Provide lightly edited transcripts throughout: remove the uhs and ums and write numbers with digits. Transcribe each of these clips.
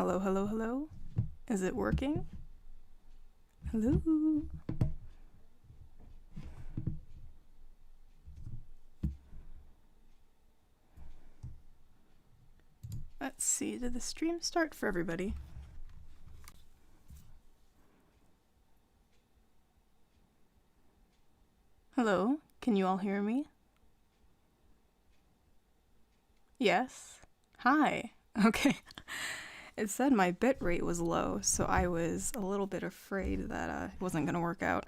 Hello, hello, hello. Is it working? Hello. Let's see, did the stream start for everybody? Hello, can you all hear me? Yes. Hi. Okay. It said my bit rate was low, so I was a little bit afraid that it wasn't going to work out.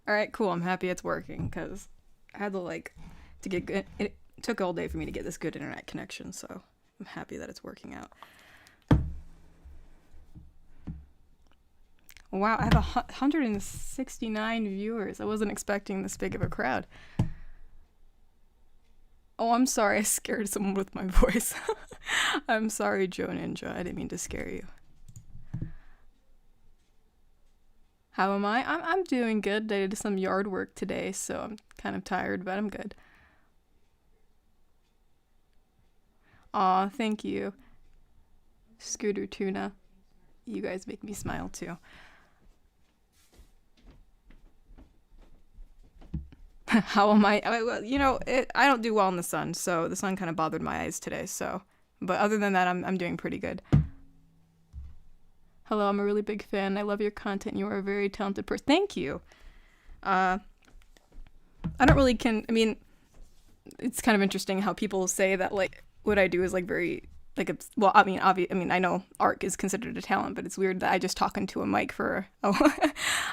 Alright, cool. I'm happy it's working, because I had to get good. It took all day for me to get this good internet connection, so I'm happy that it's working out. Wow, I have 169 viewers. I wasn't expecting this big of a crowd. Oh, I'm sorry, I scared someone with my voice. I'm sorry, Joe Ninja. I didn't mean to scare you. How am I? I'm doing good. I did some yard work today, so I'm kind of tired, but I'm good. Aw, thank you. Scooter Tuna. You guys make me smile too. How am I? You know, I don't do well in the sun, so the sun kind of bothered my eyes today. So, but other than that, I'm doing pretty good. Hello, I'm a really big fan. I love your content. You are a very talented person. Thank you. I don't really I mean, it's kind of interesting how people say that like what I do is like very like well, I mean, I know art is considered a talent, but it's weird that I just talk into a mic for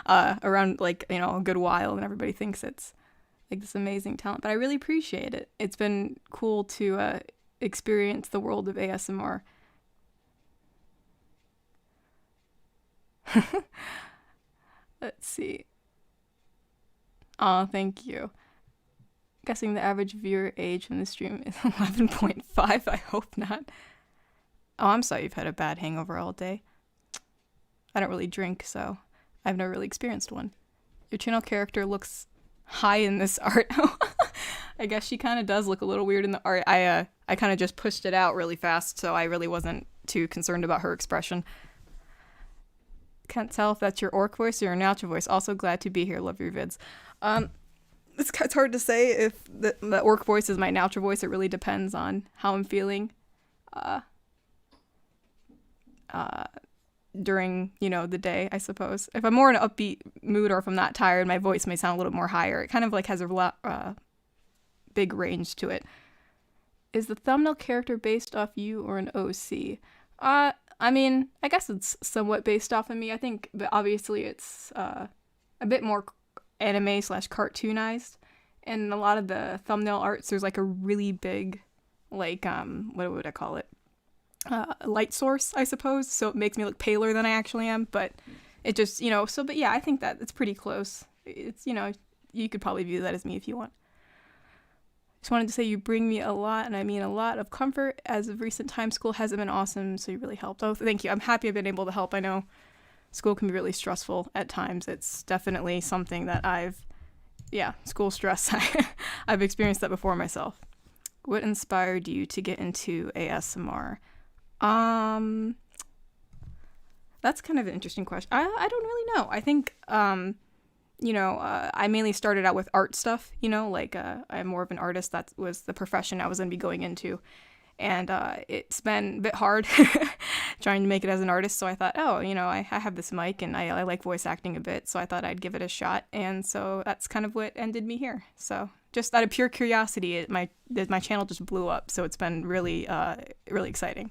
around like a good while, and everybody thinks it's like this amazing talent. But I really appreciate it. It's been cool to experience the world of ASMR. Let's see. Aw, thank you. Guessing the average viewer age in the stream is 11.5. I hope not. Oh, I'm sorry you've had a bad hangover all day. I don't really drink, so I've never really experienced one. Your channel character looks high in this art. I guess she kind of does look a little weird in the art. I kind of just pushed it out really fast, so I really wasn't too concerned about her expression. Can't tell if that's your orc voice or your natural voice. Also glad to be here. Love your vids. It's hard to say if the orc voice is my natural voice. It really depends on how I'm feeling during, the day, I suppose. If I'm more in an upbeat mood or if I'm not tired, my voice may sound a little more higher. It kind of like has a big range to it. Is the thumbnail character based off you or an OC? I mean, I guess it's somewhat based off of me. I think, but obviously it's a bit more anime/cartoonized. And a lot of the thumbnail arts, there's like a really big, like, what would I call it? Light source, I suppose. So it makes me look paler than I actually am. But it just, but yeah, I think that it's pretty close. It's, you could probably view that as me if you want. Just wanted to say you bring me a lot, and I mean a lot of comfort. As of recent times, school hasn't been awesome, so you really helped. Oh, thank you. I'm happy I've been able to help. I know school can be really stressful at times. It's definitely something that school stress. I've experienced that before myself. What inspired you to get into ASMR? That's kind of an interesting question. I don't really know. I think, I mainly started out with art stuff, I'm more of an artist. That was the profession I was going to be going into. And it's been a bit hard trying to make it as an artist. So I thought, I have this mic and I like voice acting a bit. So I thought I'd give it a shot. And so that's kind of what ended me here. So just out of pure curiosity, my channel just blew up. So it's been really, really exciting.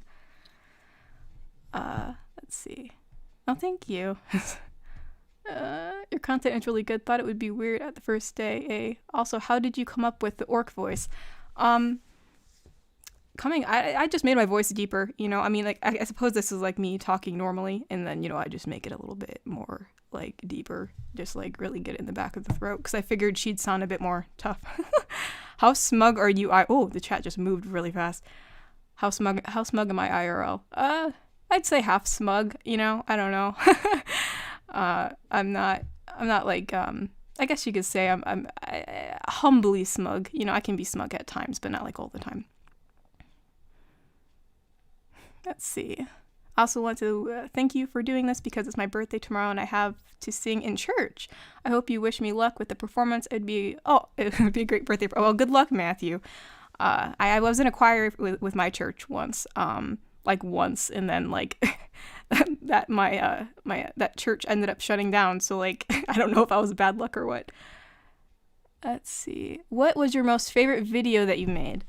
Let's see. Oh, thank you. Your content is really good. Thought it would be weird at the first day. Also, how did you come up with the orc voice? I just made my voice deeper, I mean, like, I suppose this is like me talking normally, and then, I just make it a little bit more, like, deeper, just, like, really get it in the back of the throat, because I figured she'd sound a bit more tough. How smug are you? Oh, the chat just moved really fast. How smug am I IRL? I'd say half smug, I don't know. I'm not like, I guess you could say I'm humbly smug. You know, I can be smug at times, but not like all the time. Let's see. I also want to thank you for doing this because it's my birthday tomorrow and I have to sing in church. I hope you wish me luck with the performance. It would be a great birthday. Well, good luck, Matthew. I was in a choir with my church once, and then like that that church ended up shutting down. So like I don't know if I was bad luck or what. Let's see. What was your most favorite video that you made?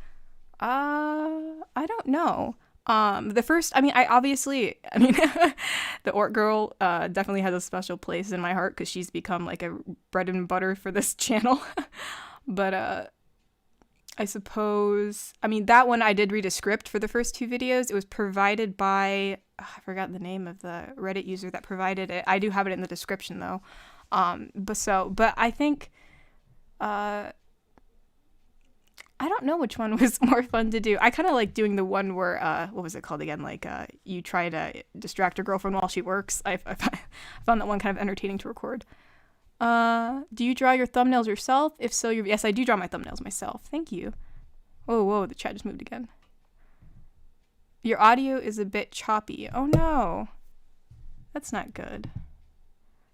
I don't know. The first, I mean, the Orc Girl, definitely has a special place in my heart because she's become like a bread and butter for this channel. But, I suppose, I mean, that one I did read a script for the first two videos. It was provided by, I forgot the name of the Reddit user that provided it. I do have it in the description though. But I think, I don't know which one was more fun to do. I kind of like doing the one where, what was it called again? Like, you try to distract your girlfriend while she works. I found that one kind of entertaining to record. Do you draw your thumbnails yourself? If so, yes, I do draw my thumbnails myself. Thank you. Whoa, the chat just moved again. Your audio is a bit choppy. Oh no. That's not good.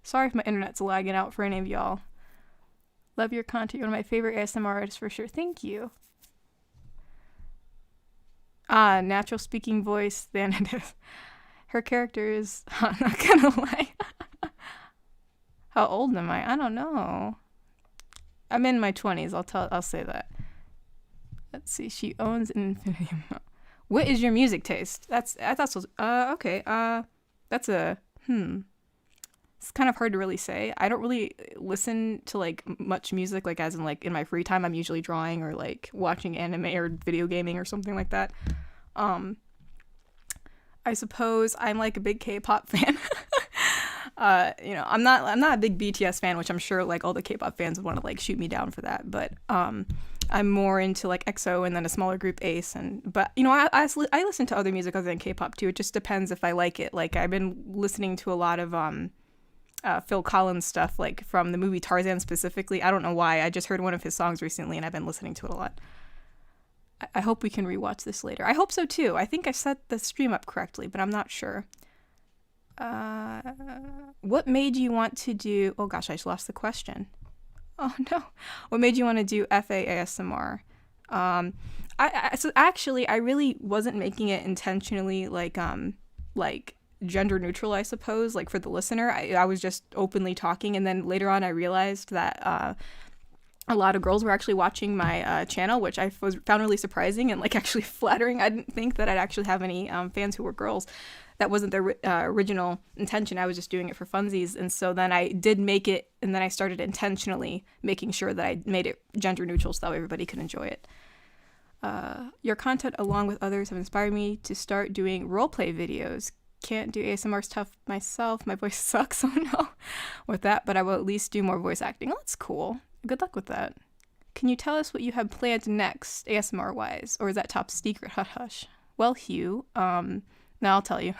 Sorry if my internet's lagging out for any of y'all. Love your content. You're one of my favorite ASMR artists for sure. Thank you. Natural speaking voice than it is. Her character is, I'm not gonna lie. How old am I? I don't know. I'm in my 20s. I'll say that. Let's see. She owns an infinity amount. What is your music taste? Okay. That's a, It's kind of hard to really say. I don't really listen to like much music, like as in like in my free time. I'm usually drawing or like watching anime or video gaming or something like that. I suppose I'm like a big K-pop fan. I'm not a big BTS fan, which I'm sure like all the K-pop fans would want to like shoot me down for that. But I'm more into like EXO and then a smaller group Ace. But I listen to other music other than K-pop too. It just depends if I like it. Like I've been listening to a lot of Phil Collins stuff, like from the movie Tarzan specifically. I don't know why. I just heard one of his songs recently and I've been listening to it a lot. I hope we can rewatch this later. I hope so too. I think I set the stream up correctly, but I'm not sure. What made you want to do... Oh gosh, I just lost the question. Oh no. What made you want to do FAASMR? So actually, I really wasn't making it intentionally like gender neutral, I suppose, like for the listener. I was just openly talking, and then later on I realized that a lot of girls were actually watching my channel, which I found really surprising and like actually flattering. I didn't think that I'd actually have any fans who were girls. That wasn't the original intention. I was just doing it for funsies. And so then I did make it, and then I started intentionally making sure that I made it gender neutral so that everybody could enjoy it. Your content, along with others, have inspired me to start doing roleplay videos. Can't do ASMR stuff myself. My voice sucks, oh no, with that, but I will at least do more voice acting. Oh, that's cool. Good luck with that. Can you tell us what you have planned next, ASMR-wise? Or is that top secret? Hush hush. Well, Hugh, now I'll tell you.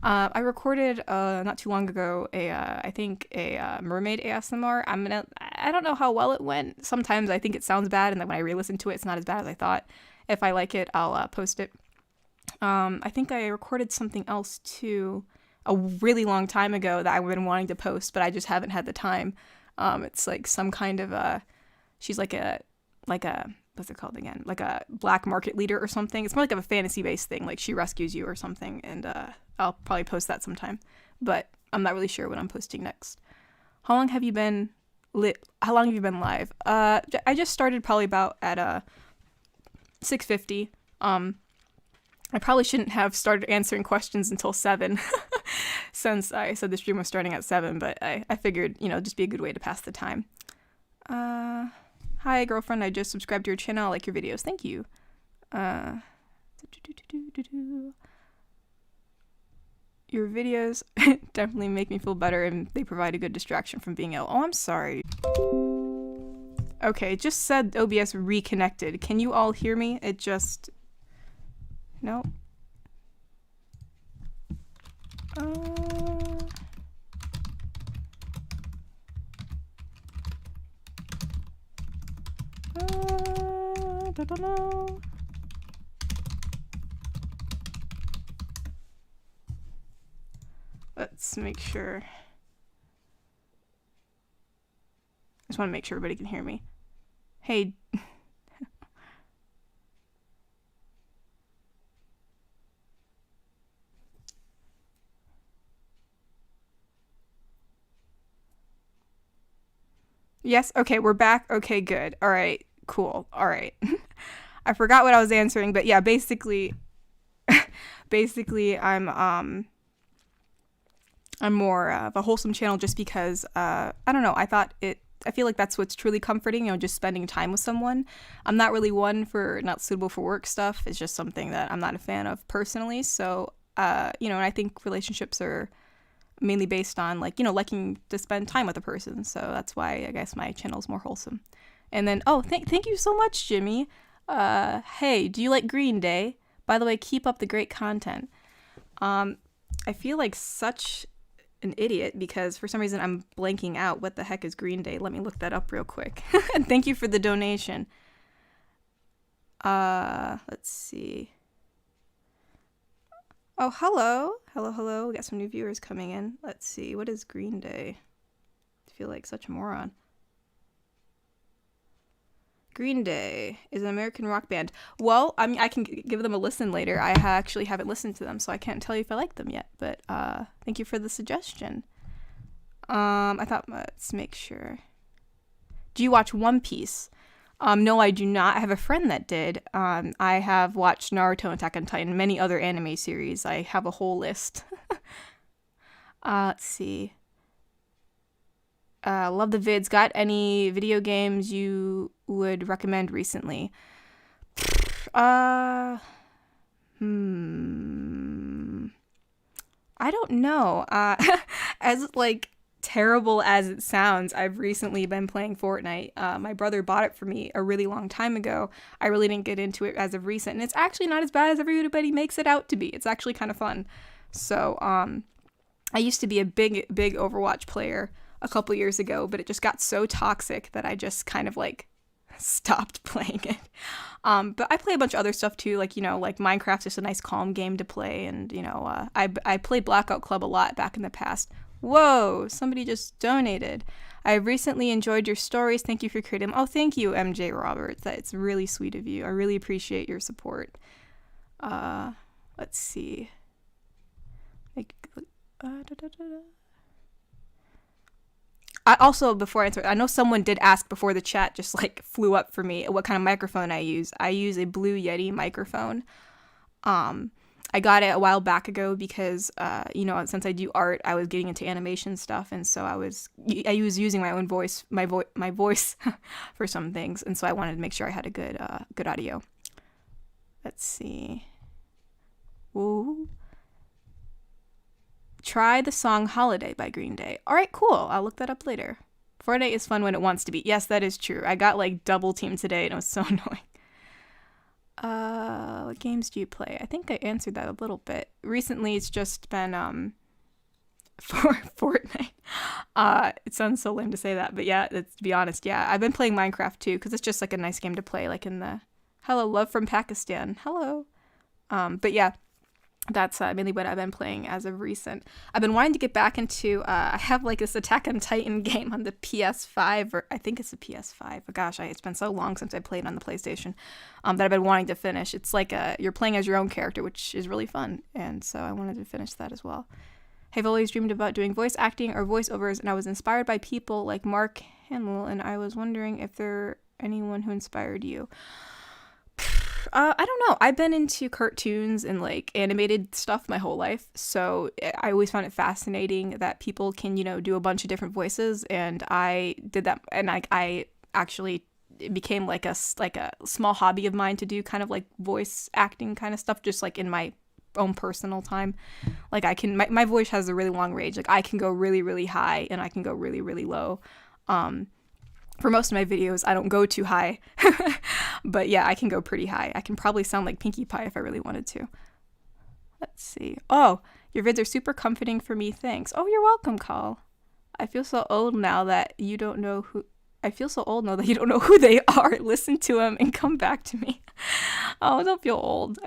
I recorded not too long ago I think a mermaid ASMR. I don't know how well it went. Sometimes I think it sounds bad, and then when I re-listen to it, it's not as bad as I thought. If I like it, I'll post it. I think I recorded something else too a really long time ago that I've been wanting to post, but I just haven't had the time. It's like some kind of she's like a what's it called again? Like a black market leader or something. It's more like a fantasy-based thing, like she rescues you or something, and I'll probably post that sometime. But I'm not really sure what I'm posting next. How long have you been How long have you been live? I just started probably about at 6:50. I probably shouldn't have started answering questions until 7, since I said the stream was starting at 7, but I figured, just be a good way to pass the time. Hi, girlfriend, I just subscribed to your channel. I like your videos. Thank you. Your videos definitely make me feel better, and they provide a good distraction from being ill. Oh, I'm sorry. Okay, it just said OBS reconnected. Can you all hear me? It just... No. I don't know. Let's make sure. I just want to make sure everybody can hear me. Hey. Yes? Okay, we're back. Okay, good. All right, cool. All right. I forgot what I was answering, but yeah, basically I'm more of a wholesome channel just because I don't know, I feel like that's what's truly comforting, just spending time with someone. I'm not really one for not suitable for work stuff. It's just something that I'm not a fan of personally. So, and I think relationships are mainly based on liking to spend time with a person. So that's why I guess my channel is more wholesome. And then, thank you so much, Jimmy. Hey, do you like Green Day? By the way, keep up the great content. I feel like such an idiot because for some reason I'm blanking out what the heck is Green Day. Let me look that up real quick. And thank you for the donation. Let's see. Oh, hello. Hello. We got some new viewers coming in. Let's see. What is Green Day? I feel like such a moron. Green Day is an American rock band. Well, I mean, I can give them a listen later. I actually haven't listened to them, so I can't tell you if I like them yet. But thank you for the suggestion. I thought, let's make sure. Do you watch One Piece? No, I do not. I have a friend that did. I have watched Naruto, Attack on Titan, many other anime series. I have a whole list. Let's see. Love the vids. Got any video games you would recommend recently? I don't know. As terrible as it sounds, I've recently been playing Fortnite. My brother bought it for me a really long time ago. I really didn't get into it as of recent, and it's actually not as bad as everybody makes it out to be. It's actually kind of fun. So, I used to be a big Overwatch player a couple years ago, but it just got so toxic that I just kind of stopped playing it. But I play a bunch of other stuff too, like Minecraft's just a nice calm game to play, and I played Blackout Club a lot back in the past. Whoa, somebody just donated. I recently enjoyed your stories. Thank you for creating them. Oh, thank you, MJ Roberts. That's really sweet of you. I really appreciate your support. Let's see. I also, before I answer, I know someone did ask before the chat just flew up for me what kind of microphone I use. I use a Blue Yeti microphone. I got it a while back ago because, since I do art, I was getting into animation stuff, and so I was using my own voice, my voice for some things, and so I wanted to make sure I had a good audio. Let's see. Ooh. Try the song Holiday by Green Day. All right, cool. I'll look that up later. Fortnite is fun when it wants to be. Yes, that is true. I got double teamed today and it was so annoying. What games do you play? I think I answered that a little bit. Recently, it's just been for Fortnite. It sounds so lame to say that, but yeah, to be honest, yeah, I've been playing Minecraft too because it's just a nice game to play, in the hello love from Pakistan. Hello. But yeah. That's mainly what I've been playing as of recent. I've been wanting to get back into, I have this Attack on Titan game on the PS5, or I think it's a PS5. But gosh, it's been so long since I played on the PlayStation that I've been wanting to finish. It's you're playing as your own character, which is really fun. And so I wanted to finish that as well. I've always dreamed about doing voice acting or voiceovers, and I was inspired by people like Mark Hamill, and I was wondering if there anyone who inspired you. I don't know. I've been into cartoons and animated stuff my whole life, so I always found it fascinating that people can, do a bunch of different voices, and I did that, and I actually it became a small hobby of mine to do kind of voice acting kind of stuff, just in my own personal time. I can my voice has a really long range. I can go really, really high and I can go really, really low. For most of my videos, I don't go too high, but yeah, I can go pretty high. I can probably sound like Pinkie Pie if I really wanted to. Let's see. Oh, your vids are super comforting for me. Thanks. Oh, you're welcome, Call. I feel so old now that you don't know who I feel so old now that you don't know who they are. Listen to them and come back to me. Oh, don't feel old.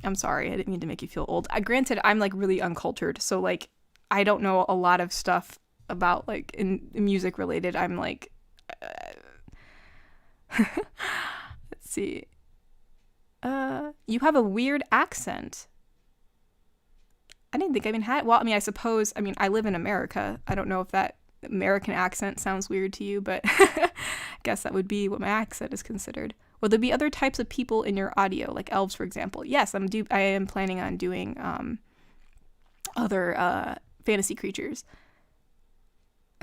I'm sorry. I didn't mean to make you feel old. Granted, I'm like really uncultured. So like, I don't know a lot of stuff about like in music related. I'm like, let's see. You have a weird accent. I didn't think I even had. Well, I mean, I live in America. I don't know if that American accent sounds weird to you, but I guess that would be what my accent is considered. Will there be other types of people in your audio, like elves, for example? Yes, I am planning on doing other fantasy creatures.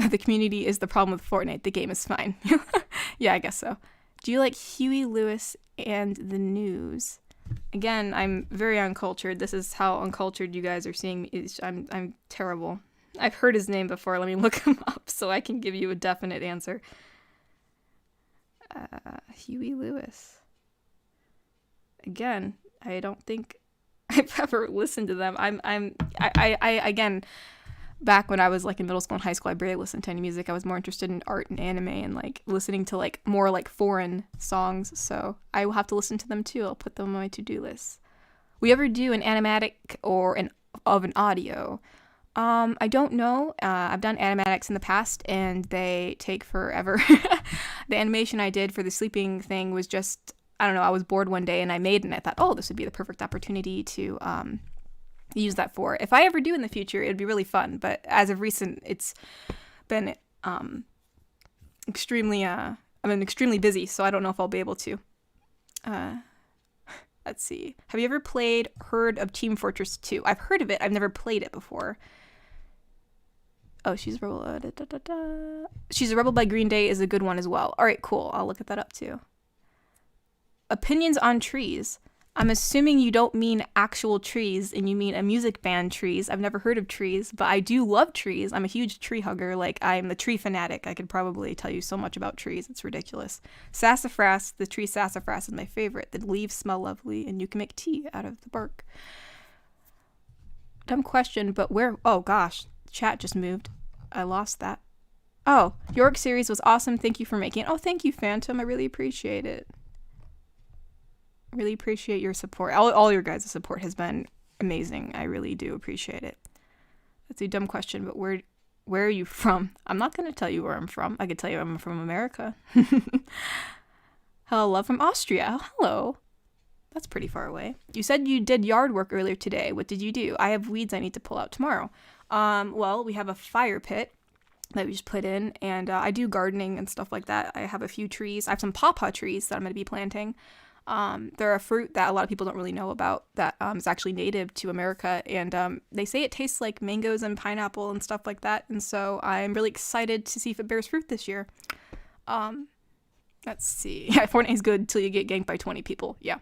The community is the problem with Fortnite. The game is fine. Yeah, I guess so. Do you like Huey Lewis and the news? Again, I'm very uncultured. This is how uncultured you guys are seeing me. I'm terrible. I've heard his name before. Let me look him up so I can give you a definite answer. Huey Lewis. Again, I don't think I've ever listened to them. I again, back when I was like in middle school and high school, I barely listened to any music. I was more interested in art and anime and like listening to like more like foreign songs. So I will have to listen to them too. I'll put them on my to-do list. We ever do an animatic or an audio? I don't know. I've done animatics in the past and they take forever. The animation I did for the sleeping thing was just, I don't know, I was bored one day and I made it and I thought, oh, this would be the perfect opportunity to use that for. If I ever do in the future, it'd be really fun. But as of recent, it's been extremely busy, so I don't know if I'll be able to. Let's see. Have you ever heard of Team Fortress 2? I've heard of it. I've never played it before. Oh, She's a Rebel. She's a Rebel by Green Day is a good one as well. All right, cool. I'll look at that up too. Opinions on trees. I'm assuming you don't mean actual trees and you mean a music band Trees. I've never heard of Trees, but I do love trees. I'm a huge tree hugger. Like, I'm a tree fanatic. I could probably tell you so much about trees. It's ridiculous. Sassafras, the tree sassafras is my favorite. The leaves smell lovely and you can make tea out of the bark. Dumb question, but where? Oh gosh, chat just moved. I lost that. Oh, York series was awesome. Thank you for making it. Oh, thank you, Phantom. I really appreciate it. Really appreciate your support. All your guys' support has been amazing. I really do appreciate it. That's a dumb question, but where are you from? I'm not going to tell you where I'm from. I could tell you I'm from America. Hello, love from Austria. Oh, hello. That's pretty far away. You said you did yard work earlier today. What did you do? I have weeds I need to pull out tomorrow. Well, we have a fire pit that we just put in, and I do gardening and stuff like that. I have a few trees. I have some pawpaw trees that I'm going to be planting. They're a fruit that a lot of people don't really know about that is actually native to America, and they say it tastes like mangoes and pineapple and stuff like that, and so I'm really excited to see if it bears fruit this year. Let's see. Yeah, Fortnite is good till you get ganked by 20 people. Yeah.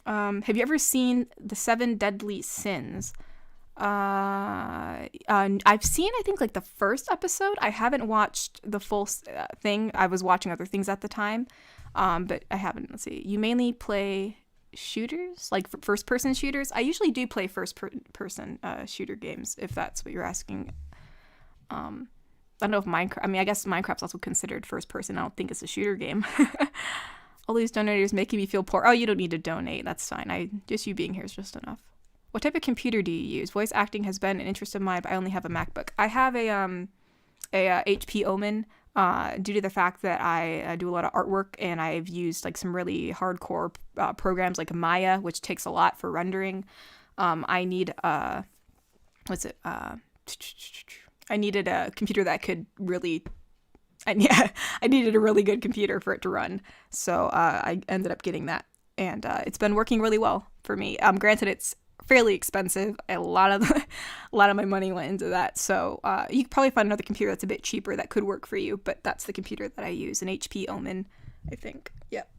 Have you ever seen The 7 Deadly Sins? I've seen, I think, like the first episode. I haven't watched the full thing. I was watching other things at the time. But I haven't. Let's see. You mainly play shooters, like first-person shooters? I usually do play first-person shooter games, if that's what you're asking. I don't know if Minecraft... I mean, I guess Minecraft's also considered first-person. I don't think it's a shooter game. All these donators making me feel poor. Oh, you don't need to donate. That's fine. Just you being here is just enough. What type of computer do you use? Voice acting has been an interest of mine, but I only have a MacBook. I have a HP Omen. Due to the fact that I do a lot of artwork and I've used like some really hardcore programs like Maya, which takes a lot for rendering. I need I needed a computer that could really, I needed a really good computer for it to run. So I ended up getting that, and it's been working really well for me. Granted, it's fairly expensive. A lot of my money went into that. So you could probably find another computer that's a bit cheaper that could work for you, but that's the computer that I use, an HP Omen, I think. Yep.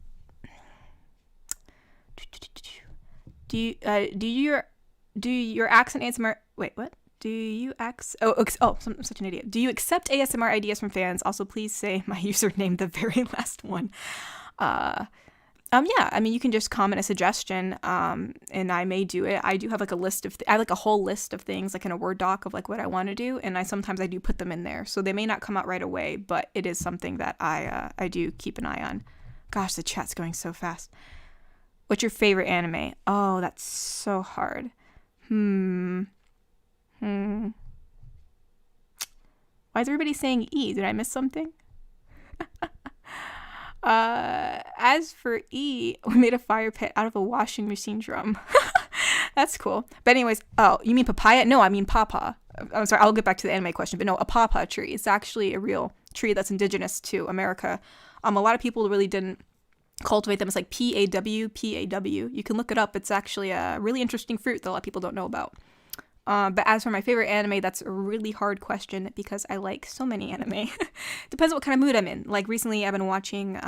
Do your accent ASMR? Wait, what? I'm such an idiot. Do you accept ASMR ideas from fans? Also, please say my username, the very last one. Yeah, I mean, you can just comment a suggestion, and I may do it. I do have like a list of, I have like a whole list of things, like in a Word doc of like what I want to do, and sometimes I do put them in there, so they may not come out right away, but it is something that I do keep an eye on. Gosh, the chat's going so fast. What's your favorite anime? Oh, that's so hard. Why is everybody saying E? Did I miss something? As for E, we made a fire pit out of a washing machine drum. That's cool. But anyways, oh, you mean papaya? No, I mean papa. I'm sorry, I'll get back to the anime question. But no, a papa tree. It's actually a real tree that's indigenous to America. A lot of people really didn't cultivate them. It's like Paw. You can look it up. It's actually a really interesting fruit that a lot of people don't know about. But as for my favorite anime, that's a really hard question because I like so many anime. Depends on what kind of mood I'm in. Like recently I've been watching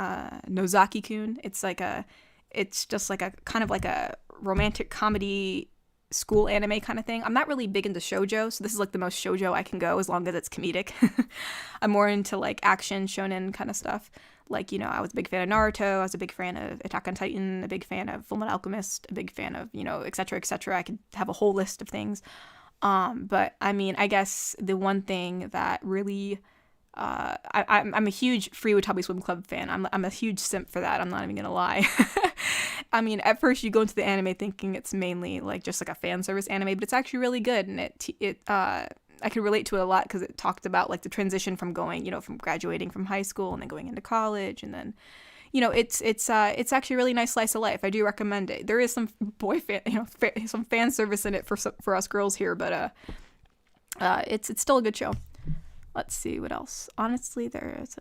Nozaki-kun. It's just like a kind of like a romantic comedy school anime kind of thing. I'm not really big into shoujo, so this is like the most shoujo I can go as long as it's comedic. I'm more into like action, shonen kind of stuff. Like, you know, I was a big fan of Naruto, I was a big fan of Attack on Titan, a big fan of Fullmetal Alchemist, a big fan of, you know, etc., etc. I could have a whole list of things. But I mean, I guess the one thing that really, I'm a huge Free Watanabe Swim Club fan. I'm a huge simp for that. I'm not even gonna lie. I mean, at first you go into the anime thinking it's mainly like just like a fan service anime, but it's actually really good, and I could relate to it a lot because it talked about like the transition from going, you know, from graduating from high school and then going into college, and then, you know, it's actually a really nice slice of life. I do recommend it. There is some boy fan, you know, some fan service in it for us girls here, but it's still a good show. Let's see what else. Honestly, there is.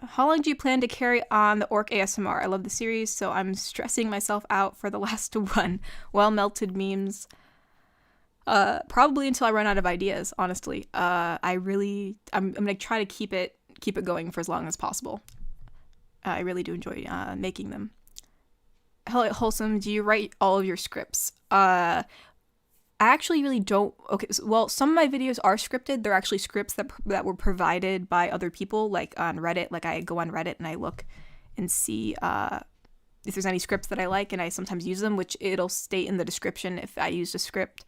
How long do you plan to carry on the Orc ASMR? I love the series, so I'm stressing myself out for the last one. Well melted memes. Probably until I run out of ideas, honestly. I'm gonna try to keep it going for as long as possible. I really do enjoy making them. Hello, Wholesome, do you write all of your scripts? I actually really don't. Okay, well, some of my videos are scripted. They're actually scripts that were provided by other people, like on Reddit. Like I go on Reddit and I look and see if there's any scripts that I like, and I sometimes use them, which it'll state in the description if I used a script.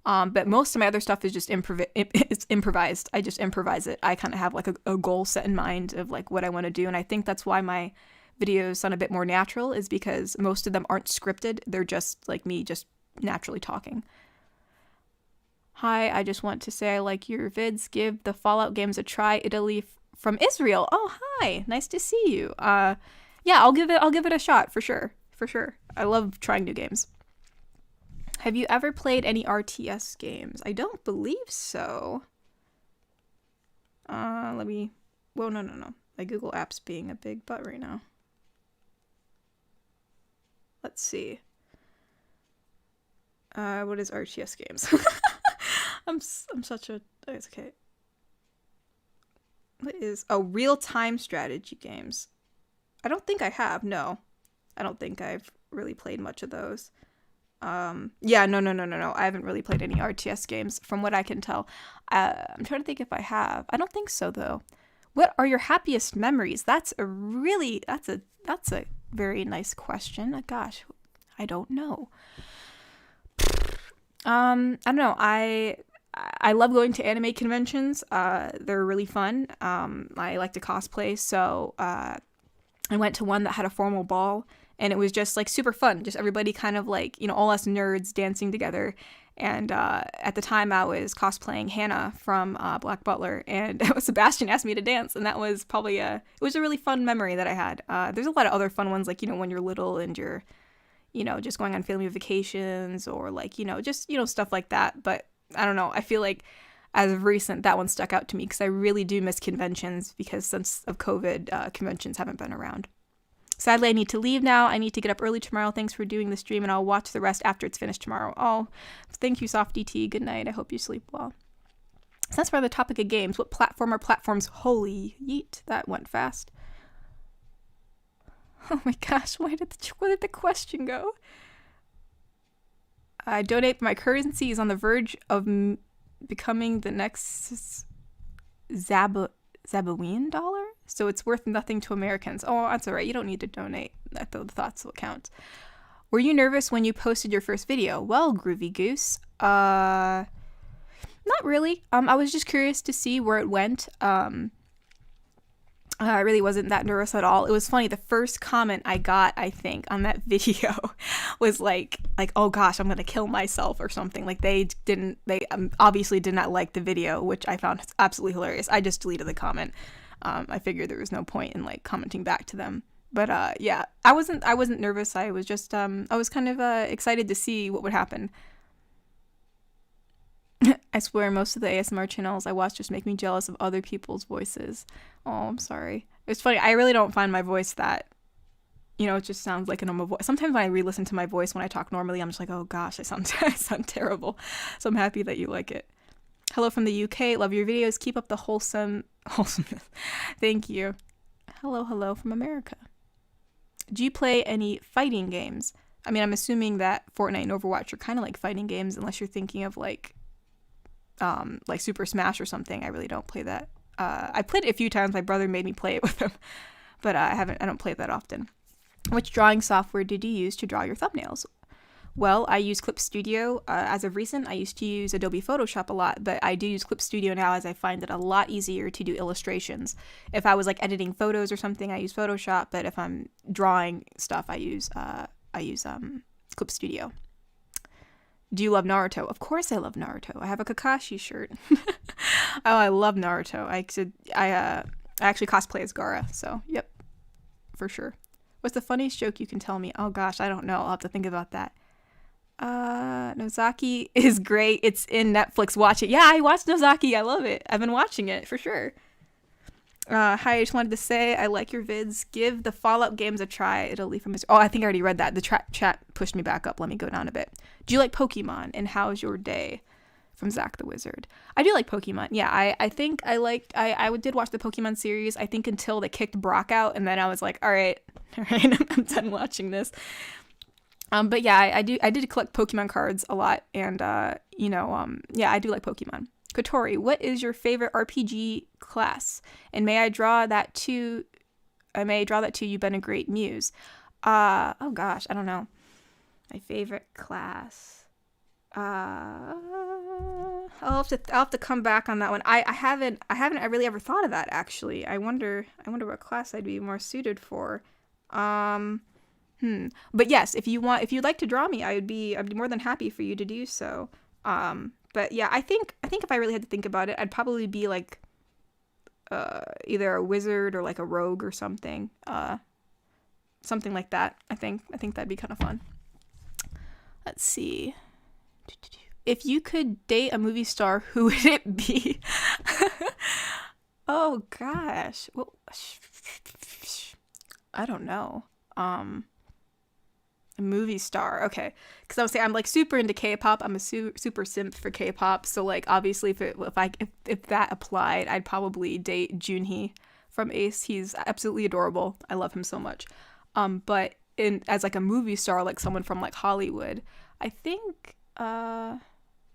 But most of my other stuff is just it's improvised. I just improvise it. I kind of have like a goal set in mind of like what I want to do. And I think that's why my videos sound a bit more natural, is because most of them aren't scripted. They're just like me just naturally talking. Hi, I just want to say I like your vids. Give the Fallout games a try. Italy from Israel. Oh, hi. Nice to see you. Yeah, I'll give it a shot for sure. For sure. I love trying new games. Have you ever played any RTS games? I don't believe so. Well, no. My Google Apps being a big butt right now. Let's see. What is RTS games? I'm such a... It's okay. What is... Oh, real-time strategy games. I don't think I have, no. I don't think I've really played much of those. Yeah, no. I haven't really played any RTS games from what I can tell. I'm trying to think if I have. I don't think so, though. What are your happiest memories? That's a very nice question. Gosh, I don't know. I don't know. I love going to anime conventions. They're really fun. I like to cosplay, so I went to one that had a formal ball, and it was just like super fun. Just everybody kind of like, you know, all us nerds dancing together. And at the time I was cosplaying Hannah from Black Butler, and Sebastian asked me to dance, and that was probably it was a really fun memory that I had. There's a lot of other fun ones, like, you know, when you're little and you're, you know, just going on family vacations, or like, you know, just, you know, stuff like that. But I don't know, I feel like as of recent, that one stuck out to me because I really do miss conventions, because since of COVID, conventions haven't been around. Sadly, I need to leave now. I need to get up early tomorrow. Thanks for doing the stream, and I'll watch the rest after it's finished tomorrow. Oh, thank you, Softy T. Good night. I hope you sleep well. So that's for the topic of games. What platform or platforms? Holy yeet, that went fast. Oh my gosh, where did the question go? I donate my currency is on the verge of becoming the next Zabawian dollar? so it's worth nothing to Americans. Oh, that's all right. You don't need to donate. The thoughts will count. Were you nervous when you posted your first video? Well, Groovy Goose, not really. I was just curious to see where it went. I really wasn't that nervous at all. It was funny. The first comment I got, I think, on that video was like, oh gosh, I'm going to kill myself or something. Like they obviously did not like the video, which I found absolutely hilarious. I just deleted the comment. I figured there was no point in like commenting back to them. But yeah, I wasn't nervous. I was just, I was kind of excited to see what would happen. I swear most of the ASMR channels I watch just make me jealous of other people's voices. Oh, I'm sorry. It's funny. I really don't find my voice that, it just sounds like a normal voice. Sometimes when I re-listen to my voice when I talk normally, I'm just like, oh gosh, I sound terrible. So I'm happy that you like it. Hello from the UK. Love your videos. Keep up the wholesomeness. Thank you. Hello from America. Do you play any fighting games? I mean, I'm assuming that Fortnite and Overwatch are kind of like fighting games, unless you're thinking of like Super Smash or something. I really don't play that. I played it a few times. My brother made me play it with him, but I don't play it that often. Which drawing software did you use to draw your thumbnails? Well, I use Clip Studio. As of recent, I used to use Adobe Photoshop a lot, but I do use Clip Studio now as I find it a lot easier to do illustrations. If I was like editing photos or something, I use Photoshop, but if I'm drawing stuff, I use Clip Studio. Do you love Naruto? Of course I love Naruto. I have a Kakashi shirt. Oh, I love Naruto. I actually cosplay as Gaara, so yep, for sure. What's the funniest joke you can tell me? Oh gosh, I don't know. I'll have to think about that. Nozaki is great. It's in Netflix. Watch it. Yeah, I watched Nozaki. I love it. I've been watching it for sure. Hi, I just wanted to say I like your vids. Give the Fallout games a try. It'll leave from his. Oh, I think I already read that. The chat pushed me back up. Let me go down a bit. Do you like Pokemon? And how's your day? From Zach the Wizard. I do like Pokemon. Yeah, I think I liked. I did watch the Pokemon series. I think until they kicked Brock out, and then I was like, all right, I'm done watching this. But yeah, I did collect Pokemon cards a lot, and yeah, I do like Pokemon. Kotori, what is your favorite RPG class? And may I draw that too? You've been a great muse. Oh gosh, I don't know. My favorite class. I'll have to come back on that one. I haven't really ever thought of that actually. I wonder what class I'd be more suited for. But yes, if you'd like to draw me, I'd be more than happy for you to do so. But yeah, I think if I really had to think about it, I'd probably be like either a wizard or like a rogue or something. Something like that. I think that'd be kind of fun. Let's see. If you could date a movie star, who would it be? Oh gosh. Well, I don't know. A movie star. Okay. Because I was saying I'm like super into K-pop. I'm a super simp for K-pop. So like obviously if that applied, I'd probably date Junhee from Ace. He's absolutely adorable. I love him so much. But as like a movie star, like someone from like Hollywood, I think I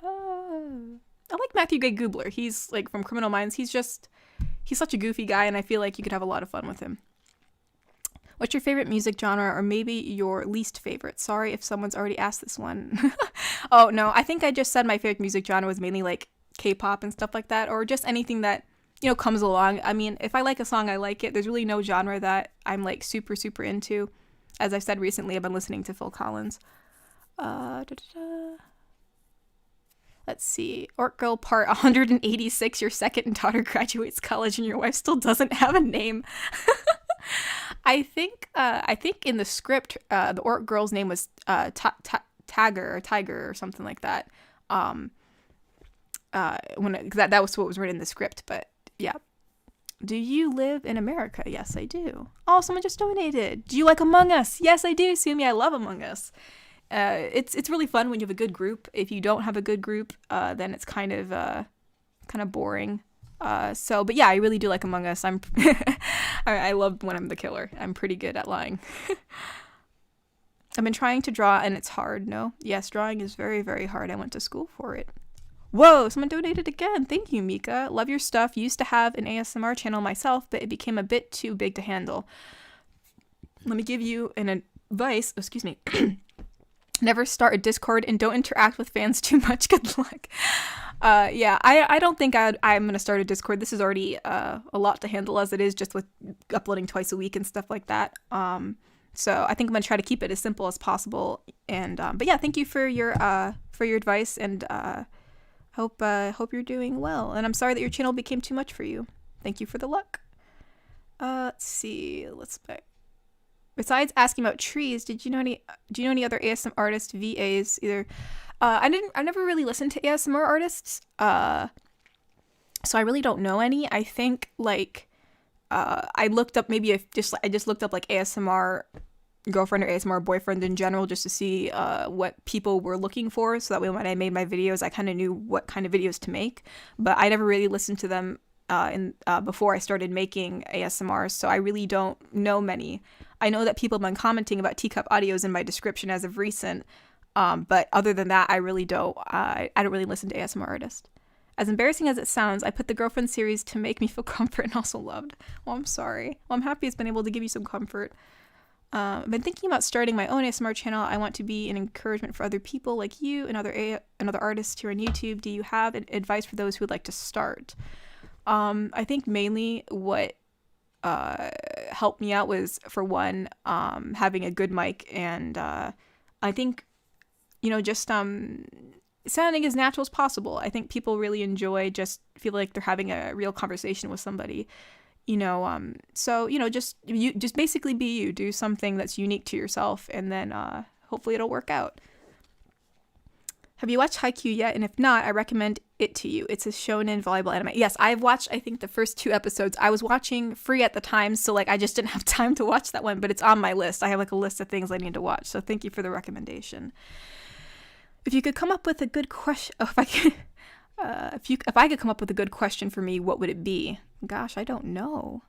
like Matthew Gray Gubler. He's like from Criminal Minds. He's such a goofy guy, and I feel like you could have a lot of fun with him. What's your favorite music genre, or maybe your least favorite? Sorry if someone's already asked this one. Oh no, I think I just said my favorite music genre was mainly like K-pop and stuff like that, or just anything that comes along. I mean, if I like a song, I like it. There's really no genre that I'm like super into. As I've said recently, I've been listening to Phil Collins. Let's see. Orc Girl Part 186. Your second daughter graduates college and your wife still doesn't have a name. I think in the script, the Orc Girl's name was Tiger or something like that. That was what was written in the script. But yeah. Do you live in America? Yes, I do. Oh, someone just donated. Do you like Among Us? Yes, I do, Sumi. I love Among Us. It's really fun when you have a good group. If you don't have a good group, then it's kind of boring. But yeah, I really do like Among Us. I love when I'm the killer. I'm pretty good at lying. I've been trying to draw and it's hard. No? Yes, drawing is very, very hard. I went to school for it. Whoa, someone donated again. Thank you, Mika. Love your stuff. Used to have an ASMR channel myself, but it became a bit too big to handle. Let me give you an advice. Excuse me. Never start a Discord and don't interact with fans too much. Good luck. Yeah, I don't think I'm going to start a Discord. This is already a lot to handle as it is, just with uploading twice a week and stuff like that. So I think I'm going to try to keep it as simple as possible. And but yeah, thank you for your advice, and hope you're doing well. And I'm sorry that your channel became too much for you. Thank you for the luck. Let's see. Besides asking about trees, do you know any other ASMR artists, VAs, either? I never really listened to ASMR artists, so I really don't know any. I think I looked up I just looked up like ASMR girlfriend or ASMR boyfriend in general, just to see what people were looking for, so that way when I made my videos, I kind of knew what kind of videos to make. But I never really listened to them before I started making ASMR, so I really don't know many. I know that people have been commenting about teacup audios in my description as of recent, but other than that, I really don't. I don't really listen to ASMR artists. As embarrassing as it sounds, I put the girlfriend series to make me feel comfort and also loved. Well, I'm sorry. Well, I'm happy it's been able to give you some comfort. I've been thinking about starting my own ASMR channel. I want to be an encouragement for other people like you and other artists here on YouTube. Do you have advice for those who would like to start? I think mainly what helped me out was, for one, having a good mic, and I think, just sounding as natural as possible. I think people really enjoy just feel like they're having a real conversation with somebody, so just basically be you. Do something that's unique to yourself, and then hopefully it'll work out. Have you watched Haikyuu yet? And if not, I recommend it to you. It's a shonen volleyball anime. Yes, I've watched, I think, the first 2 episodes. I was watching free at the time, so I just didn't have time to watch that one, but it's on my list. I have a list of things I need to watch, so thank you for the recommendation. If you could come up with a good question, if I could come up with a good question for me, what would it be? Gosh, I don't know.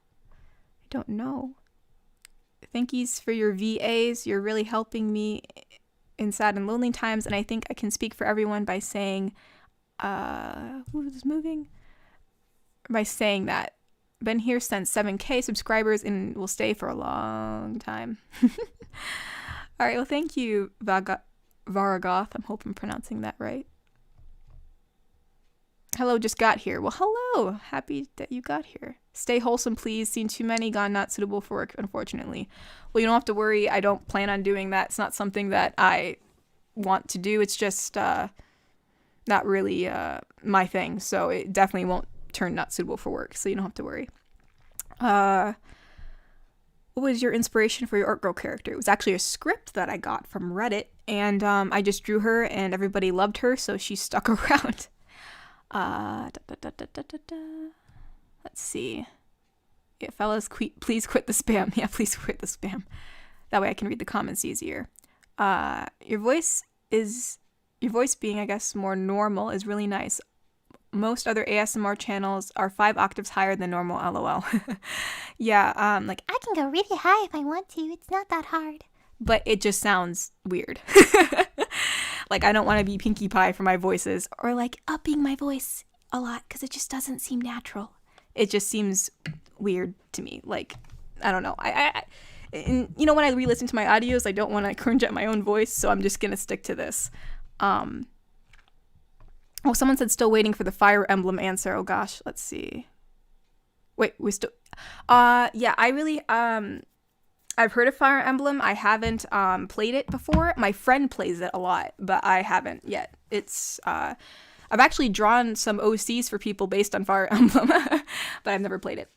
Thank yous for your VAs. You're really helping me in sad and lonely times, and I think I can speak for everyone by saying, who's moving? By saying that. Been here since 7K subscribers and will stay for a long time. All right, well, thank you, Varagoth. I hope I'm pronouncing that right. Hello, just got here. Well, hello. Happy that you got here. Stay wholesome, please. Seen too many, gone not suitable for work, unfortunately. Well, you don't have to worry. I don't plan on doing that. It's not something that I want to do. It's just not really my thing. So it definitely won't turn not suitable for work. So you don't have to worry. What was your inspiration for your Art Girl character? It was actually a script that I got from Reddit. And I just drew her and everybody loved her. So she stuck around. Let's see. Yeah, fellas, please quit the spam. Yeah, please quit the spam. That way I can read the comments easier. Your voice being, I guess, more normal is really nice. Most other ASMR channels are 5 octaves higher than normal, lol. Yeah, I can go really high if I want to. It's not that hard. But it just sounds weird. I don't want to be Pinkie Pie for my voices, or upping my voice a lot, because it just doesn't seem natural. It just seems weird to me. I don't know. And, when I re-listen to my audios, I don't want to cringe at my own voice, so I'm just going to stick to this. Oh, someone said still waiting for the Fire Emblem answer. Oh gosh, let's see. Wait, we still... yeah, I really... I've heard of Fire Emblem. I haven't played it before. My friend plays it a lot, but I haven't yet. It's... I've actually drawn some OCs for people based on Fire Emblem, but I've never played it.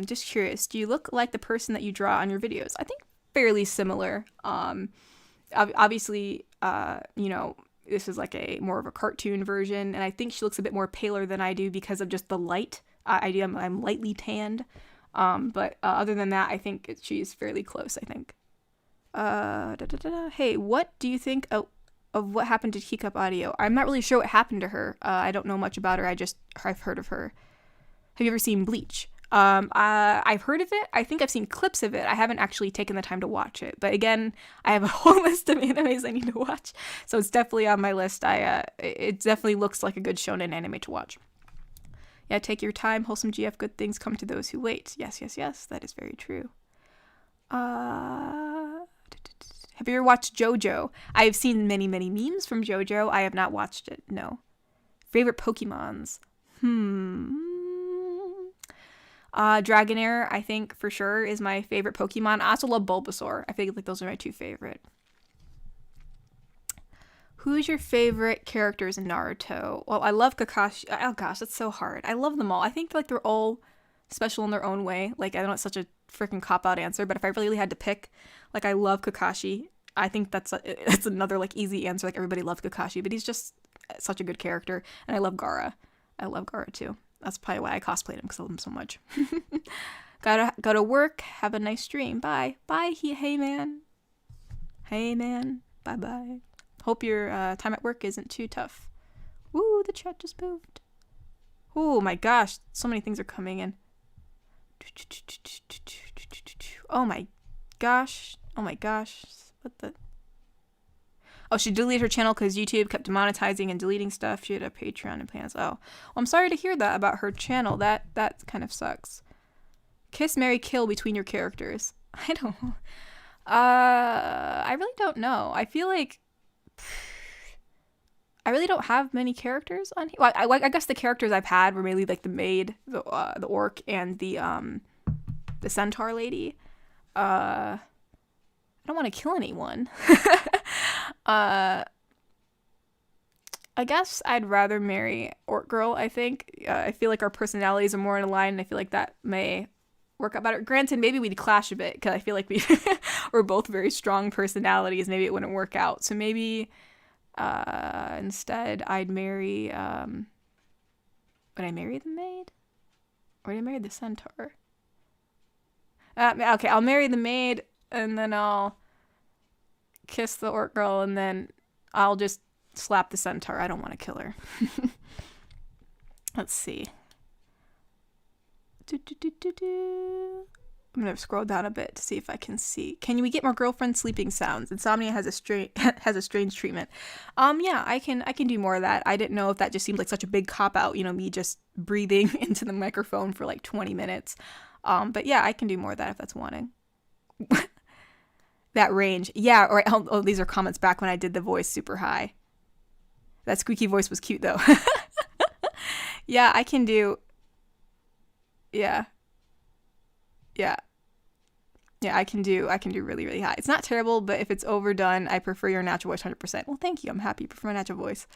Just curious, do you look like the person that you draw on your videos? I think fairly similar. Obviously, this is more of a cartoon version, and I think she looks a bit more paler than I do because of just the light. I'm lightly tanned, but other than that, I think she's fairly close, I think. Hey, what do you think of what happened to Teacup Audio? I'm not really sure what happened to her. I don't know much about her. I've heard of her. Have you ever seen Bleach? I've heard of it. I think I've seen clips of it. I haven't actually taken the time to watch it. But again, I have a whole list of animes I need to watch, so it's definitely on my list. It definitely looks like a good shonen anime to watch. Yeah, take your time. Wholesome GF, good things come to those who wait. Yes, yes, yes. That is very true. Have you ever watched JoJo? I have seen many, many memes from JoJo. I have not watched it. No. Favorite Pokemons? Dragonair, I think for sure is my favorite Pokemon. I also love Bulbasaur. I think like those are my two favorite. Who's your favorite characters in Naruto? Well, I love Kakashi. Oh gosh, that's so hard. I love them all. I think like they're all special in their own way. Like I know it's such a freaking cop-out answer, but if I really had to pick, like I love Kakashi. I think that's another like easy answer. Like everybody loves Kakashi, but he's just such a good character. And I love Gaara. I love Gaara too. That's probably why I cosplayed him, because I love him so much. Gotta work. Have a nice stream. Bye. Bye. Hey man. Hey man. Bye bye. Hope your time at work isn't too tough. Woo, the chat just moved. Oh my gosh, so many things are coming in. Oh my gosh. Oh my gosh. What the? Oh, she deleted her channel because YouTube kept demonetizing and deleting stuff. She had a Patreon and plans. Oh, well, I'm sorry to hear that about her channel. That kind of sucks. Kiss, marry, kill between your characters. I don't know. I really don't know. I feel like I really don't have many characters on here. Well, I guess the characters I've had were mainly like the maid, the orc, and the centaur lady. I don't want to kill anyone. I guess I'd rather marry Orc Girl, I think. I feel like our personalities are more in line, and I feel like that may work out better. Granted, maybe we'd clash a bit, because I feel like we're both very strong personalities. Maybe it wouldn't work out. So maybe instead I'd marry... would I marry the maid? Or would I marry the centaur? Okay, I'll marry the maid, and then I'll kiss the Orc Girl, and then I'll just slap the centaur. I don't want to kill her. Let's see. I'm gonna scroll down a bit to see if I can see. Can we get more girlfriend sleeping sounds? Insomnia has a strange treatment. Yeah, I can do more of that. I didn't know if that just seemed like such a big cop out, me just breathing into the microphone for like 20 minutes. But yeah, I can do more of that if that's wanting. That range. Yeah, or oh, these are comments back when I did the voice super high. That squeaky voice was cute though. Yeah, I can do. Yeah, I can do really, really high. It's not terrible, but if it's overdone, I prefer your natural voice 100%. Well, thank you. I'm happy you prefer my natural voice.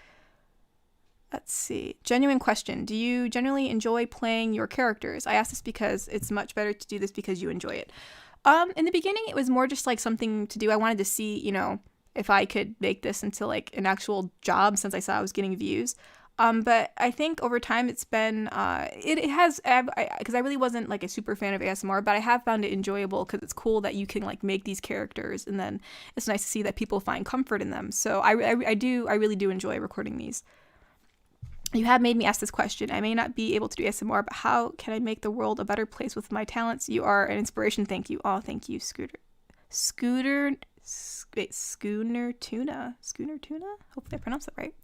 Let's see. Genuine question. Do you generally enjoy playing your characters? I ask this because it's much better to do this because you enjoy it. In the beginning, it was more just like something to do. I wanted to see, if I could make this into like an actual job, since I saw I was getting views. But I think over time it's been, it has, because I really wasn't like a super fan of ASMR, but I have found it enjoyable because it's cool that you can like make these characters, and then it's nice to see that people find comfort in them. So I really do enjoy recording these. You have made me ask this question. I may not be able to do ASMR, but how can I make the world a better place with my talents? You are an inspiration. Thank you. Oh, thank you, Schooner Tuna. Hopefully I pronounced that right.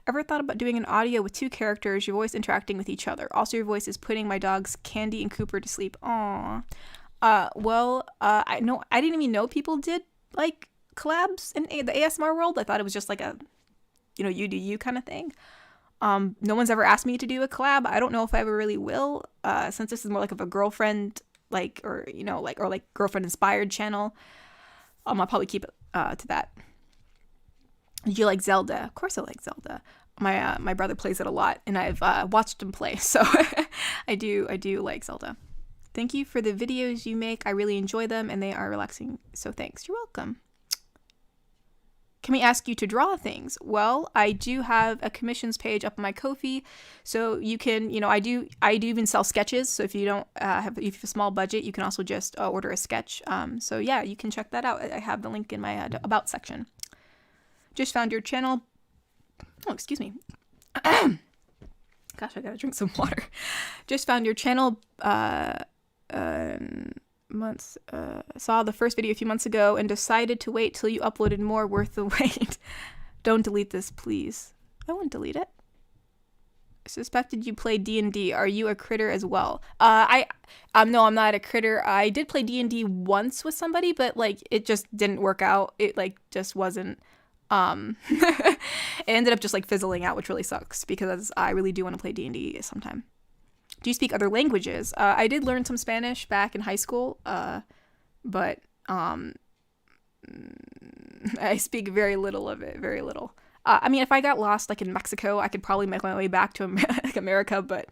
Ever thought about doing an audio with two characters, your voice interacting with each other? Also, your voice is putting my dogs Candy and Cooper to sleep. Aww. I didn't even know people did like collabs in the ASMR world. I thought it was just like a, you do you kind of thing. No one's ever asked me to do a collab. I don't know if I ever really will, since this is more like of a girlfriend, or girlfriend inspired channel. I'll probably keep it to that. Do you like Zelda? Of course I like Zelda. My brother plays it a lot, and I've watched him play, so I do like Zelda. Thank you for the videos you make. I really enjoy them, and they are relaxing, so thanks. You're welcome. Can we ask you to draw things? Well, I do have a commissions page up on my Ko-fi, so you can, I do even sell sketches. So if you don't if you have a small budget, you can also just order a sketch. So yeah, you can check that out. I have the link in my about section. Just found your channel. Oh, excuse me. Gosh, I gotta drink some water. Just found your channel saw the first video a few months ago and decided to wait till you uploaded more. Worth the wait. Don't delete this, please. I won't delete it. Suspected you play D&D. Are you a critter as well? No, I'm not a critter. I did play D&D once with somebody, but like it just didn't work out. It like just wasn't it ended up just like fizzling out, which really sucks because I really do want to play D&D sometime. Do you speak other languages? I did learn some Spanish back in high school, but I speak very little of it, very little. I mean, if I got lost like in Mexico, I could probably make my way back to America, but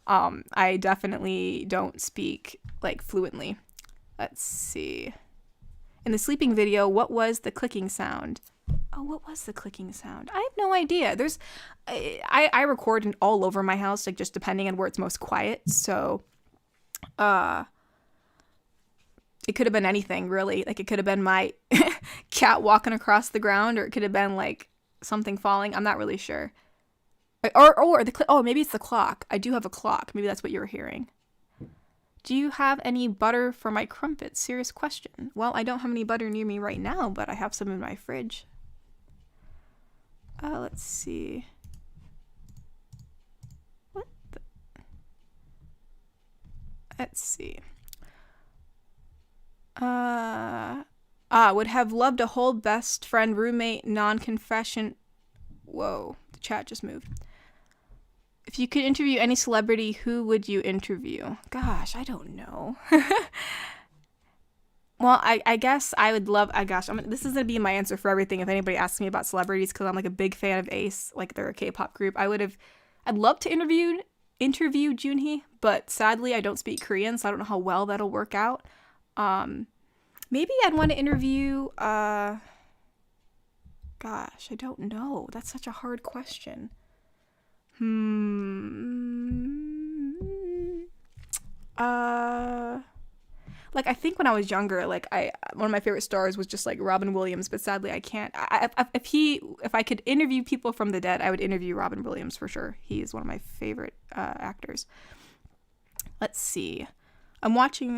I definitely don't speak like fluently. Let's see. In the sleeping video, what was the clicking sound? Oh, what was the clicking sound? I have no idea. I record all over my house, like just depending on where it's most quiet. So, it could have been anything really. Like it could have been my cat walking across the ground, or it could have been like something falling. I'm not really sure. Or maybe it's the clock. I do have a clock. Maybe that's what you were hearing. Do you have any butter for my crumpets? Serious question. Well, I don't have any butter near me right now, but I have some in my fridge. Let's see. Let's see. Would have loved a whole best friend, roommate, non-confession. Whoa, the chat just moved. If you could interview any celebrity, who would you interview? Gosh, I don't know. Well, I guess I would love, this is going to be my answer for everything if anybody asks me about celebrities, because I'm like a big fan of Ace, like they're a K-pop group. I'd love to interview Junhee, but sadly I don't speak Korean, so I don't know how well that'll work out. Maybe I'd want to interview, gosh, I don't know. That's such a hard question. Like, I think when I was younger, like, one of my favorite stars was just, like, Robin Williams, but sadly I can't. If I could interview people from the dead, I would interview Robin Williams for sure. He is one of my favorite actors. Let's see. I'm watching.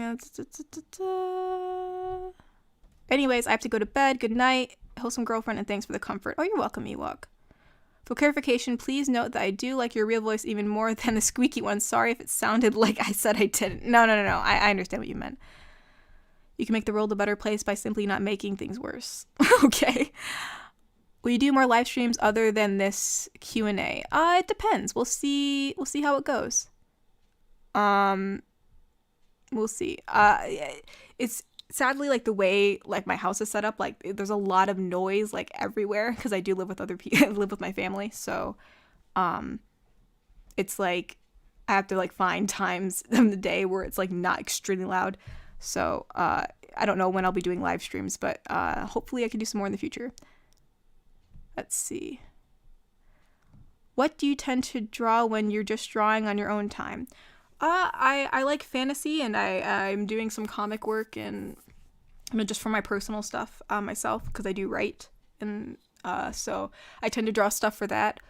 Anyways, I have to go to bed. Good night, wholesome girlfriend, and thanks for the comfort. Oh, you're welcome, Ewok. For clarification, please note that I do like your real voice even more than the squeaky one. Sorry if it sounded like I said I didn't. No. I understand what you meant. You can make the world a better place by simply not making things worse. Okay. Will you do more live streams other than this Q&A? It depends. We'll see how it goes. We'll see. It's sadly like the way like my house is set up, like there's a lot of noise like everywhere because I do live with other people, live with my family. So it's like I have to like find times in the day where it's like not extremely loud. So I don't know when I'll be doing live streams, but hopefully I can do some more in the future. Let's see. What do you tend to draw when you're just drawing on your own time? I like fantasy, and I'm doing some comic work, and just for my personal stuff myself, because I do write, and so I tend to draw stuff for that.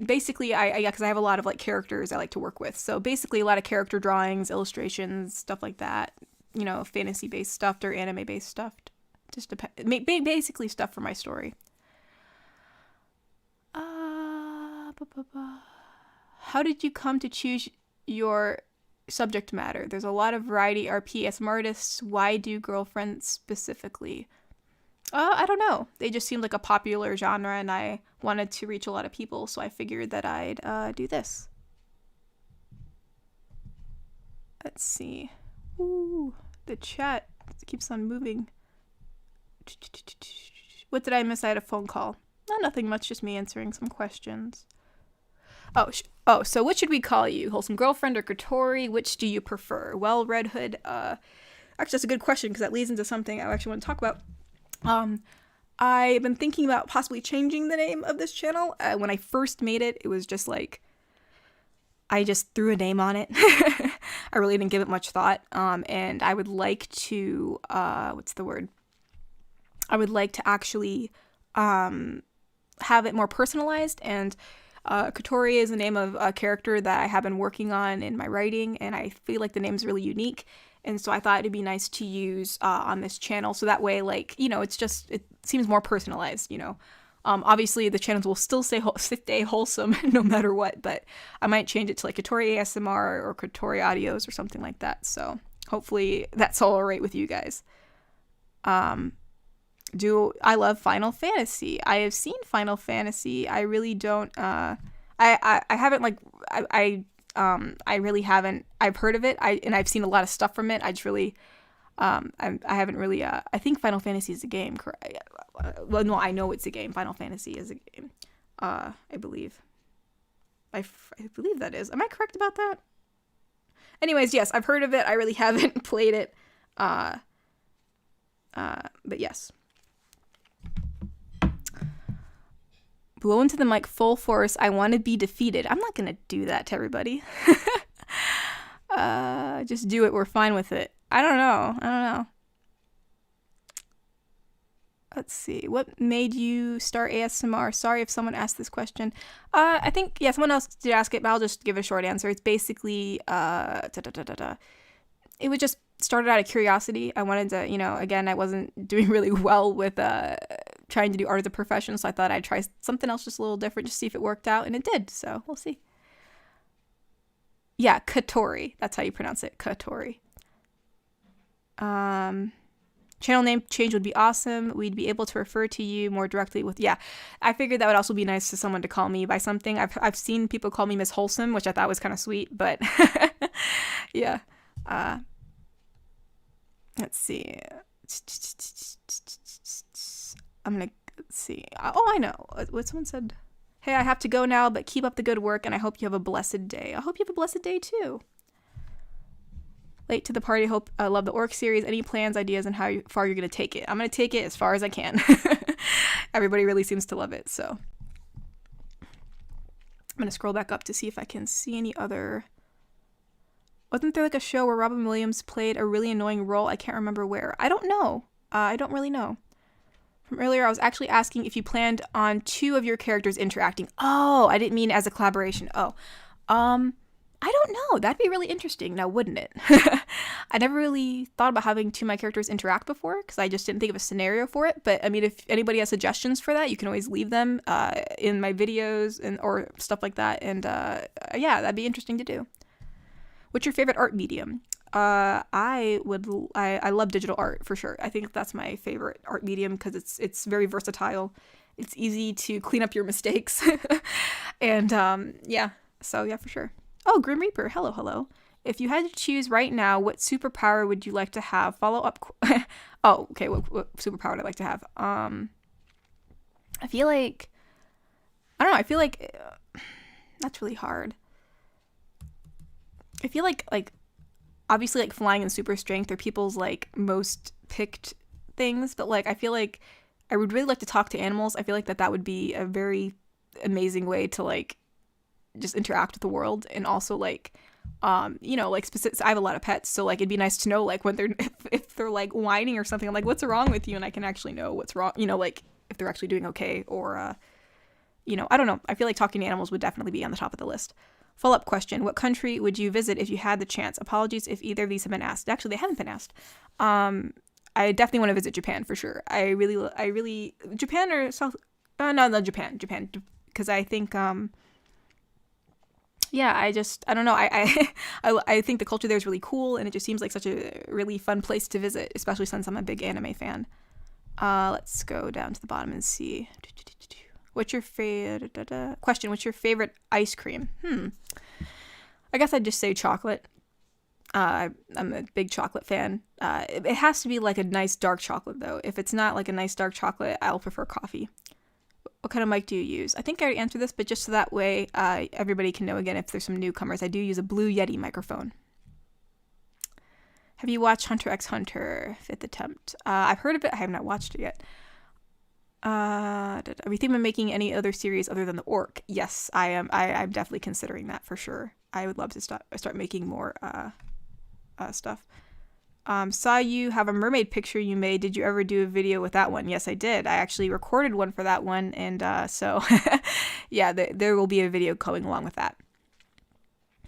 Basically, because I have a lot of like characters I like to work with, so basically a lot of character drawings, illustrations, stuff like that. You know, fantasy-based stuff or anime-based stuff. Just basically stuff for my story. How did you come to choose your subject matter? There's a lot of variety. RP, as some artists, why do girlfriends specifically? I don't know. They just seemed like a popular genre, and I wanted to reach a lot of people, so I figured that I'd do this. Let's see. Ooh, the chat keeps on moving. What did I miss? I had a phone call. Nothing much, just me answering some questions. So what should we call you? Wholesome girlfriend or Katori? Which do you prefer? Well, Red Hood, actually that's a good question because that leads into something I actually want to talk about. I've been thinking about possibly changing the name of this channel. When I first made it, it was just like, I just threw a name on it. I really didn't give it much thought. And I would like to, I would like to actually, have it more personalized, and Katori is the name of a character that I have been working on in my writing, and I feel like the name's really unique. And so I thought it'd be nice to use on this channel. So that way, like, you know, it seems more personalized, you know. Obviously, the channels will still stay wholesome no matter what, but I might change it to like Katori ASMR or Katori Audios or something like that. So hopefully that's all right with you guys. Do I love Final Fantasy? I have seen Final Fantasy. I really don't. I haven't like I really haven't. I've heard of it. And I've seen a lot of stuff from it. I just really. I haven't really. I think Final Fantasy is a game. Well, no, I know it's a game. Final Fantasy is a game. I believe. I believe that is. Am I correct about that? Anyways, yes, I've heard of it. I really haven't played it. But yes. Blow into the mic full force. I want to be defeated. I'm not gonna do that to everybody. Just do it. We're fine with it. I don't know. Let's see. What made you start ASMR? Sorry if someone asked this question. I think, yeah, someone else did ask it, but I'll just give a short answer. It's basically, it was just started out of curiosity. I wanted to, you know, again, I wasn't doing really well with trying to do art as a profession, so I thought I'd try something else just a little different, just see if it worked out, and it did, so we'll see. Yeah, Katori. That's how you pronounce it, Katori. Channel name change would be awesome. We'd be able to refer to you more directly with, yeah. I figured that would also be nice to someone to call me by something. I've seen people call me Miss Wholesome, which I thought was kind of sweet, but yeah. Let's see. I'm gonna see. Oh, I know what someone said. Hey, I have to go now, but keep up the good work, and I hope you have a blessed day. I hope you have a blessed day too. Late to the party. Hope I love the Orc series. Any plans, ideas, and how far you're gonna take it? I'm gonna take it as far as I can. Everybody really seems to love it, so I'm gonna scroll back up to see if I can see any other. Wasn't there like a show where Robin Williams played a really annoying role? I can't remember where. I don't know. I don't really know. From earlier, I was actually asking if you planned on 2 of your characters interacting. Oh, I didn't mean as a collaboration. Oh, I don't know. That'd be really interesting now, wouldn't it? I never really thought about having 2 of my characters interact before because I just didn't think of a scenario for it. But I mean, if anybody has suggestions for that, you can always leave them in my videos or stuff like that. And yeah, that'd be interesting to do. What's your favorite art medium? I love digital art for sure. I think that's my favorite art medium because it's very versatile. It's easy to clean up your mistakes. And yeah, so yeah, for sure. Oh, Grim Reaper, hello. If you had to choose right now, what superpower would you like to have? Follow up. Oh, okay, what superpower would I like to have? I feel like, I don't know, I feel like, that's really hard. I feel like obviously like flying and super strength are people's like most picked things, but like I feel like I would really like to talk to animals. I feel like that would be a very amazing way to like just interact with the world, and also like you know, like I have a lot of pets, so like it'd be nice to know like when they're if they're like whining or something, I'm like, what's wrong with you, and I can actually know what's wrong, you know, like if they're actually doing okay, or you know, I don't know. I feel like talking to animals would definitely be on the top of the list. Follow-up question. What country would you visit if you had the chance? Apologies if either of these have been asked. Actually, they haven't been asked. I definitely want to visit Japan for sure. I really, Japan or South, no, Japan, because I think, yeah, I don't know. I think the culture there is really cool, and it just seems like such a really fun place to visit, especially since I'm a big anime fan. Let's go down to the bottom and see. What's your favorite question? What's your favorite ice cream? I guess I'd just say chocolate. I'm a big chocolate fan. It has to be like a nice dark chocolate though. If it's not like a nice dark chocolate, I'll prefer coffee. What kind of mic do you use? I think I already answered this, but just so that way everybody can know again if there's some newcomers, I do use a Blue Yeti microphone. Have you watched Hunter x Hunter 5th attempt? I've heard of it. I have not watched it yet. Are we thinking of making any other series other than the Orc? Yes, I am. I'm definitely considering that for sure. I would love to start making more stuff. Saw you have a mermaid picture you made. Did you ever do a video with that one? Yes, I did. I actually recorded one for that one, and so yeah, there will be a video coming along with that.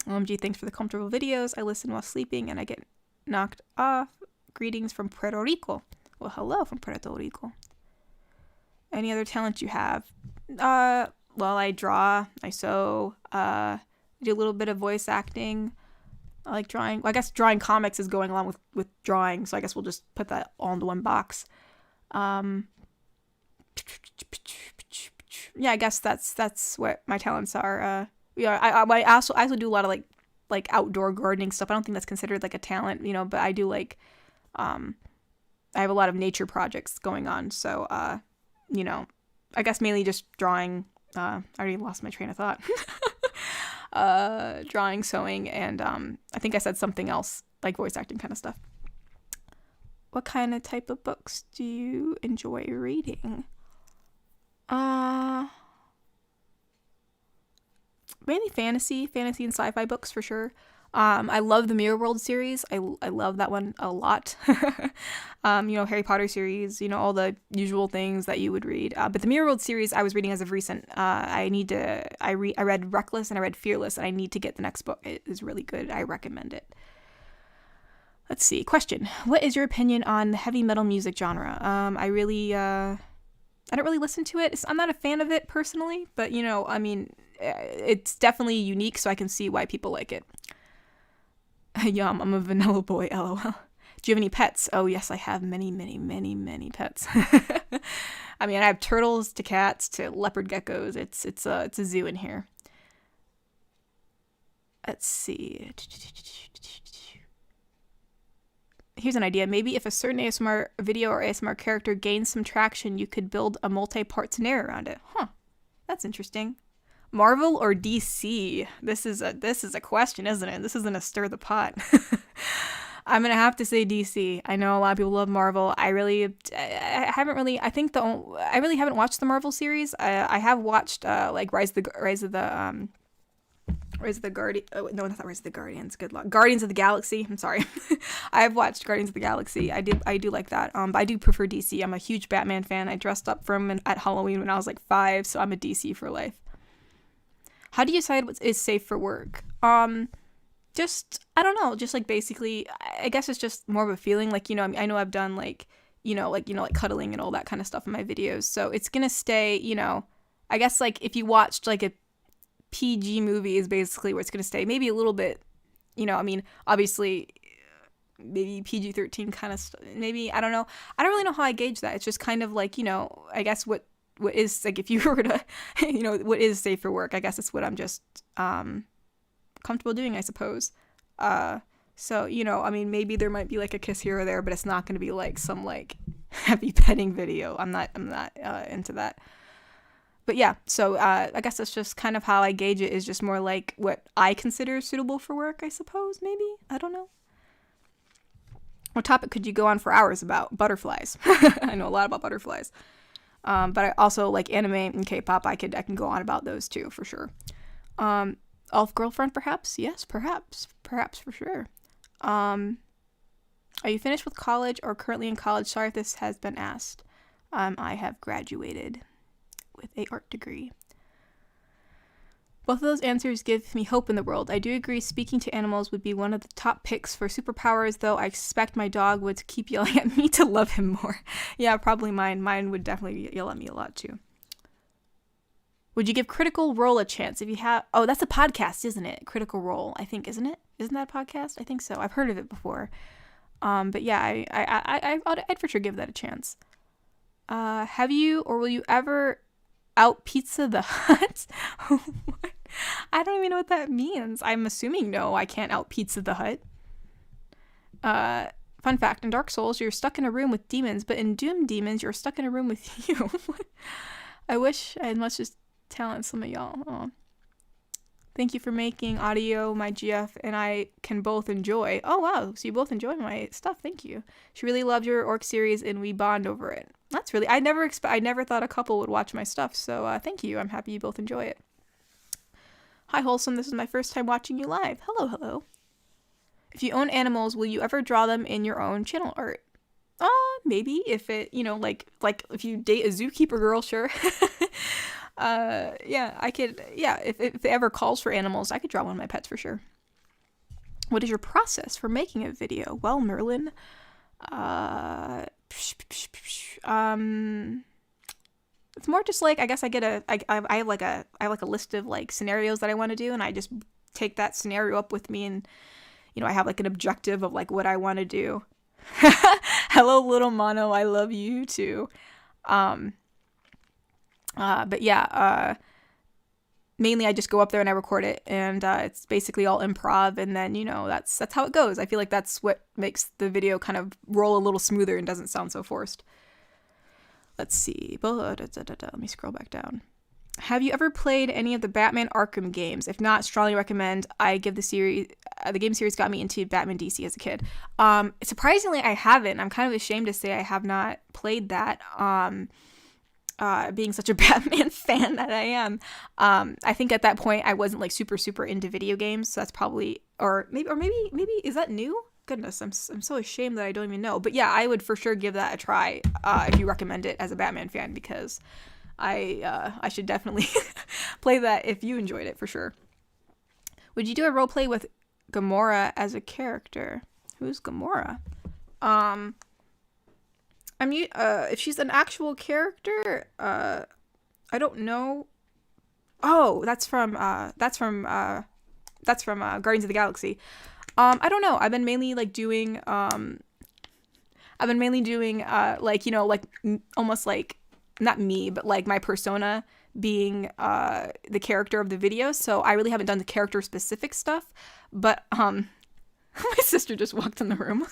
OMG, thanks for the comfortable videos. I listen while sleeping and I get knocked off. Greetings from Puerto Rico. Well, hello from Puerto Rico. Any other talent you have? Well, I draw, I sew, do a little bit of voice acting. I like drawing. Well, I guess drawing comics is going along with drawing, so I guess we'll just put that all into one box. Yeah, I guess that's what my talents are. Yeah, I also do a lot of like outdoor gardening stuff. I don't think that's considered like a talent, but I do like I have a lot of nature projects going on, so I guess mainly just drawing. I already lost my train of thought. Drawing, sewing, and I think I said something else like voice acting kind of stuff. What kind of type of books do you enjoy reading? Mainly fantasy and sci-fi books for sure. I love the Mirror World series. I love that one a lot. Harry Potter series, all the usual things that you would read. But the Mirror World series I was reading as of recent. I read Reckless and I read Fearless, and I need to get the next book. It is really good. I recommend it. Let's see. Question. What is your opinion on the heavy metal music genre? I don't really listen to it. I'm not a fan of it personally, but it's definitely unique, so I can see why people like it. Yum, I'm a vanilla boy, lol. Do you have any pets? Oh, yes, I have many, many, many, many pets. I have turtles to cats to leopard geckos. It's a zoo in here. Let's see. Here's an idea. Maybe if a certain ASMR video or ASMR character gains some traction, you could build a multi-part scenario around it. Huh. That's interesting. Marvel or DC? This is a question, isn't it? This isn't a stir the pot. I'm gonna have to say DC. I know a lot of people love Marvel. I really haven't watched the Marvel series. I have watched like Rise of the Guardians. Oh, no, not Rise of the Guardians. Good luck. Guardians of the Galaxy. I'm sorry. I have watched Guardians of the Galaxy. I do like that. But I do prefer DC. I'm a huge Batman fan. I dressed up for him at Halloween when I was like 5, so I'm a DC for life. How do you decide what is safe for work? Just, I don't know. Just like basically, I guess it's just more of a feeling. Like, I know I've done like cuddling and all that kind of stuff in my videos. So it's going to stay, I guess like if you watched like a PG movie is basically where it's going to stay. Maybe a little bit, obviously maybe PG-13 kind of stuff. Maybe, I don't know. I don't really know how I gauge that. It's just kind of like, I guess what is like if you were to what is safe for work, I guess it's what I'm just comfortable doing, I suppose. So maybe there might be like a kiss here or there, but it's not going to be like some like heavy petting video. I'm not into that. But yeah, so I guess that's just kind of how I gauge it, is just more like what I consider suitable for work, I suppose. Maybe, I don't know. What topic could you go on for hours about? Butterflies. I know a lot about butterflies. But I also like anime and K-pop. I can go on about those too, for sure. Elf girlfriend, perhaps? Yes, perhaps for sure. Are you finished with college or currently in college? Sorry if this has been asked. I have graduated with a art degree. Both of those answers give me hope in the world. I do agree speaking to animals would be one of the top picks for superpowers, though I expect my dog would keep yelling at me to love him more. Yeah, probably mine. Mine would definitely yell at me a lot, too. Would you give Critical Role a chance if you have... Oh, that's a podcast, isn't it? Critical Role, I think, isn't it? Isn't that a podcast? I think so. I've heard of it before. But yeah, I'd for sure give that a chance. Have you or will you ever out Pizza the Hut? I don't even know what that means. I'm assuming no, I can't out Pizza the Hut. Fun fact, in Dark Souls, you're stuck in a room with demons, but in Doom Demons, you're stuck in a room with you. I wish I had much as talent as some of y'all. Oh. Thank you for making audio my GF and I can both enjoy. Oh, wow. So you both enjoy my stuff. Thank you. She really loved your Orc series and we bond over it. That's really... I never thought a couple would watch my stuff. So thank you. I'm happy you both enjoy it. Hi, Wholesome. This is my first time watching you live. Hello. If you own animals, will you ever draw them in your own channel art? Maybe if it, like if you date a zookeeper girl, sure. Yeah, I could, yeah, if it ever calls for animals, I could draw one of my pets for sure. What is your process for making a video? Well, Merlin, it's more just like, I guess I have like a list of like scenarios that I want to do, and I just take that scenario up with me, and I have like an objective of like what I want to do. Hello, little mono, I love you too. But yeah, mainly I just go up there and I record it, and it's basically all improv, and then that's how it goes. I feel like that's what makes the video kind of roll a little smoother and doesn't sound so forced. Let's see. Let me scroll back down. Have you ever played any of the Batman Arkham games? If not, strongly recommend. I give the series. The game series got me into Batman DC as a kid. Surprisingly, I haven't. I'm kind of ashamed to say I have not played that. Being such a Batman fan that I am, I think at that point I wasn't like super into video games. So that's probably, or maybe is that new? Goodness, I'm so ashamed that I don't even know. But yeah, I would for sure give that a try if you recommend it as a Batman fan, because I should definitely play that if you enjoyed it for sure. Would you do a roleplay with Gamora as a character? Who's Gamora? I mean, if she's an actual character, I don't know. Oh, that's from Guardians of the Galaxy. I don't know. I've been mainly doing like, almost like, not me, but like my persona being the character of the video. So I really haven't done the character specific stuff, but my sister just walked in the room.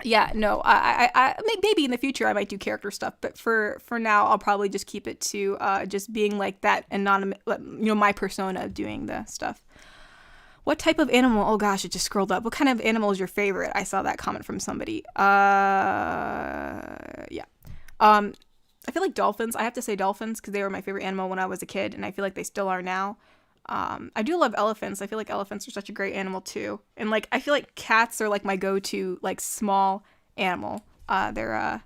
Yeah, no, I maybe in the future I might do character stuff, but for now I'll probably just keep it to just being like that anonymous, my persona doing the stuff. What type of animal? Oh gosh, it just scrolled up. What kind of animal is your favorite? I saw that comment from somebody. Yeah. I feel like dolphins. I have to say dolphins because they were my favorite animal when I was a kid, and I feel like they still are now. I do love elephants. I feel like elephants are such a great animal too. And like, I feel like cats are like my go-to like small animal. They're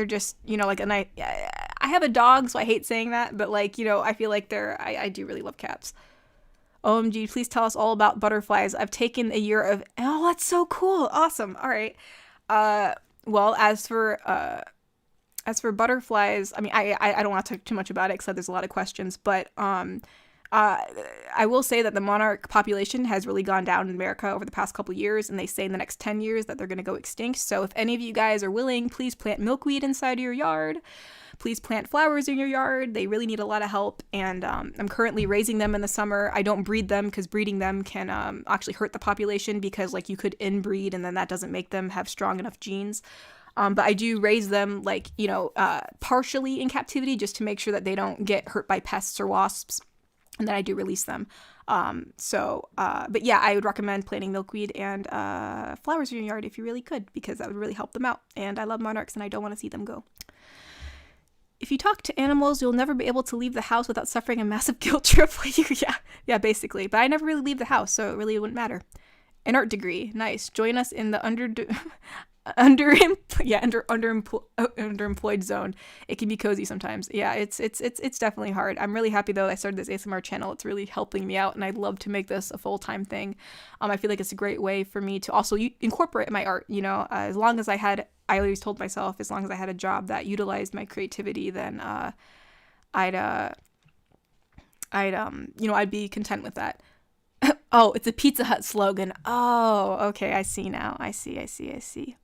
just, like a nice, I have a dog, so I hate saying that, but like, I feel like I do really love cats. OMG, please tell us all about butterflies. I've taken a year of, oh, that's so cool. Awesome. All right. Well, as for butterflies, I mean, I don't want to talk too much about it because there's a lot of questions, but, I will say that the monarch population has really gone down in America over the past couple years, and they say in the next 10 years that they're going to go extinct. So if any of you guys are willing, please plant milkweed inside your yard. Please plant flowers in your yard. They really need a lot of help, and I'm currently raising them in the summer. I don't breed them because breeding them can actually hurt the population, because like you could inbreed and then that doesn't make them have strong enough genes. But I do raise them like, partially in captivity just to make sure that they don't get hurt by pests or wasps. And then I do release them. But yeah, I would recommend planting milkweed and flowers in your yard if you really could, because that would really help them out. And I love monarchs and I don't want to see them go. If you talk to animals, you'll never be able to leave the house without suffering a massive guilt trip. Yeah, basically. But I never really leave the house, so it really wouldn't matter. An art degree. Nice. Join us in the underemployed zone. It can be cozy sometimes. Yeah, it's definitely hard. I'm really happy though I started this ASMR channel. It's really helping me out, and I'd love to make this a full-time thing. I feel like it's a great way for me to also incorporate my art. As long as I always told myself, as long as I had a job that utilized my creativity, then I'd be content with that. Oh, it's a Pizza Hut slogan. Oh, okay, I see now. I see.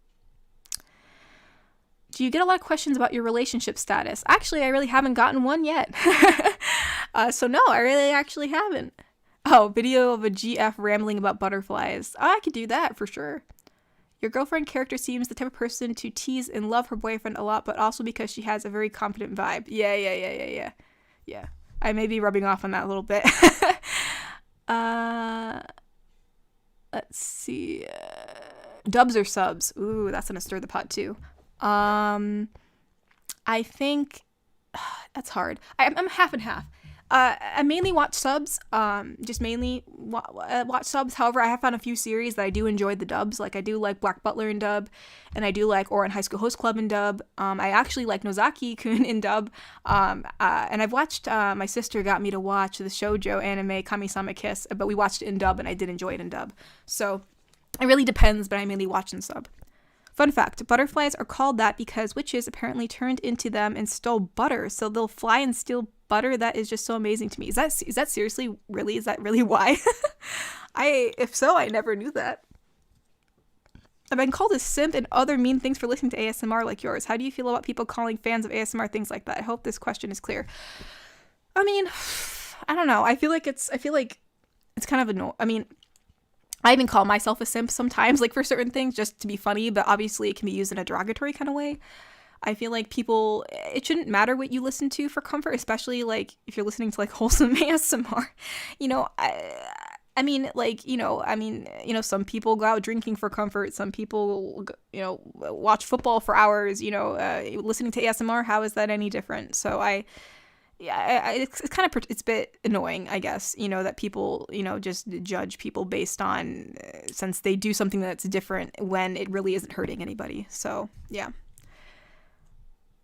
Do you get a lot of questions about your relationship status? Actually, I really haven't gotten one yet. So no, I really actually haven't. Oh, video of a GF rambling about butterflies. Oh, I could do that for sure. Your girlfriend character seems the type of person to tease and love her boyfriend a lot, but also because she has a very confident vibe. Yeah. I may be rubbing off on that a little bit. Let's see. Dubs or subs? Ooh, that's gonna stir the pot too. I think that's hard. I'm half and half. I mainly watch subs. Just mainly watch subs. However, I have found a few series that I do enjoy the dubs. Like I do like Black Butler in dub, and I do like Ouran High School Host Club in dub. I actually like Nozaki-kun in dub. And I've watched. My sister got me to watch the shoujo anime Kami-sama Kiss, but we watched it in dub, and I did enjoy it in dub. So it really depends, but I mainly watch in sub. Fun fact, butterflies are called that because witches apparently turned into them and stole butter, so they'll fly and steal butter. That is just so amazing to me. Is that seriously really? Is that really why? If so, I never knew that. I've been called a simp and other mean things for listening to ASMR like yours. How do you feel about people calling fans of ASMR things like that? I hope this question is clear. I mean, I don't know. I feel like it's kind of annoying. I mean, I even call myself a simp sometimes, like for certain things, just to be funny, but obviously it can be used in a derogatory kind of way. I feel like it shouldn't matter what you listen to for comfort, especially like if you're listening to like wholesome ASMR. Some people go out drinking for comfort. Some people, watch football for hours. Listening to ASMR, how is that any different? So it's a bit annoying, I guess, that people, just judge people based on since they do something that's different when it really isn't hurting anybody. So, yeah.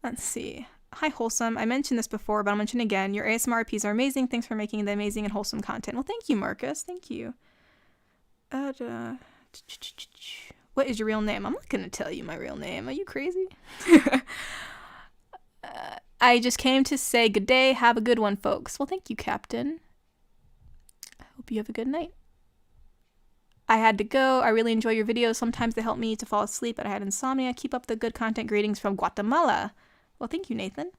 Let's see. Hi, Wholesome. I mentioned this before, but I'll mention again. Your ASMR RPs are amazing. Thanks for making the amazing and wholesome content. Well, thank you, Marcus. Thank you. What is your real name? I'm not going to tell you my real name. Are you crazy? I just came to say good day. Have a good one, folks. Well, thank you, Captain. I hope you have a good night. I had to go. I really enjoy your videos. Sometimes they help me to fall asleep, but I had insomnia. Keep up the good content. Greetings from Guatemala. Well, thank you, Nathan.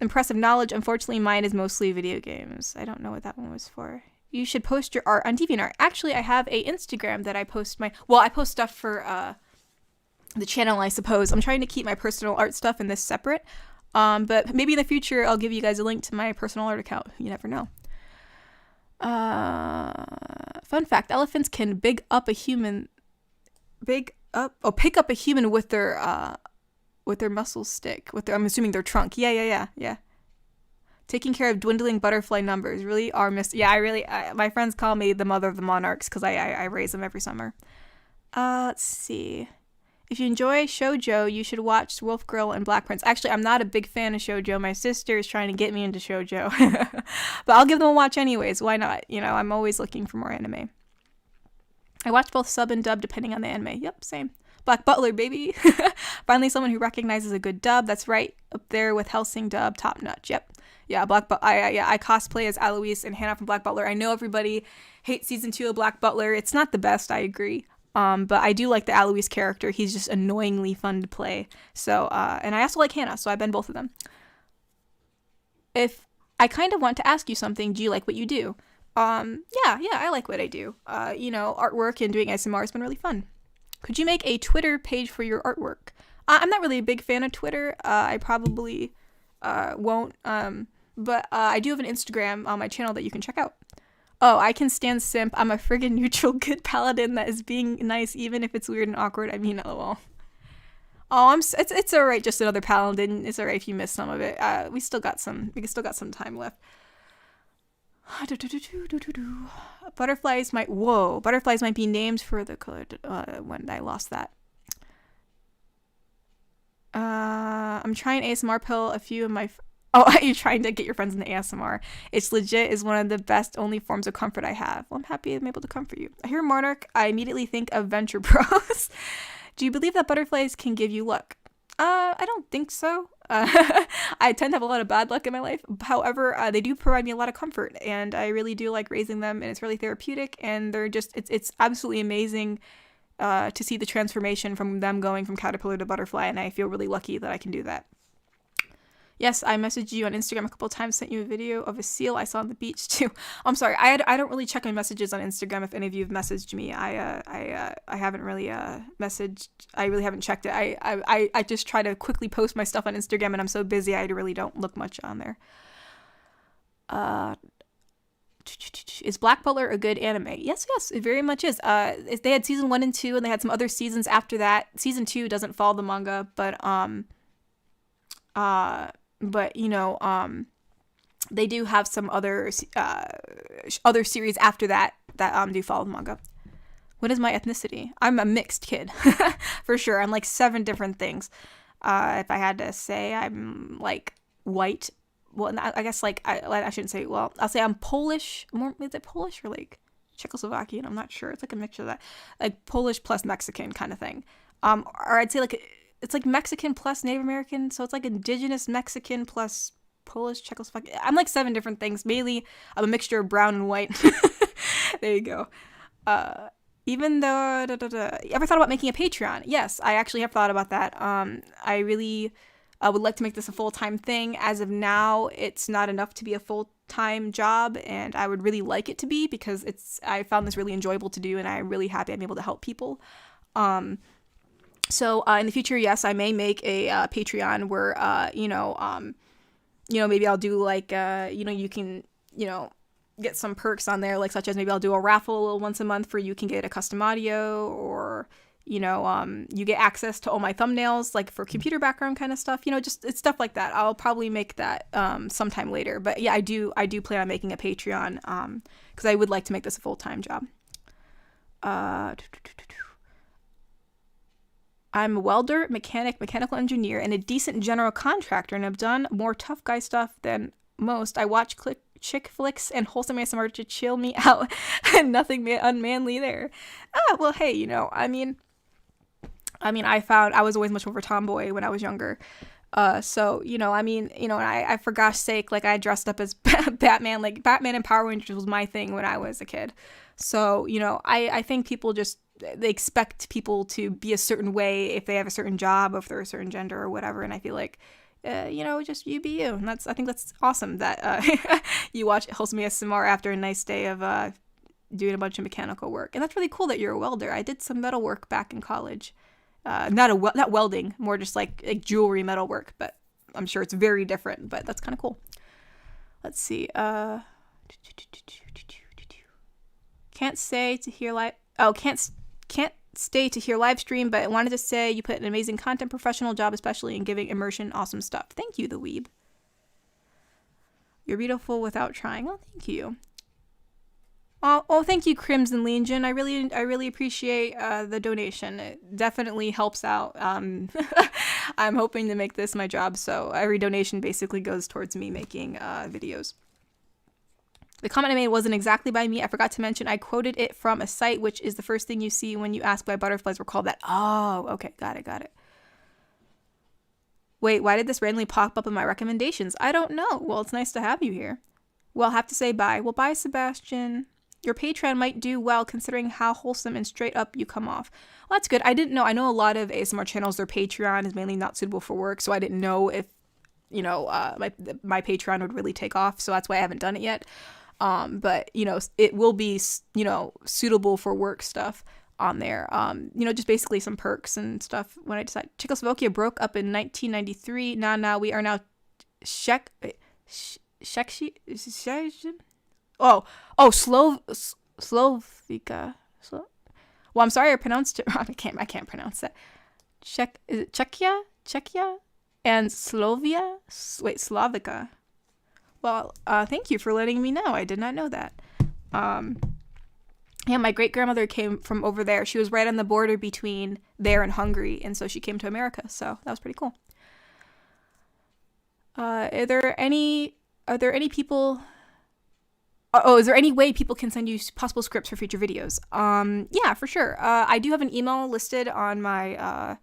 Impressive knowledge. Unfortunately, mine is mostly video games. I don't know what that one was for. You should post your art on DeviantArt. Actually, I have a Instagram that I post I post stuff for the channel, I suppose. I'm trying to keep my personal art stuff in this separate. But maybe in the future, I'll give you guys a link to my personal art account. You never know. Fun fact, elephants can pick up a human with their muscle stick, I'm assuming their trunk. Yeah. Taking care of dwindling butterfly numbers really are my friends call me the mother of the monarchs because I raise them every summer. Let's see. If you enjoy shoujo, you should watch Wolf Girl and Black Prince. Actually, I'm not a big fan of shoujo. My sister is trying to get me into shoujo. But I'll give them a watch anyways. Why not? I'm always looking for more anime. I watch both sub and dub depending on the anime. Yep, same. Black Butler, baby. Finally, someone who recognizes a good dub. That's right. Up there with Hellsing dub. Top notch. Yep. Yeah, I cosplay as Alois and Hannah from Black Butler. I know everybody hates season 2 of Black Butler. It's not the best, I agree. But I do like the Alois character. He's just annoyingly fun to play. So, and I also like Hannah, so I've been both of them. If I kind of want to ask you something, do you like what you do? Yeah, I like what I do. Artwork and doing ASMR has been really fun. Could you make a Twitter page for your artwork? I'm not really a big fan of Twitter. I probably won't. But I do have an Instagram on my channel that you can check out. Oh, I can stand simp. I'm a friggin' neutral good paladin that is being nice even if it's weird and awkward. I mean, lol. Oh, it's alright, just another paladin. It's alright if you miss some of it. We still got some time left. Butterflies might be named for the color when I lost that. I'm trying ASMR pill a few of my you're trying to get your friends into ASMR. It's legit is one of the best only forms of comfort I have. Well, I'm happy I'm able to comfort you. I hear Monarch, I immediately think of Venture Bros. Do you believe that butterflies can give you luck? I don't think so. I tend to have a lot of bad luck in my life. However, they do provide me a lot of comfort, and I really do like raising them, and it's really therapeutic, and they're just, it's absolutely amazing to see the transformation from them going from caterpillar to butterfly, and I feel really lucky that I can do that. Yes, I messaged you on Instagram a couple of times, sent you a video of a seal I saw on the beach too. I'm sorry, I don't really check my messages on Instagram if any of you have messaged me. I haven't really messaged. I really haven't checked it. I just try to quickly post my stuff on Instagram, and I'm so busy I really don't look much on there. Is Black Butler a good anime? Yes, it very much is. They had season 1 and 2, and they had some other seasons after that. Season 2 doesn't follow the manga, but they do have some other series after that do follow the manga. What is my ethnicity? I'm a mixed kid, for sure. I'm like 7 different things. If I had to say, I'm like white. Well, I guess like I shouldn't say. Well, I'll say I'm Polish. Is it Polish or like Czechoslovakian? I'm not sure. It's like a mixture of that, like Polish plus Mexican kind of thing. Or I'd say like it's like Mexican plus Native American. So it's like indigenous Mexican plus Polish, Czechoslovakian. I'm like 7 different things. Mainly, I'm a mixture of brown and white. There you go. Even though, ever thought about making a Patreon? Yes, I actually have thought about that. I really would like to make this a full-time thing. As of now, it's not enough to be a full-time job, and I would really like it to be because I found this really enjoyable to do, and I'm really happy I'm able to help people. So in the future, yes, I may make a Patreon where, maybe I'll do like, you can, get some perks on there, like such as maybe I'll do a raffle once a month where you can get a custom audio, or you get access to all my thumbnails, like for computer background kind of stuff, just it's stuff like that. I'll probably make that sometime later, but yeah, I do plan on making a Patreon because I would like to make this a full-time job. I'm a welder, mechanical engineer, and a decent general contractor, and I've done more tough guy stuff than most. I watch chick flicks and wholesome ASMR to chill me out, and nothing unmanly there. Well, hey, I found I was always much more of a tomboy when I was younger. And for gosh sake, like I dressed up as Batman, like Batman and Power Rangers was my thing when I was a kid. So, I think people they expect people to be a certain way if they have a certain job, or if they're a certain gender or whatever. And I feel like, just you be you. And I think that's awesome that you watch Wholesome ASMR after a nice day of doing a bunch of mechanical work. And that's really cool that you're a welder. I did some metal work back in college. Not welding, more just like jewelry metal work, but I'm sure it's very different, but that's kind of cool. Let's see. Can't stay to hear live stream, but I wanted to say you put an amazing content professional job, especially in giving immersion awesome stuff. Thank you, the weeb. You're beautiful without trying. Oh, thank you. Oh, thank you, Crimson Legion. I really appreciate the donation. It definitely helps out. I'm hoping to make this my job, so every donation basically goes towards me making videos. The comment I made wasn't exactly by me. I forgot to mention I quoted it from a site, which is the first thing you see when you ask why butterflies were called that. Oh, okay, got it. Wait, why did this randomly pop up in my recommendations? I don't know. Well, it's nice to have you here. Well, I'll have to say bye. Well, bye, Sebastian. Your Patreon might do well considering how wholesome and straight up you come off. Well, that's good. I didn't know. I know a lot of ASMR channels, their Patreon is mainly not suitable for work, so I didn't know if, my Patreon would really take off, so that's why I haven't done it yet. But, it will be, suitable for work stuff on there. Just basically some perks and stuff when I decided. Czechoslovakia broke up in 1993. Now we are now Slovica. Well, I'm sorry I pronounced it wrong. I can't pronounce that. Is it Czechia? And Slovica? Well, thank you for letting me know. I did not know that. Yeah, my great-grandmother came from over there. She was right on the border between there and Hungary, and so she came to America. So that was pretty cool. Are there any people... Oh, is there any way people can send you possible scripts for future videos? Yeah, for sure. I do have an email listed on my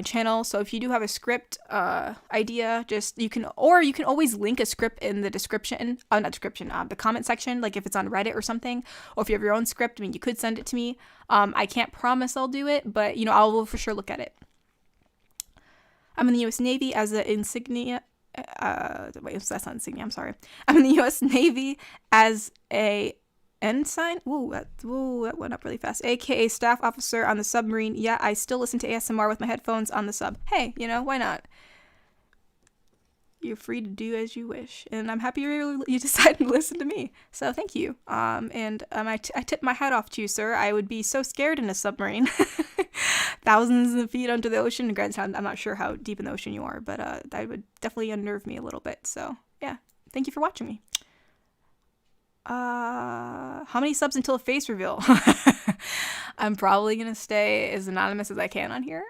channel, so if you do have a script idea, you can always link a script in the description, the comment section, like if it's on Reddit or something, or if you have your own script, you could send it to me. I can't promise I'll do it, but I will for sure look at it. I'm in the U.S. Navy as an insignia. That's not insignia. I'm sorry. I'm in the U.S. Navy as a ensign. That went up really fast. AKA staff officer on the submarine. Yeah, I still listen to ASMR with my headphones on the sub. Hey, why not? You're free to do as you wish, and I'm happy you decided to listen to me. So thank you. I tip my hat off to you, sir. I would be so scared in a submarine. thousands of feet under the ocean. Granted, I'm not sure how deep in the ocean you are, but that would definitely unnerve me a little bit. So yeah, thank you for watching me. How many subs until a face reveal? I'm probably gonna stay as anonymous as I can on here.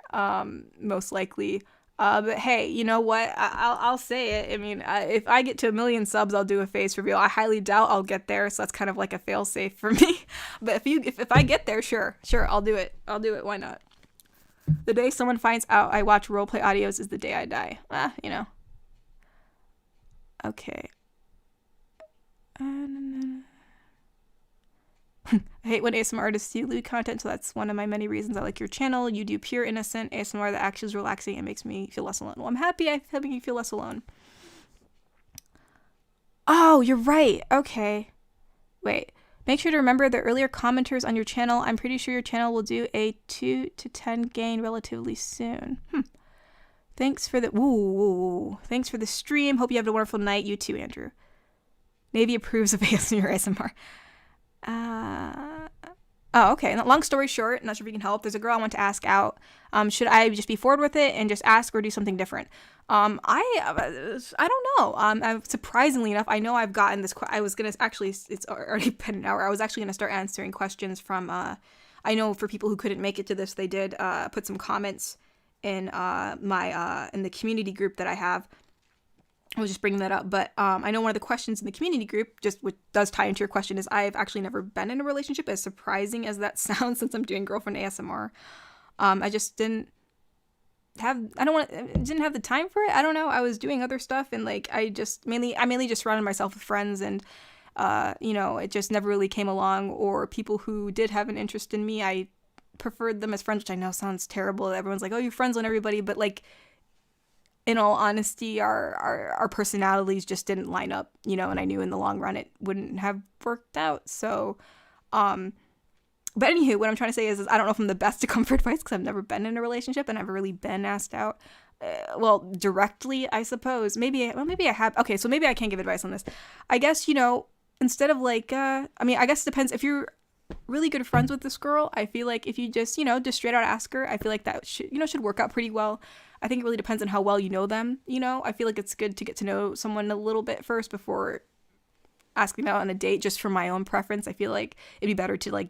Most likely. But hey, you know what? I'll say it. I mean, if I get to 1 million subs, I'll do a face reveal. I highly doubt I'll get there, so that's kind of like a fail safe for me. But if I get there, sure, I'll do it. Why not? The day someone finds out I watch roleplay audios is the day I die. You know. Okay. I hate when ASMR artists do lewd content, so that's one of my many reasons I like your channel. You do pure, innocent ASMR that actually is relaxing and makes me feel less alone. Well, I'm happy I'm helping you feel less alone. Oh, you're right. Okay. Wait. Make sure to remember the earlier commenters on your channel. I'm pretty sure your channel will do a 2 to 10 gain relatively soon. Thanks for the Thanks for the stream. Hope you have a wonderful night. You too, Andrew. Navy approves of ASMR. Oh, okay. Long story short, not sure if you can help. There's a girl I want to ask out. Should I just be forward with it and just ask, or do something different? I don't know. Surprisingly enough, I know I've gotten this. I was gonna actually. It's already been an hour. I was actually gonna start answering questions from. I know for people who couldn't make it to this, they did put some comments in my in the community group that I have. I was just bringing that up, but I know one of the questions in the community group, just which does tie into your question, is I've actually never been in a relationship, as surprising as that sounds, since I'm doing girlfriend ASMR. I just didn't have the time for it. I don't know. I was doing other stuff, and like I mainly just surrounded myself with friends, and it just never really came along. Or people who did have an interest in me, I preferred them as friends, which I know sounds terrible. Everyone's like, "Oh, you're friends with everybody," but like, in all honesty, our personalities just didn't line up, and I knew in the long run it wouldn't have worked out. So, but anywho, what I'm trying to say is I don't know if I'm the best to come for advice, because I've never been in a relationship and never really been asked out. Well, directly, I suppose. Maybe I have. Okay, so maybe I can give advice on this. I guess, instead of like, I guess it depends. If you're really good friends with this girl, I feel like if you just straight out ask her, I feel like that should work out pretty well. I think it really depends on how well you know them. I feel like it's good to get to know someone a little bit first before asking them out on a date. Just for my own preference, I feel like it'd be better to like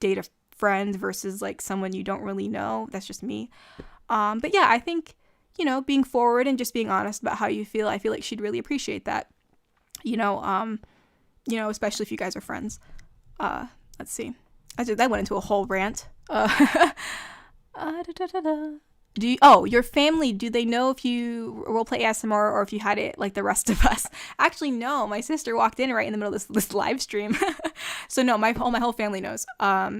date a friend versus like someone you don't really know. That's just me. But yeah, I think being forward and just being honest about how you feel, I feel like she'd really appreciate that. Especially if you guys are friends. Let's see. That went into a whole rant. Your family, do they know if you roleplay ASMR or if you had it like the rest of us? Actually, no. My sister walked in right in the middle of this live stream. So no, my whole family knows. My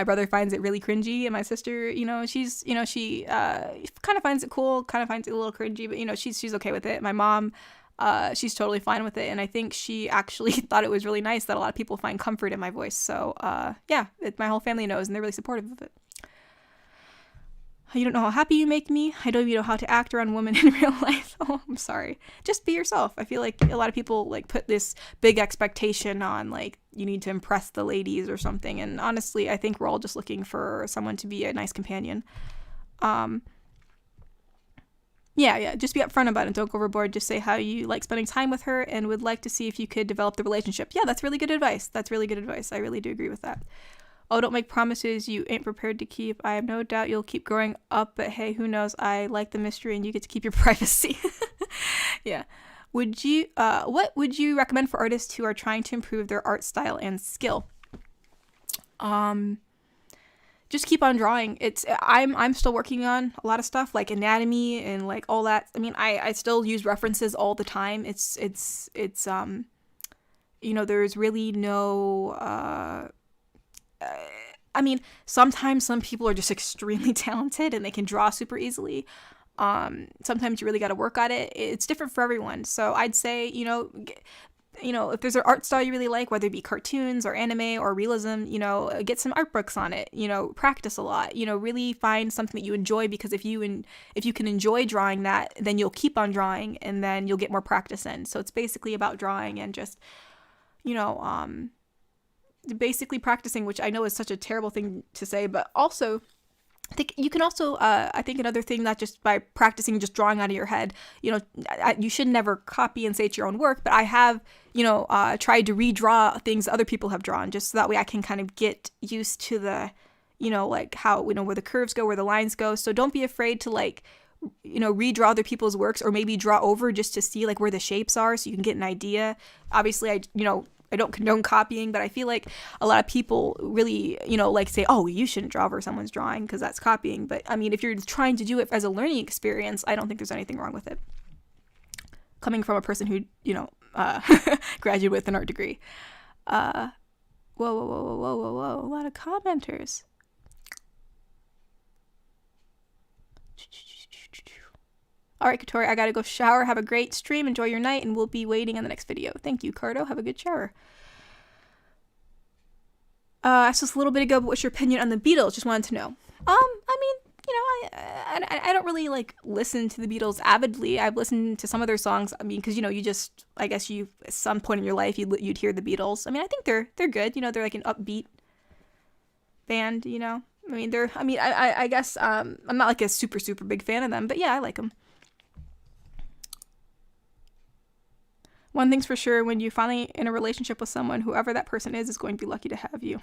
brother finds it really cringy, and my sister, she kind of finds it cool, kind of finds it a little cringy, but she's okay with it. My mom, she's totally fine with it, and I think she actually thought it was really nice that a lot of people find comfort in my voice. So yeah, my whole family knows, and they're really supportive of it. You don't know how happy you make me. I don't even know how to act around women in real life. Oh, I'm sorry. Just be yourself. I feel like a lot of people like put this big expectation on like you need to impress the ladies or something. And honestly, I think we're all just looking for someone to be a nice companion. Yeah. Just be upfront about it. Don't go overboard. Just say how you like spending time with her and would like to see if you could develop the relationship. Yeah, that's really good advice. I really do agree with that. Oh, don't make promises you ain't prepared to keep. I have no doubt you'll keep growing up, but hey, who knows? I like the mystery and you get to keep your privacy. Yeah. What would you recommend for artists who are trying to improve their art style and skill? Just keep on drawing. I'm still working on a lot of stuff like anatomy and like all that. I mean, I still use references all the time. It's there's really no sometimes some people are just extremely talented and they can draw super easily. Sometimes you really got to work at it. It's different for everyone. So I'd say, if there's an art style you really like, whether it be cartoons or anime or realism, get some art books on it, practice a lot, really find something that you enjoy, because if you can enjoy drawing that, then you'll keep on drawing and then you'll get more practice in. So it's basically about drawing and just, basically practicing, which I know is such a terrible thing to say, but also I think you can also, I think another thing, not just by practicing just drawing out of your head, you know, you should never copy and say it's your own work, but I have, you know, tried to redraw things other people have drawn, just so that way I can kind of get used to the, you know, like how, you know, where the curves go, where the lines go. So don't be afraid to, like, you know, redraw other people's works, or maybe draw over just to see like where the shapes are so you can get an idea. Obviously, I don't condone copying, but I feel like a lot of people really, you know, like say, oh, you shouldn't draw over someone's drawing because that's copying. But I mean, if you're trying to do it as a learning experience, I don't think there's anything wrong with it. Coming from a person who, you know, graduated with an art degree. Whoa, a lot of commenters. All right, Katori, I gotta go shower. Have a great stream. Enjoy your night, and we'll be waiting in the next video. Thank you, Cardo. Have a good shower. I asked just a little bit ago, but what's your opinion on the Beatles? Just wanted to know. I mean, you know, I don't really like listen to the Beatles avidly. I've listened to some of their songs. I mean, because you know, you just, I guess you at some point in your life you'd hear the Beatles. I mean, I think they're good. You know, they're like an upbeat band. You know, I mean, I guess I'm not like a super big fan of them, but yeah, I like them. One thing's for sure, when you finally in a relationship with someone, whoever that person is going to be lucky to have you.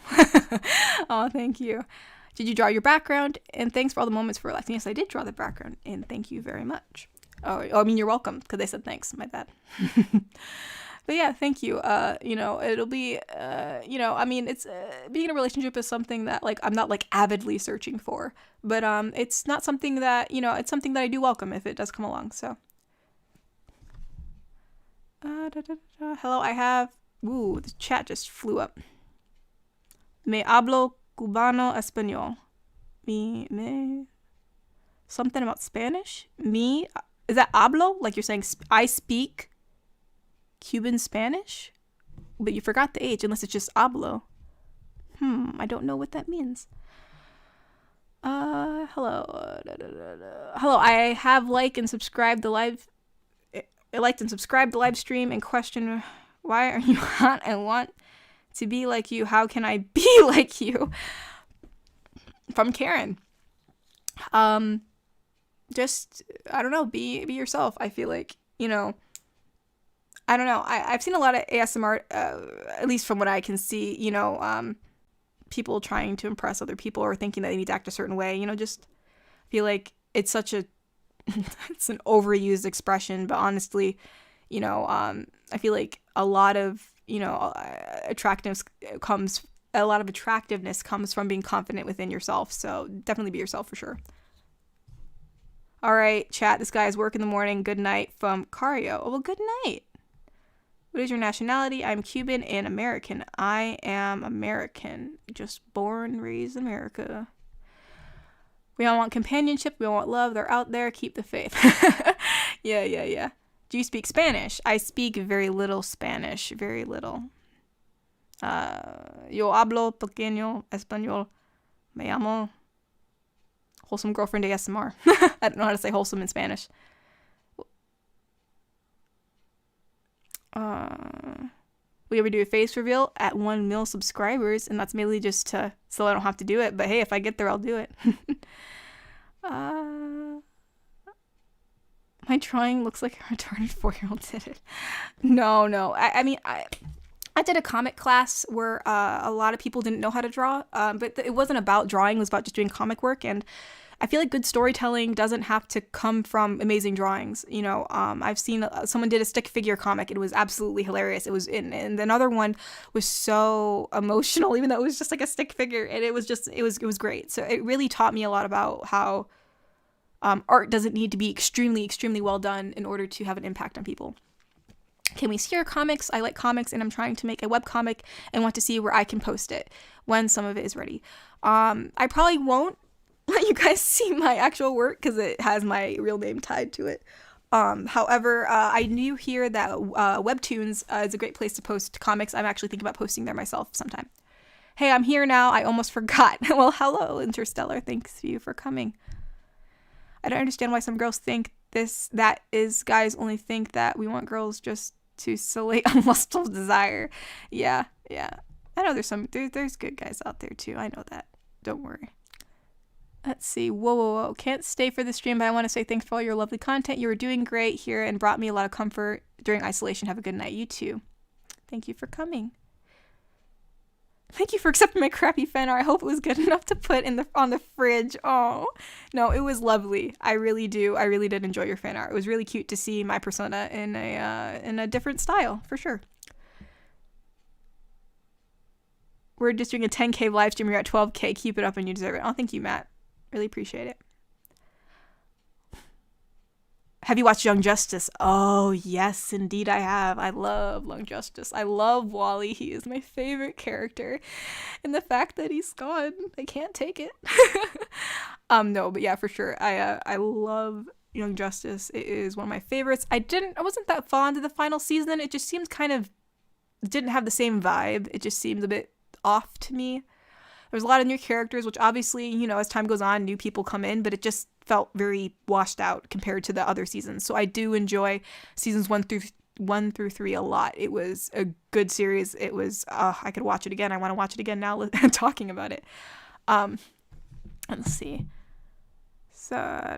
Oh, thank you. Did you draw your background? And thanks for all the moments for relaxing. Yes, I did draw the background, and thank you very much. Oh, I mean, you're welcome, because they said thanks. My bad. But yeah, thank you. You know, it'll be, you know, I mean, it's, being in a relationship is something that, like, I'm not, like, avidly searching for. But it's not something that, you know, it's something that I do welcome if it does come along, so. Hello, I have... Ooh, the chat just flew up. Me hablo cubano español. Me... Something about Spanish? Me... Is that hablo? Like you're saying, I speak Cuban Spanish? But you forgot the H, unless it's just hablo. I don't know what that means. Hello. Hello, I have liked and subscribed the live... I liked and subscribed the live stream and question, why are you hot? I want to be like you. How can I be like you? From Karen. Just, I don't know, be yourself. I feel like, you know, I don't know. I've seen a lot of ASMR, at least from what I can see, you know, people trying to impress other people or thinking that they need to act a certain way, you know, just feel like it's such a it's an overused expression, but honestly, you know, I feel like a lot of, you know, attractiveness comes from being confident within yourself. So definitely be yourself for sure. All right, chat. This guy has work in the morning. Good night from Cario. Oh, well, good night. What is your nationality? I'm Cuban and American. I am American. Just born, raised in America. We all want companionship. We all want love. They're out there. Keep the faith. Yeah. Do you speak Spanish? I speak very little Spanish. Very little. Yo hablo pequeño español. Me llamo Wholesome Girlfriend ASMR. I don't know how to say wholesome in Spanish. We ever do a face reveal at 1 million subscribers, and that's mainly just so I don't have to do it. But hey, if I get there, I'll do it. My drawing looks like a retarded 4-year-old did it. No. I mean, I did a comic class where a lot of people didn't know how to draw, but it wasn't about drawing. It was about just doing comic work, and I feel like good storytelling doesn't have to come from amazing drawings. You know, I've seen someone did a stick figure comic. It was absolutely hilarious. It was and another one was so emotional, even though it was just like a stick figure, and it was great. So it really taught me a lot about how art doesn't need to be extremely well done in order to have an impact on people. Can we see your comics? I like comics, and I'm trying to make a webcomic and want to see where I can post it when some of it is ready. I probably won't let you guys see my actual work because it has my real name tied to it. However, I do hear that Webtoons is a great place to post comics. I'm actually thinking about posting there myself sometime. Hey, I'm here now. I almost forgot. Well, hello, Interstellar. Thanks to you for coming. I don't understand why some girls think guys only think that we want girls just to slay unlustful desire. Yeah. I know there's good guys out there too. I know that. Don't worry. Let's see. Whoa. Can't stay for the stream, but I want to say thanks for all your lovely content. You were doing great here and brought me a lot of comfort during isolation. Have a good night. You too. Thank you for coming. Thank you for accepting my crappy fan art. I hope it was good enough to put on the fridge. Oh, no, it was lovely. I really did enjoy your fan art. It was really cute to see my persona in a different style, for sure. We're just doing a 10K live stream. You're at 12K. Keep it up and you deserve it. Oh, thank you, Matt. Really appreciate it. Have you watched Young Justice? Oh, yes, indeed I have. I love Young Justice. I love Wally. He is my favorite character. And the fact that he's gone, I can't take it. No, but yeah, for sure. I love Young Justice. It is one of my favorites. I wasn't that fond of the final season. It just seemed didn't have the same vibe. It just seemed a bit off to me. There's a lot of new characters, which obviously, as time goes on, new people come in, but it just felt very washed out compared to the other seasons. So I do enjoy seasons 1 through 3 a lot. It was a good series. It was, I could watch it again. I want to watch it again now talking about it. Let's see. So,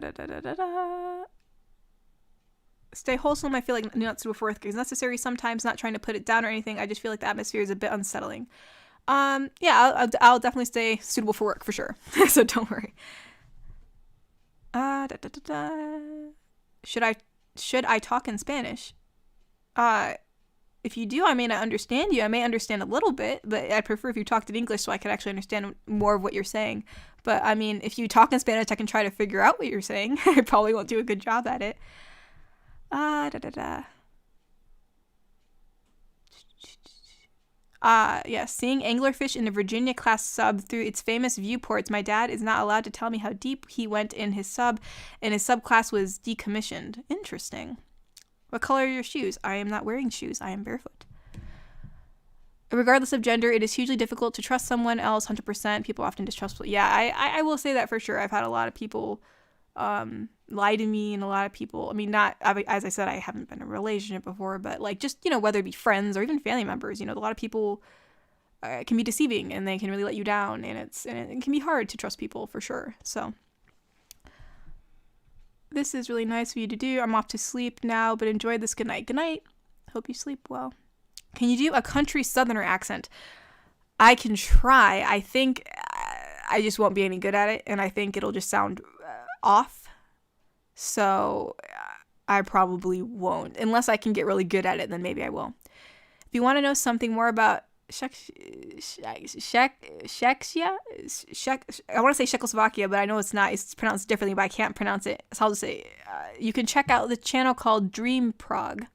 Stay wholesome. I feel like not suitable for work is necessary sometimes, not trying to put it down or anything. I just feel like the atmosphere is a bit unsettling. Yeah, I'll definitely stay suitable for work for sure. So don't worry. Should I talk in Spanish? If you do, I may not understand you. I may understand a little bit, but I prefer if you talked in English so I could actually understand more of what you're saying. But I mean, if you talk in Spanish, I can try to figure out what you're saying. I probably won't do a good job at it. Yeah, seeing anglerfish in the Virginia-class sub through its famous viewports, my dad is not allowed to tell me how deep he went in his sub, and his subclass was decommissioned. Interesting. What color are your shoes? I am not wearing shoes. I am barefoot. Regardless of gender, it is hugely difficult to trust someone else, 100%. People often distrustful. Yeah, I will say that for sure. I've had a lot of people lie to me, and a lot of people, I mean, not, as I said, I haven't been in a relationship before, but like just, whether it be friends or even family members, a lot of people can be deceiving and they can really let you down, and it can be hard to trust people for sure. So this is really nice of you to do. I'm off to sleep now, but enjoy this. Good night. Good night. Hope you sleep well. Can you do a country southerner accent? I can try. I think I just won't be any good at it, and I think it'll just sound off. So I probably won't. Unless I can get really good at it, then maybe I will. If you want to know something more about Czechia, I want to say Czechoslovakia, but I know it's not. It's pronounced differently, but I can't pronounce it. So I'll just say, you can check out the channel called Dream Prague.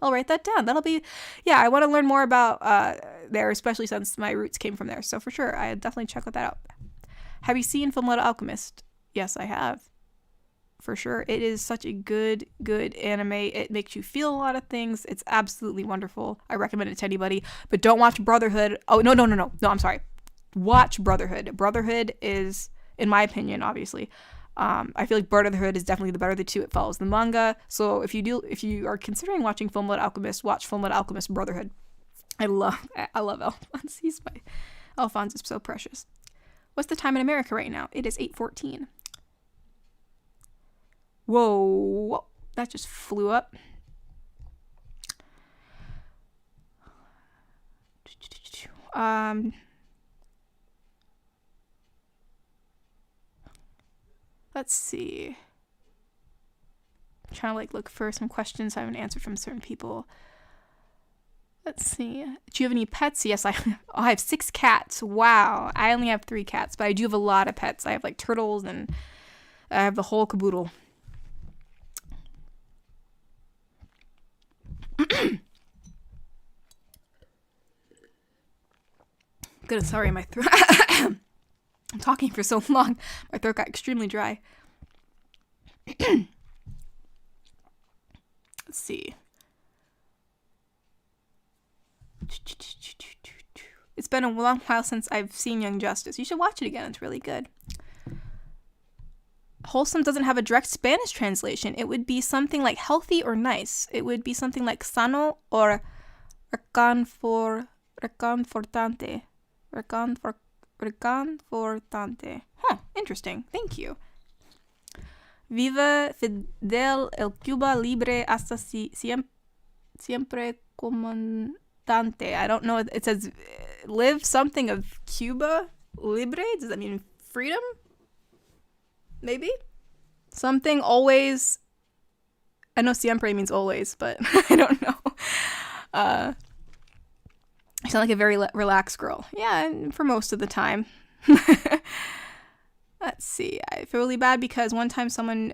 I'll write that down. That'll be, yeah, I want to learn more about there, especially since my roots came from there. So for sure, I definitely check that out. Have you seen Fullmetal Alchemist? Yes, I have. For sure. It is such a good anime. It makes you feel a lot of things. It's absolutely wonderful. I recommend it to anybody. But don't watch Brotherhood. Oh, no, I'm sorry. Watch Brotherhood. Brotherhood is, in my opinion, obviously, I feel like Brotherhood is definitely the better of the two. It follows the manga. So if you are considering watching Fullmetal Alchemist, watch Fullmetal Alchemist Brotherhood. I love Alphonse. Alphonse is so precious. What's the time in America right now? It is 8:14. Whoa, that just flew up. Let's see. I'm trying to look for some questions I haven't answered from certain people. Let's see. Do you have any pets? Yes, I have 6 cats. Wow. I only have 3 cats, but I do have a lot of pets. I have turtles, and I have the whole caboodle. Goodness, sorry, my throat. I'm talking for so long. My throat got extremely dry. Let's see. It's been a long while since I've seen Young Justice. You should watch it again. It's really good. Wholesome doesn't have a direct Spanish translation. It would be something like healthy or nice. It would be something like sano or reconfortante. Reconfortante. Huh, interesting. Thank you. Viva fidel el Cuba libre hasta siempre comandante. I don't know. It says live something of Cuba libre. Does that mean freedom? Maybe? Something always. I know siempre means always, but I don't know. You sound like a very relaxed girl. Yeah, for most of the time. Let's see. I feel really bad because one time someone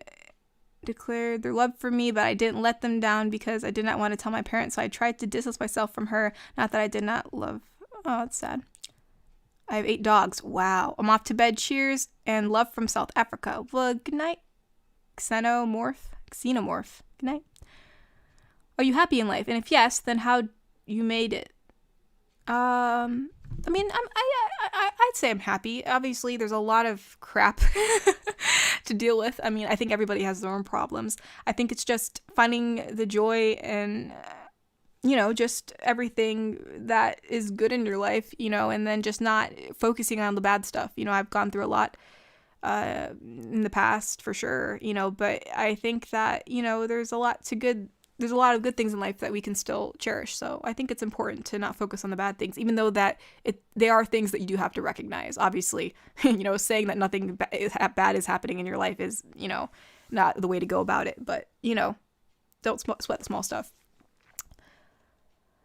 declared their love for me, but I didn't let them down because I did not want to tell my parents, so I tried to distance myself from her. Not that I did not love. Oh, it's sad. I have 8 dogs. Wow. I'm off to bed. Cheers and love from South Africa. Well, good night. Xenomorph. Good night. Are you happy in life? And if yes, then how you made it? I mean, I'd say I'm happy. Obviously, there's a lot of crap to deal with. I mean, I think everybody has their own problems. I think it's just finding the joy and, just everything that is good in your life, and then just not focusing on the bad stuff. I've gone through a lot in the past for sure, but I think that, there's a lot of good things in life that we can still cherish. So I think it's important to not focus on the bad things, even though that they are things that you do have to recognize. Obviously, saying that nothing bad is happening in your life is, not the way to go about it. But, don't sweat the small stuff.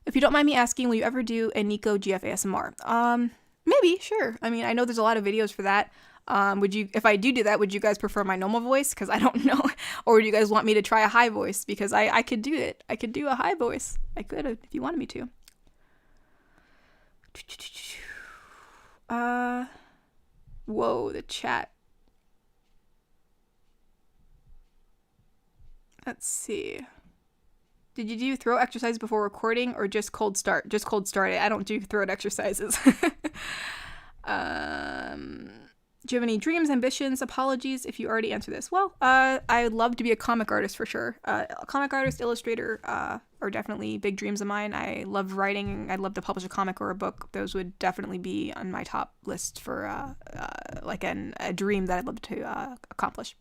If you don't mind me asking, will you ever do a Nico GF ASMR? Maybe, sure. I mean, I know there's a lot of videos for that. If I do that, would you guys prefer my normal voice? Because I don't know. Or would you guys want me to try a high voice? Because I could do it. I could do a high voice. I could if you wanted me to. Whoa, the chat. Let's see. Did you do throat exercises before recording or just cold start? Just cold start it. I don't do throat exercises. Do you have any dreams, ambitions, apologies if you already answered this? Well, I would love to be a comic artist for sure. A comic artist, illustrator are definitely big dreams of mine. I love writing. I'd love to publish a comic or a book. Those would definitely be on my top list for a dream that I'd love to accomplish.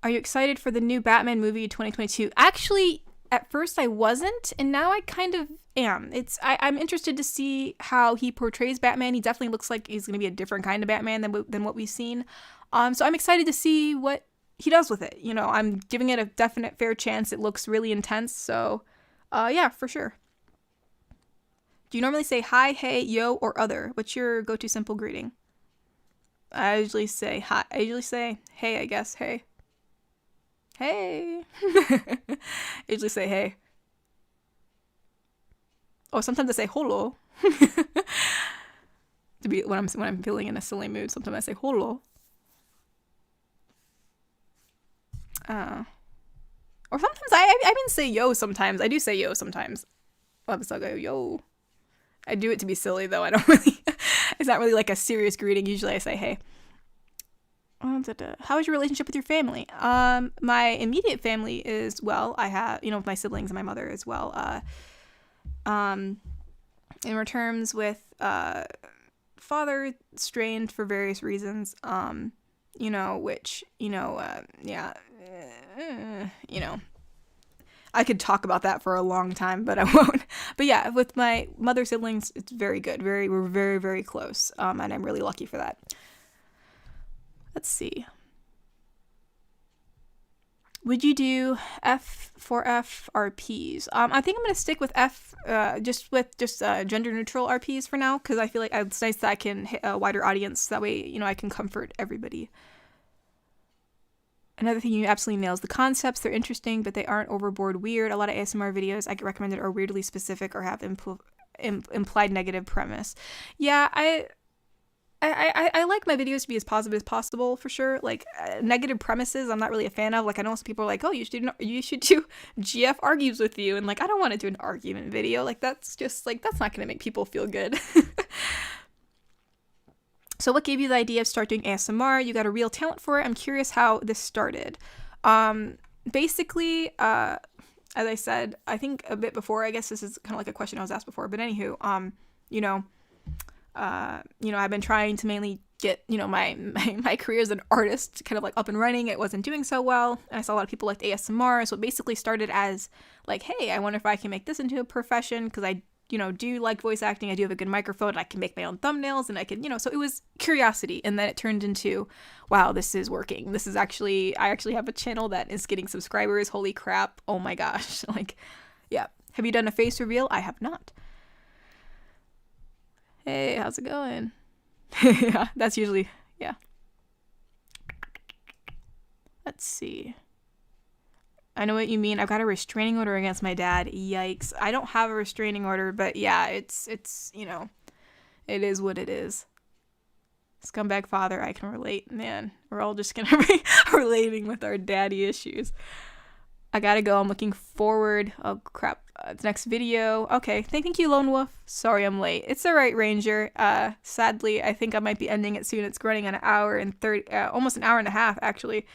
Are you excited for the new Batman movie 2022? Actually, at first I wasn't, and now I kind of am. I'm interested to see how he portrays Batman. He definitely looks like he's going to be a different kind of Batman than what we've seen. So I'm excited to see what he does with it. I'm giving it a definite fair chance. It looks really intense, so yeah, for sure. Do you normally say hi, hey, yo, or other? What's your go-to simple greeting? I usually say hi. I usually say hey, I guess. Hey. Hey. I usually say hey. Oh, sometimes I say holo. To be when I'm feeling in a silly mood, sometimes I say holo. Or sometimes I even say yo sometimes. I do say yo sometimes. I'll go yo. I do it to be silly though. I don't really it's not really like a serious greeting. Usually I say hey. How is your relationship with your family? My immediate family is well. I have, with my siblings and my mother as well. In terms with father, strained for various reasons. Which yeah, I could talk about that for a long time, but I won't. But yeah, with my mother siblings, it's very good. We're very, very close. And I'm really lucky for that. Let's see. Would you do F for F RPs? I think I'm going to stick with F, just gender neutral RPs for now, because I feel like it's nice that I can hit a wider audience. That way, I can comfort everybody. Another thing you absolutely nails the concepts. They're interesting, but they aren't overboard weird. A lot of ASMR videos I get recommended are weirdly specific or have implied negative premise. Yeah, I like my videos to be as positive as possible, for sure. Like, negative premises, I'm not really a fan of. Like, I know some people are like, oh, you should do GF argues with you. And, like, I don't want to do an argument video. Like, that's just, like, that's not going to make people feel good. So what gave you the idea of start doing ASMR? You got a real talent for it. I'm curious how this started. Basically, I as I said, I think a bit before, I guess this is kind of like a question I was asked before, but anywho, you know, I've been trying to mainly get, my career as an artist kind of like up and running. It wasn't doing so well. And I saw a lot of people liked ASMR. So it basically started as like, hey, I wonder if I can make this into a profession, because I, do like voice acting. I do have a good microphone, and I can make my own thumbnails, and I can, so it was curiosity. And then it turned into, wow, this is working. I actually have a channel that is getting subscribers. Holy crap. Oh my gosh. Like, yeah. Have you done a face reveal? I have not. Hey, how's it going? Yeah, that's usually, yeah. Let's see. I know what you mean. I've got a restraining order against my dad. Yikes. I don't have a restraining order, but yeah, it's it is what it is. Scumbag father, I can relate. Man, we're all just gonna be relating with our daddy issues. I gotta go. I'm looking forward. Oh, crap. It's next video. Okay. Thank you, Lone Wolf. Sorry I'm late. It's alright, Ranger. Sadly, I think I might be ending it soon. It's running an hour and 30, almost an hour and a half, actually.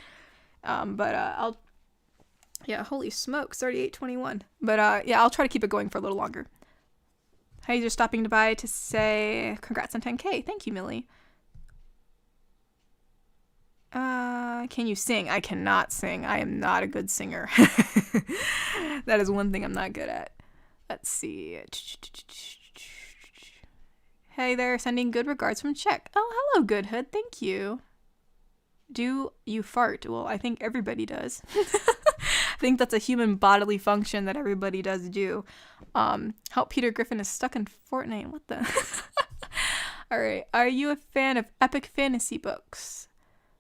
Yeah, holy smokes, 38:21. But, yeah, I'll try to keep it going for a little longer. Hey, you're stopping by to say congrats on 10K. Thank you, Millie. Can you sing? I cannot sing. I am not a good singer. That is one thing I'm not good at. Let's see. Hey there, sending good regards from Czech. Oh, hello, Good Hood. Thank you. Do you fart? Well, I think everybody does. I think that's a human bodily function that everybody does do. Help Peter Griffin is stuck in Fortnite. What the? Alright. Are you a fan of epic fantasy books?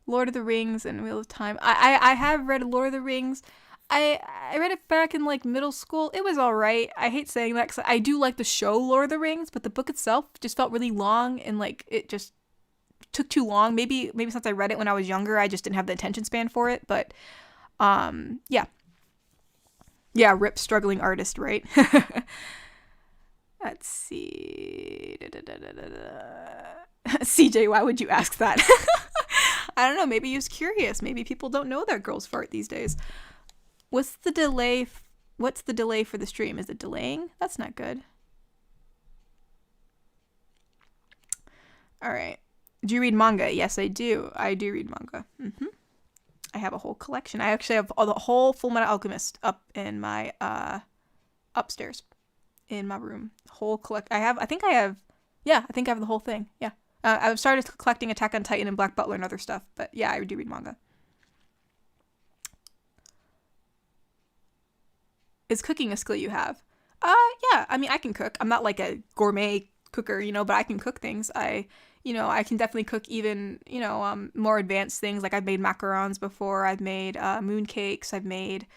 Lord of the Rings and Wheel of Time. I have read Lord of the Rings. I read it back in like middle school. It was alright. I hate saying that because I do like the show Lord of the Rings, but the book itself just felt really long, and like it just took too long. Maybe since I read it when I was younger, I just didn't have the attention span for it. But yeah. Yeah, rip struggling artist, right? Let's see. CJ, why would you ask that? I don't know. Maybe he was curious. Maybe people don't know that girls fart these days. What's the delay for the stream? Is it delaying? That's not good. All right. Do you read manga? Yes, I do. I do read manga. I have a whole collection. I actually have the whole Full Metal Alchemist up in my upstairs in my room. Whole I think I have the whole thing. Yeah. I've started collecting Attack on Titan and Black Butler and other stuff, but yeah, I do read manga. Is cooking a skill you have? Yeah. I mean, I can cook. I'm not like a gourmet cooker, but I can cook things. I can definitely cook even, more advanced things. Like I've made macarons before. I've made moon cakes. I've made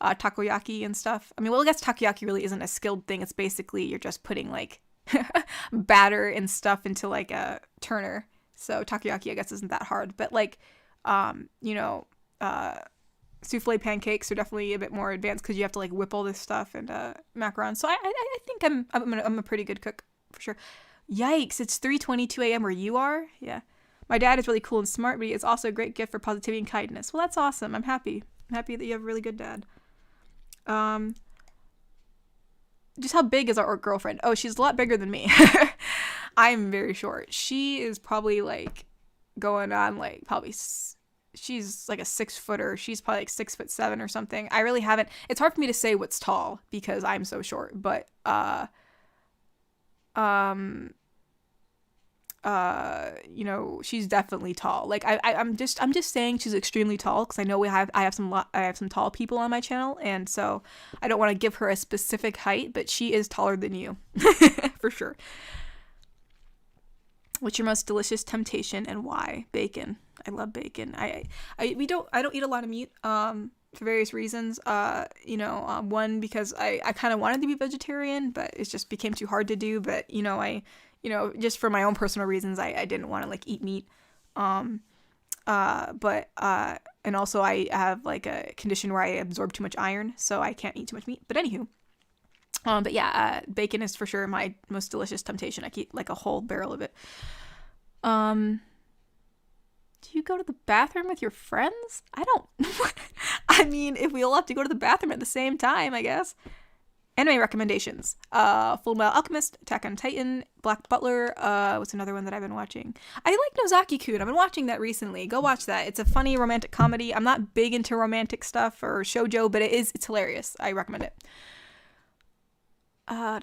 takoyaki and stuff. I mean, well, I guess takoyaki really isn't a skilled thing. It's basically you're just putting like batter and stuff into like a turner. So takoyaki, I guess, isn't that hard. But like, souffle pancakes are definitely a bit more advanced because you have to like whip all this stuff and macarons. So I think I'm a pretty good cook for sure. Yikes, it's 3:22 a.m. where you are? Yeah. My dad is really cool and smart, but he is also a great gift for positivity and kindness. Well, that's awesome. I'm happy. I'm happy that you have a really good dad. Just how big is our girlfriend? Oh, she's a lot bigger than me. I'm very short. She is probably like going on like she's like a 6-footer. She's probably like 6'7" or something. I really haven't. It's hard for me to say what's tall because I'm so short, but she's definitely tall. Like I'm just saying she's extremely tall because I know I have some tall people on my channel, and so I don't want to give her a specific height, but she is taller than you for sure. What's your most delicious temptation and why? Bacon. I love bacon. I don't eat a lot of meat for various reasons. One, because I kind of wanted to be vegetarian, but it just became too hard to do. But just for my own personal reasons, I didn't want to like eat meat. And also I have like a condition where I absorb too much iron, so I can't eat too much meat. But anywho, but yeah, bacon is for sure my most delicious temptation. I eat like a whole barrel of it. Do you go to the bathroom with your friends? I don't. I mean, if we all have to go to the bathroom at the same time, I guess. Anime recommendations. Full Metal Alchemist, Attack on Titan, Black Butler. What's another one that I've been watching? I like Nozaki-kun. I've been watching that recently. Go watch that. It's a funny romantic comedy. I'm not big into romantic stuff or shoujo, but it's hilarious. I recommend it. I'm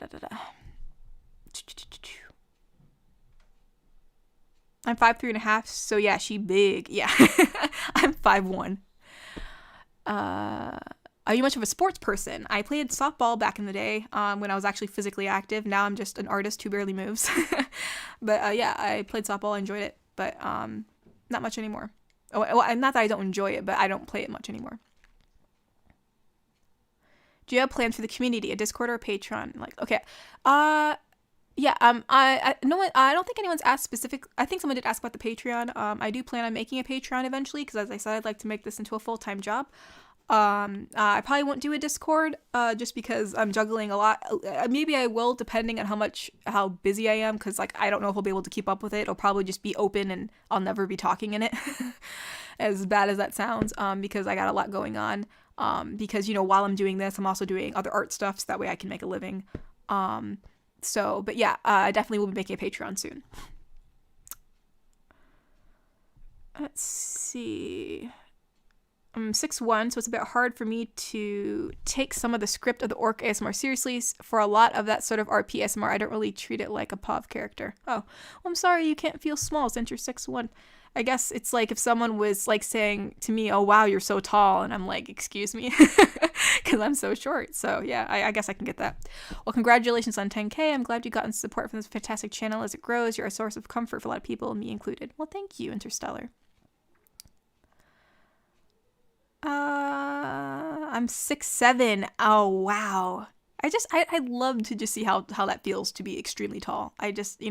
5'3.5", so yeah, she big. Yeah. I'm 5'1". Are you much of a sports person? I played softball back in the day when I was actually physically active. Now I'm just an artist who barely moves. But yeah, I played softball. I enjoyed it, but not much anymore. Oh, well, not that I don't enjoy it, but I don't play it much anymore. Do you have plans for the community, a Discord or a Patreon? Like, okay. Yeah, I don't think anyone's asked specific. I think someone did ask about the Patreon. I do plan on making a Patreon eventually, because as I said, I'd like to make this into a full-time job. I probably won't do a Discord, just because I'm juggling a lot. Maybe I will, depending on how busy I am, because, like, I don't know if I'll be able to keep up with it. It'll probably just be open and I'll never be talking in it, as bad as that sounds, because I got a lot going on. Because, while I'm doing this, I'm also doing other art stuff, so that way I can make a living. But yeah, I definitely will be making a Patreon soon. Let's see. I'm 6'1", so it's a bit hard for me to take some of the script of the orc ASMR seriously. For a lot of that sort of RP ASMR, I don't really treat it like a POV character. Oh, well, I'm sorry you can't feel small since you're 6'1". I guess it's like if someone was like saying to me, oh wow, you're so tall, and I'm like, excuse me, because I'm so short. So yeah, I guess I can get that. Well, congratulations on 10K. I'm glad you gotten support from this fantastic channel as it grows. You're a source of comfort for a lot of people, me included. Well, thank you, Interstellar. I'm 6'7". Oh wow. I'd love to just see how that feels to be extremely tall. I just,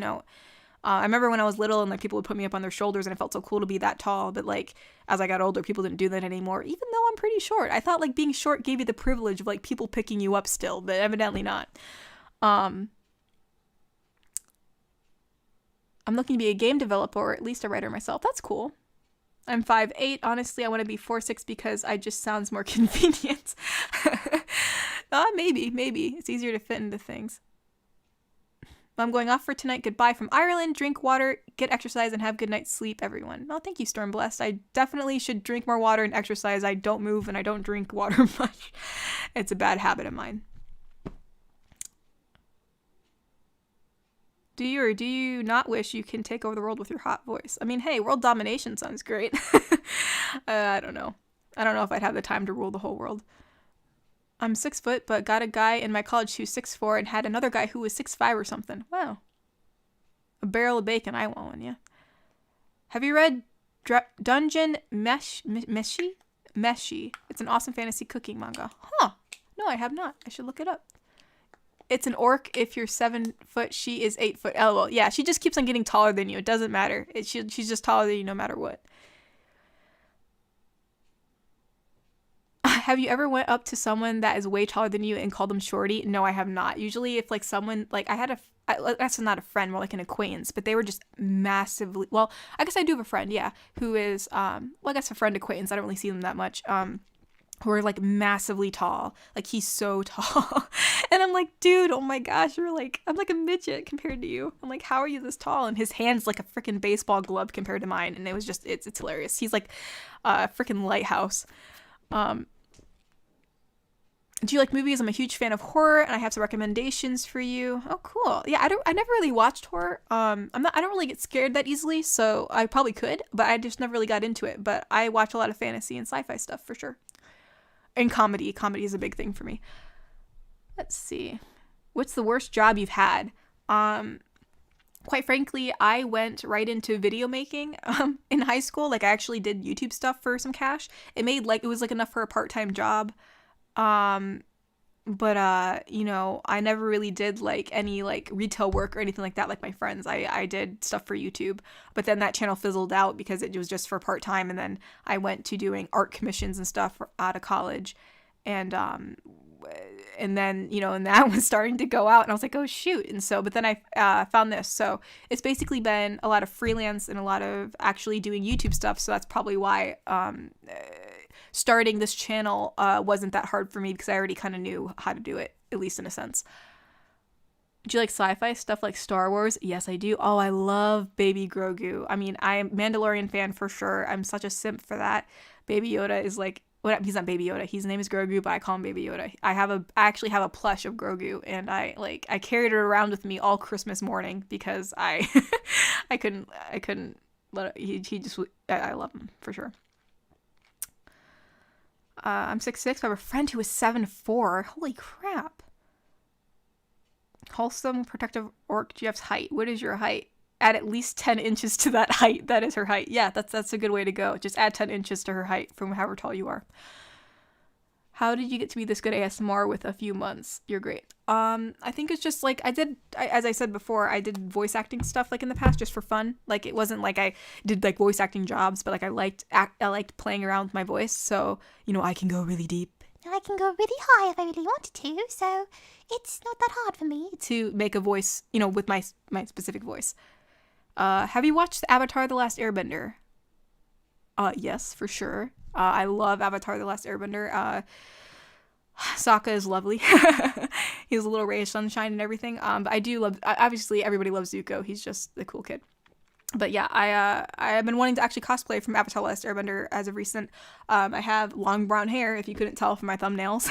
I remember when I was little and like people would put me up on their shoulders and it felt so cool to be that tall, but like as I got older, people didn't do that anymore, even though I'm pretty short. I thought like being short gave you the privilege of like people picking you up still, but evidently not. I'm looking to be a game developer or at least a writer myself. That's cool. I'm 5'8". Honestly, I want to be 4'6" because I just sounds more convenient. Maybe. It's easier to fit into things. I'm going off for tonight. Goodbye from Ireland. Drink water, get exercise, and have good night's sleep, everyone. Oh, thank you, Stormblessed. I definitely should drink more water and exercise. I don't move and I don't drink water much. It's a bad habit of mine. Do you or do you not wish you can take over the world with your hot voice? I mean, hey, world domination sounds great. I don't know. I don't know if I'd have the time to rule the whole world. I'm 6 foot, but got a guy in my college who's 6'4" and had another guy who was 6'5" or something. Wow. A barrel of bacon. I want one, yeah. Have you read Dungeon Meshi? It's an awesome fantasy cooking manga. Huh. No, I have not. I should look it up. It's an orc. If you're 7 foot, she is 8 foot. Oh, well, yeah, she just keeps on getting taller than you. It doesn't matter. She's just taller than you no matter what. Have you ever went up to someone that is way taller than you and called them shorty? No, I have not. Usually if like someone, like that's not a friend, more like an acquaintance, but they were just massively, well, I guess I do have a friend, yeah, who is, well, I guess a friend acquaintance. I don't really see them that much. Who are like massively tall. Like he's so tall. And I'm like, dude, oh my gosh, I'm like a midget compared to you. I'm like, how are you this tall? And his hand's like a freaking baseball glove compared to mine. And it was just, it's hilarious. He's like a freaking lighthouse. Do you like movies? I'm a huge fan of horror and I have some recommendations for you. Oh, cool. Yeah, I never really watched horror. I don't really get scared that easily, so I probably could, but I just never really got into it. But I watch a lot of fantasy and sci-fi stuff for sure. And comedy. Comedy is a big thing for me. Let's see. What's the worst job you've had? Quite frankly, I went right into video making in high school. Like I actually did YouTube stuff for some cash. It was like enough for a part-time job. But I never really did like any like retail work or anything like that like my friends. I did stuff for YouTube, but then that channel fizzled out because it was just for part-time, and then I went to doing art commissions and stuff out of college, and then, and that was starting to go out, and I was like, oh shoot. And so, but then I found this. So it's basically been a lot of freelance and a lot of actually doing YouTube stuff. So that's probably why starting this channel wasn't that hard for me, because I already kind of knew how to do it, at least in a sense. Do you like sci-fi stuff like Star Wars? Yes, I do. Oh, I love Baby Grogu. I mean, I am Mandalorian fan for sure. I'm such a simp for that. Baby Yoda is like, well, he's not Baby Yoda. His name is Grogu, but I call him Baby Yoda. I actually have a plush of Grogu, and I carried it around with me all Christmas morning because I couldn't let it, he just, I love him for sure. I'm 6'6". I have a friend who is 7'4". Holy crap. Wholesome protective orc Jeff's height. What is your height? Add at least 10 inches to that height. That is her height. Yeah, that's a good way to go. Just add 10 inches to her height from however tall you are. How did you get to be this good ASMR with a few months? You're great. I think it's just like as I said before, I did voice acting stuff like in the past just for fun. Like it wasn't like I did like voice acting jobs, but like I liked playing around with my voice. So, I can go really deep. I can go really high if I really wanted to, so it's not that hard for me to make a voice, with my specific voice. Have you watched Avatar: The Last Airbender? Yes, for sure. I love Avatar: The Last Airbender. Sokka is lovely. He's a little ray of sunshine and everything. But I do love, obviously everybody loves Zuko. He's just the cool kid. But yeah, I have been wanting to actually cosplay from Avatar: The Last Airbender as of recent. I have long brown hair, if you couldn't tell from my thumbnails,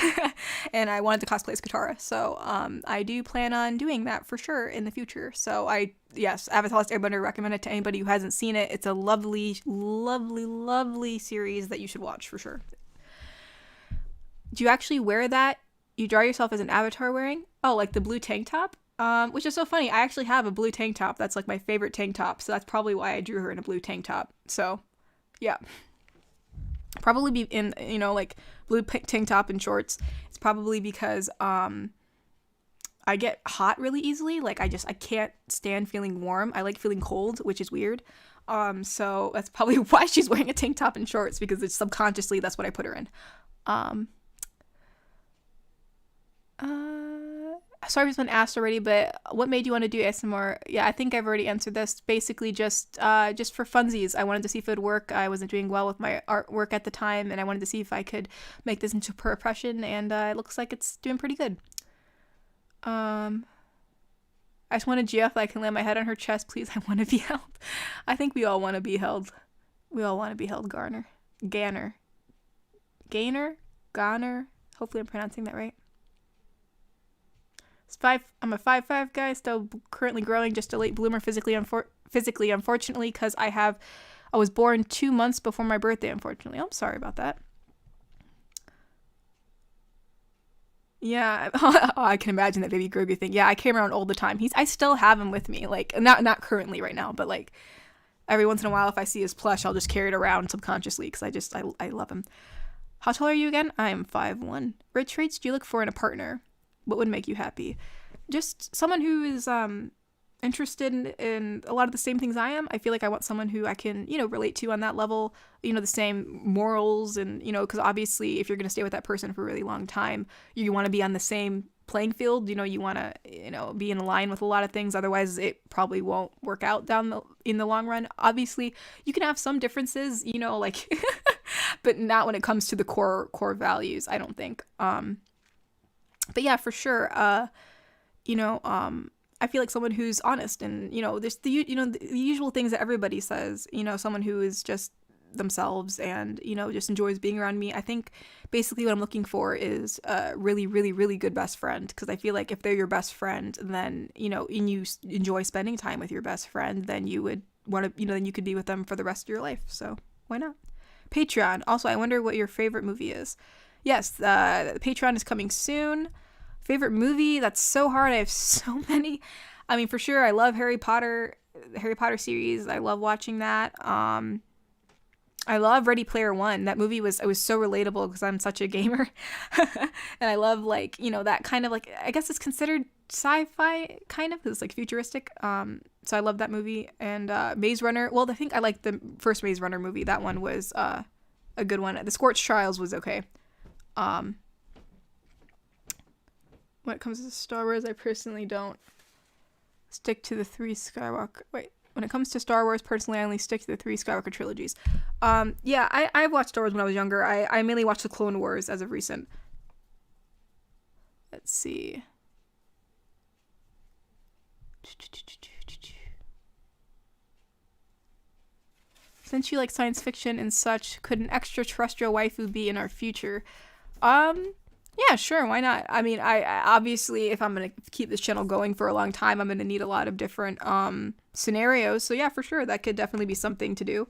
and I wanted to cosplay as Katara. So I do plan on doing that for sure in the future. So yes, Avatar: The Last Airbender, recommend it to anybody who hasn't seen it. It's a lovely, lovely, lovely series that you should watch for sure. Do you actually wear that? You draw yourself as an avatar wearing? Oh, like the blue tank top? Which is so funny. I actually have a blue tank top. That's like my favorite tank top. So that's probably why I drew her in a blue tank top. So, yeah. Probably be in, like blue tank top and shorts. It's probably because, I get hot really easily. Like I can't stand feeling warm. I like feeling cold, which is weird. So that's probably why she's wearing a tank top and shorts, because it's subconsciously, that's what I put her in. Sorry if it's been asked already, but what made you want to do ASMR? Yeah, I think I've already answered this. Basically just for funsies. I wanted to see if it would work. I wasn't doing well with my artwork at the time, and I wanted to see if I could make this into a profession, and it looks like it's doing pretty good. I just want a GF that I can lay my head on her chest, please. I want to be held. I think we all want to be held. We all want to be held, Garner. Gainer? Hopefully I'm pronouncing that right. I'm a 5'5" guy, still currently growing, just a late bloomer physically, unfortunately, because I was born 2 months before my birthday, unfortunately. I'm sorry about that. Yeah, I can imagine that Baby Grogu thing. Yeah, I came around all the time. I still have him with me, like not currently right now, but like every once in a while, if I see his plush, I'll just carry it around subconsciously because I love him. How tall are you again? I am 5'1". What traits do you look for in a partner? What would make you happy? Just someone who is interested in a lot of the same things I am. I feel like I want someone who I can, relate to on that level, the same morals, and, because obviously if you're going to stay with that person for a really long time, you want to be on the same playing field. You want to, be in line with a lot of things. Otherwise, it probably won't work out in the long run. Obviously, you can have some differences, like, but not when it comes to the core values, I don't think. But yeah, for sure, I feel like someone who's honest and, there's the usual things that everybody says, someone who is just themselves and, just enjoys being around me. I think basically what I'm looking for is a really, really, really good best friend, because I feel like if they're your best friend, then, and you enjoy spending time with your best friend, then you would want to, then you could be with them for the rest of your life. So why not? Patreon. Also, I wonder what your favorite movie is. Yes, the Patreon is coming soon. Favorite movie? That's so hard. I have so many. I mean, for sure, I love the Harry Potter series. I love watching that. I love Ready Player One. That movie was so relatable because I'm such a gamer. And I love, like, that kind of, like, I guess it's considered sci-fi kind of, because it's like futuristic. So I love that movie. And Maze Runner. Well, I think I liked the first Maze Runner movie. That one was a good one. The Scorched Trials was okay. When it comes to Star Wars, I personally don't stick to the 3 Skywalker. Wait. When it comes to Star Wars, personally, I only stick to the 3 Skywalker trilogies. Yeah, I've watched Star Wars when I was younger. I mainly watched the Clone Wars as of recent. Let's see. Since you like science fiction and such, could an extraterrestrial waifu be in our future? Yeah, sure, why not? I mean, I obviously, if I'm gonna keep this channel going for a long time, I'm gonna need a lot of different scenarios. So yeah, for sure, that could definitely be something to do,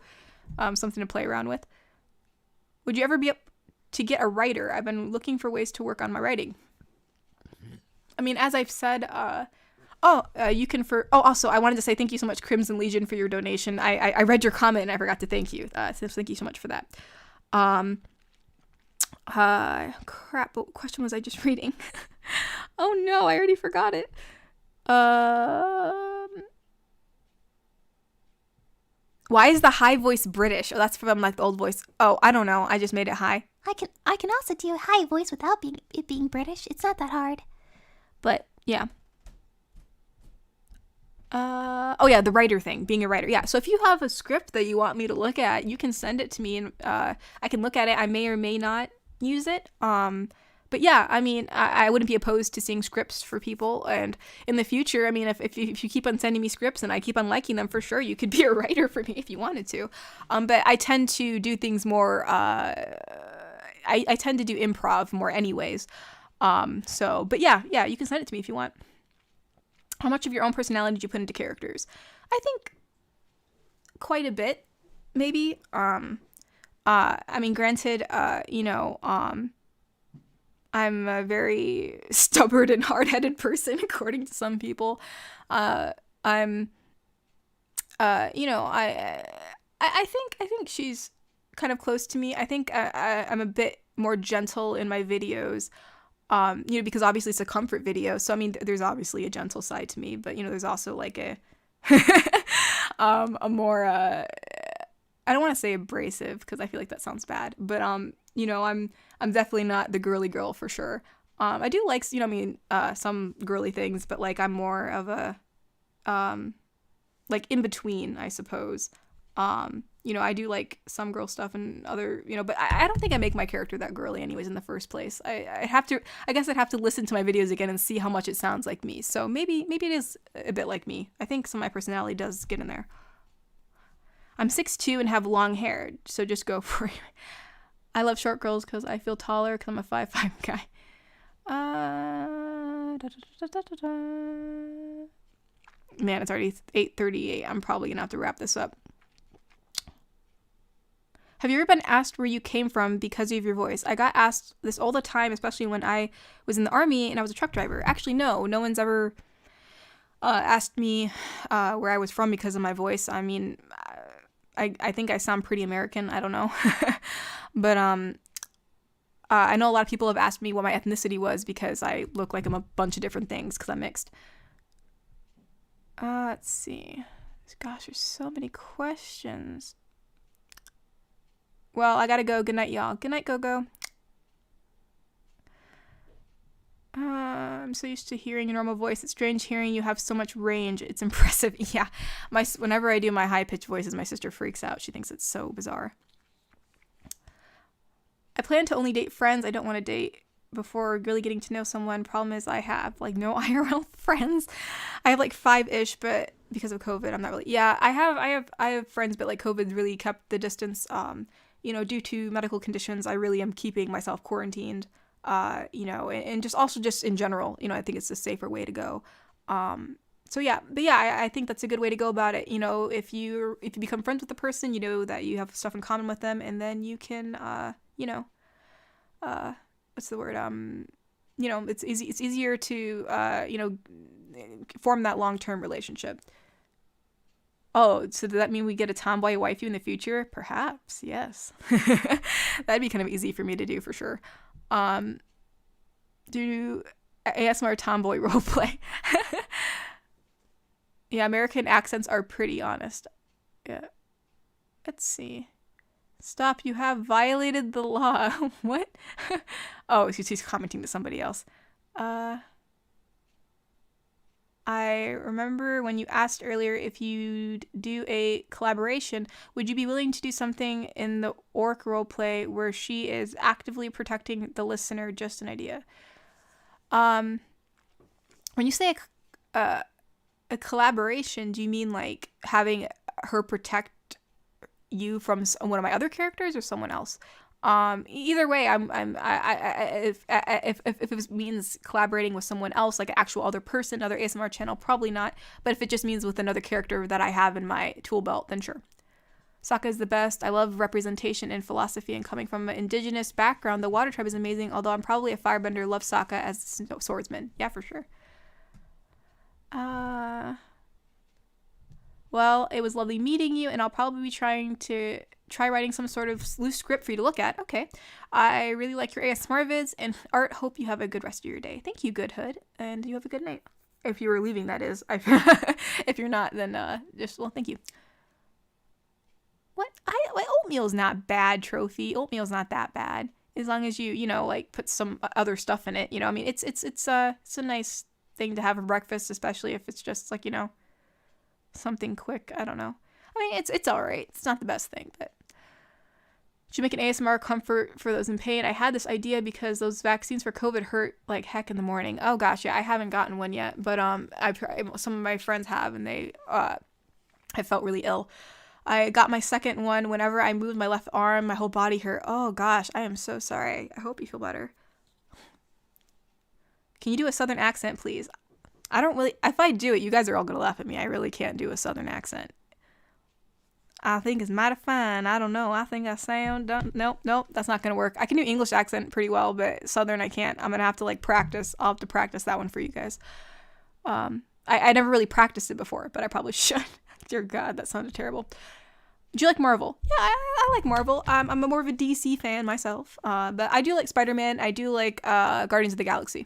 something to play around with. Would you ever be up to get a writer? I've been looking for ways to work on my writing. I mean, as I've said, you can also, I wanted to say thank you so much, Crimson Legion, for your donation. I read your comment and I forgot to thank you. So thank you so much for that. Crap, what question was I just reading? Oh no, I already forgot it. Why is the high voice British? Oh, that's from like the old voice. Oh, I don't know. I just made it high. I can also do a high voice without it being British. It's not that hard. But yeah. Oh yeah, the writer thing, being a writer. Yeah, so if you have a script that you want me to look at, you can send it to me and I can look at it. I may or may not use it. But yeah, I mean, I wouldn't be opposed to seeing scripts for people. And in the future, I mean, if you keep on sending me scripts and I keep on liking them, for sure, you could be a writer for me if you wanted to. But I tend to do things more, I tend to do improv more anyways. But yeah, you can send it to me if you want. How much of your own personality did you put into characters? I think quite a bit, maybe. I mean, granted, I'm a very stubborn and hard-headed person, according to some people. I think she's kind of close to me. I think I'm a bit more gentle in my videos. Because obviously it's a comfort video. So, I mean, there's obviously a gentle side to me, but, there's also like a more, I don't want to say abrasive because I feel like that sounds bad, but, I'm definitely not the girly girl for sure. I do like, some girly things, but like I'm more of a, like in between, I suppose. I do like some girl stuff and other, but I don't think I make my character that girly anyways in the first place. I guess I'd have to listen to my videos again and see how much it sounds like me. So maybe it is a bit like me. I think some of my personality does get in there. I'm 6'2" and have long hair, so just go for it. I love short girls because I feel taller because I'm a 5'5" guy. Man, it's already 8:38. I'm probably gonna have to wrap this up. Have you ever been asked where you came from because of your voice? I got asked this all the time, especially when I was in the army and I was a truck driver. Actually, no one's ever asked me where I was from because of my voice. I mean, I think I sound pretty American. I don't know. But I know a lot of people have asked me what my ethnicity was because I look like I'm a bunch of different things because I'm mixed. Let's see. Gosh, there's so many questions. Well, I gotta go. Good night, y'all. Good night, Go-Go. I'm so used to hearing your normal voice. It's strange hearing you have so much range. It's impressive. Yeah. Whenever I do my high-pitched voices, my sister freaks out. She thinks it's so bizarre. I plan to only date friends. I don't want to date before really getting to know someone. Problem is I have like no IRL friends. I have like 5-ish, but because of COVID, I'm not really. Yeah, I have friends, but like COVID really kept the distance. Due to medical conditions, I really am keeping myself quarantined, and just in general, I think it's a safer way to go. I think that's a good way to go about it. If you become friends with the person, you know that you have stuff in common with them, and then you can, what's the word? It's easier to, form that long-term relationship. Oh, so does that mean we get a tomboy waifu in the future? Perhaps, yes. That'd be kind of easy for me to do for sure. Do ASMR tomboy roleplay. Yeah, American accents are pretty honest. Yeah. Let's see. Stop, you have violated the law. What? Oh, he's commenting to somebody else. I remember when you asked earlier if you'd do a collaboration, would you be willing to do something in the orc roleplay where she is actively protecting the listener? Just an idea. When you say a collaboration, do you mean like having her protect you from one of my other characters or someone else? Either way, if it means collaborating with someone else, like an actual other person, other ASMR channel, probably not. But if it just means with another character that I have in my tool belt, then sure. Sokka is the best. I love representation and philosophy, and coming from an indigenous background, the Water Tribe is amazing, although I'm probably a firebender, love Sokka as a swordsman. Yeah, for sure. Well, it was lovely meeting you, and I'll probably be trying to writing some sort of loose script for you to look at. Okay. I really like your ASMR vids and art. Hope you have a good rest of your day. Thank you, Good Hood, and you have a good night. If you were leaving, that is. If you're not, then thank you. What? Oatmeal's not bad, Trophy. Oatmeal's not that bad. As long as you like put some other stuff in it. I mean, it's a nice thing to have for breakfast, especially if it's just like, something quick. I don't know. I mean, it's all right. It's not the best thing, but should make an ASMR comfort for those in pain. I had this idea because those vaccines for COVID hurt like heck in the morning. Oh gosh, yeah, I haven't gotten one yet, but some of my friends have, and they I felt really ill. I got my second one whenever I moved my left arm, my whole body hurt. Oh gosh, I am so sorry. I hope you feel better. Can you do a southern accent, please? I don't really, if I do it, you guys are all gonna laugh at me. I really can't do a southern accent. I think it's mighty fine. I don't know. I think I sound done. Nope, that's not gonna work. I can do English accent pretty well, but southern I can't. I'm gonna have to practice. I'll have to practice that one for you guys. I never really practiced it before, but I probably should. Dear God, that sounded terrible. Do you like Marvel? Yeah, I like Marvel. I'm more of a DC fan myself, but I do like Spider-Man. I do like Guardians of the Galaxy.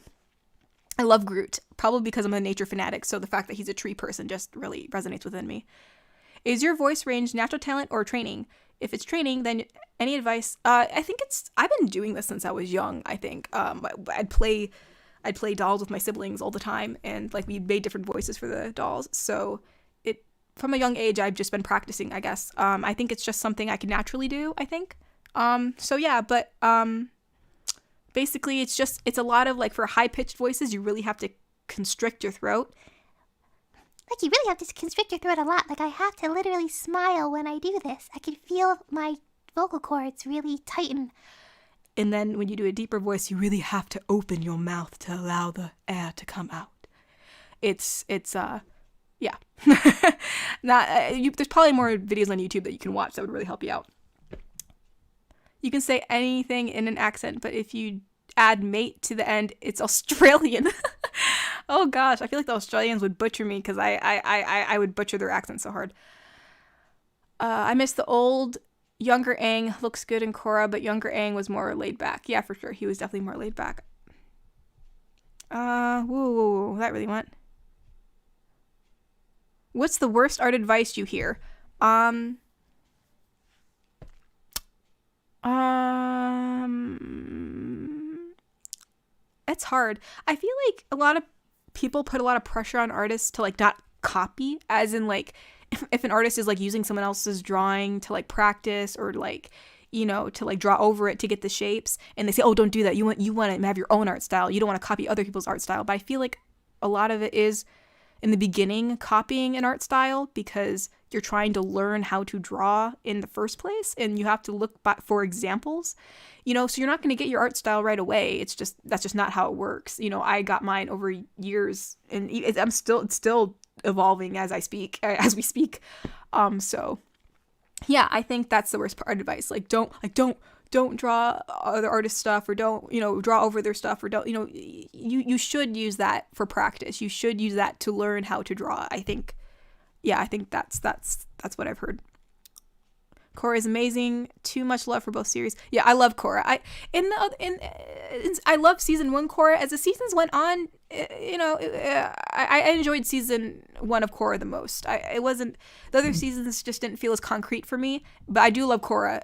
I love Groot, probably because I'm a nature fanatic, so the fact that he's a tree person just really resonates within me. Is your voice range natural talent or training? If it's training, then any advice? I think I've been doing this since I was young, I think. I'd play dolls with my siblings all the time, and we made different voices for the dolls, so from a young age, I've just been practicing, I guess. I think it's just something I can naturally do, I think. So yeah, but basically it's a lot of for high-pitched voices, you really have to constrict your throat. You really have to constrict your throat a lot. I have to literally smile when I do this. I can feel my vocal cords really tighten. And then when you do a deeper voice, you really have to open your mouth to allow the air to come out. Yeah. There's probably more videos on YouTube that you can watch that would really help you out. You can say anything in an accent, but if you add mate to the end, it's Australian. Oh gosh, I feel like the Australians would butcher me because I would butcher their accent so hard. I miss the old younger Aang. Looks good in Korra, but younger Aang was more laid back. Yeah, for sure. He was definitely more laid back. Whoa, that really went. What's the worst art advice you hear? It's hard. I feel like a lot of people put a lot of pressure on artists to not copy, as in if an artist is using someone else's drawing to practice or to draw over it to get the shapes, and they say, oh, don't do that. You want to have your own art style. You don't want to copy other people's art style. But I feel like a lot of it is in the beginning copying an art style because you're trying to learn how to draw in the first place, and you have to look for examples, so you're not going to get your art style right away. That's just not how it works. I got mine over years, and it's still evolving as we speak. So yeah, I think that's the worst part of advice. Don't draw other artists' stuff, or don't, draw over their stuff, or don't, you should use that for practice. You should use that to learn how to draw. I think that's what I've heard. Korra is amazing. Too much love for both series. Yeah, I love Korra. I love season 1 Korra. As the seasons went on, I enjoyed season 1 of Korra the most. It wasn't, the other seasons just didn't feel as concrete for me, but I do love Korra,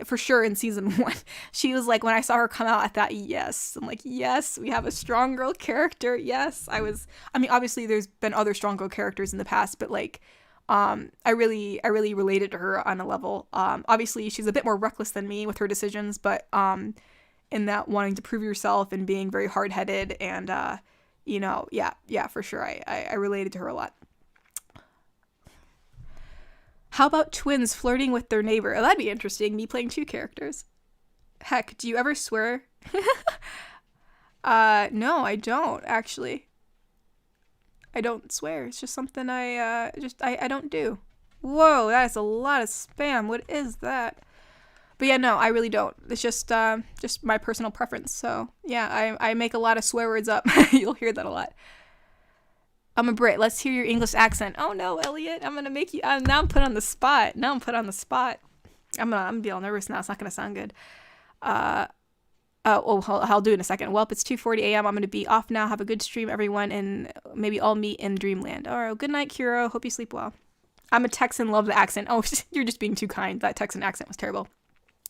for sure. In season 1, she was like, when I saw her come out, I thought, yes, I'm like, yes, we have a strong girl character. Yes, I mean, obviously there's been other strong girl characters in the past, but like, I really related to her on a level. Obviously she's a bit more reckless than me with her decisions, but in that wanting to prove yourself and being very hard-headed and yeah, for sure, I related to her a lot. How about twins flirting with their neighbor? Oh, that'd be interesting, me playing 2 characters. Heck, do you ever swear? No, I don't, actually. I don't swear. It's just something I don't do. Whoa, that is a lot of spam. What is that? But yeah, no, I really don't. It's just my personal preference. So yeah, I make a lot of swear words up. You'll hear that a lot. I'm a Brit. Let's hear your English accent. Oh no, Elliot, I'm gonna make you. Now I'm put on the spot. I'm gonna be all nervous now. It's not gonna sound good. I'll do it in a second. Well, it's 2:40 a.m. I'm gonna be off now. Have a good stream, everyone, and maybe I'll meet in Dreamland. All right, good night, Kiro. Hope you sleep well. I'm a Texan. Love the accent. Oh, you're just being too kind. That Texan accent was terrible.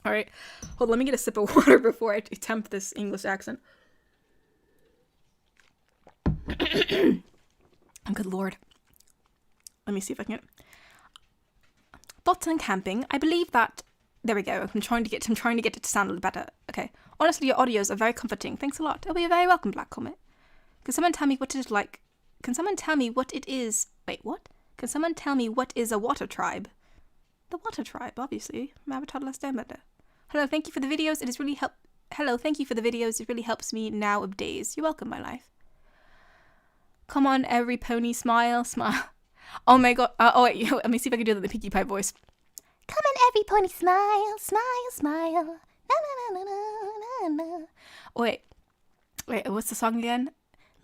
All right, hold on, let me get a sip of water before I attempt this English accent. Good lord. Let me see if I can get it. Thoughts on camping. I believe that... There we go. I'm trying to get it to sound a little better. Okay. Honestly, your audios are very comforting. Thanks a lot. Oh, you're very welcome, Black Comet. Can someone tell me what it is like... Can someone tell me what it is... Wait, what? Can someone tell me what is a water tribe? The water tribe, obviously. From Avatar: The Last Airbender. Hello, thank you for the videos. Thank you for the videos. It really helps me now of days. You're welcome, my life. Come on, every pony, smile, smile. Oh my god. Oh wait, let me see if I can do that in the Pinkie Pie voice. Come on, every pony, smile, smile, smile. Na na na na na na. Wait, what's the song again?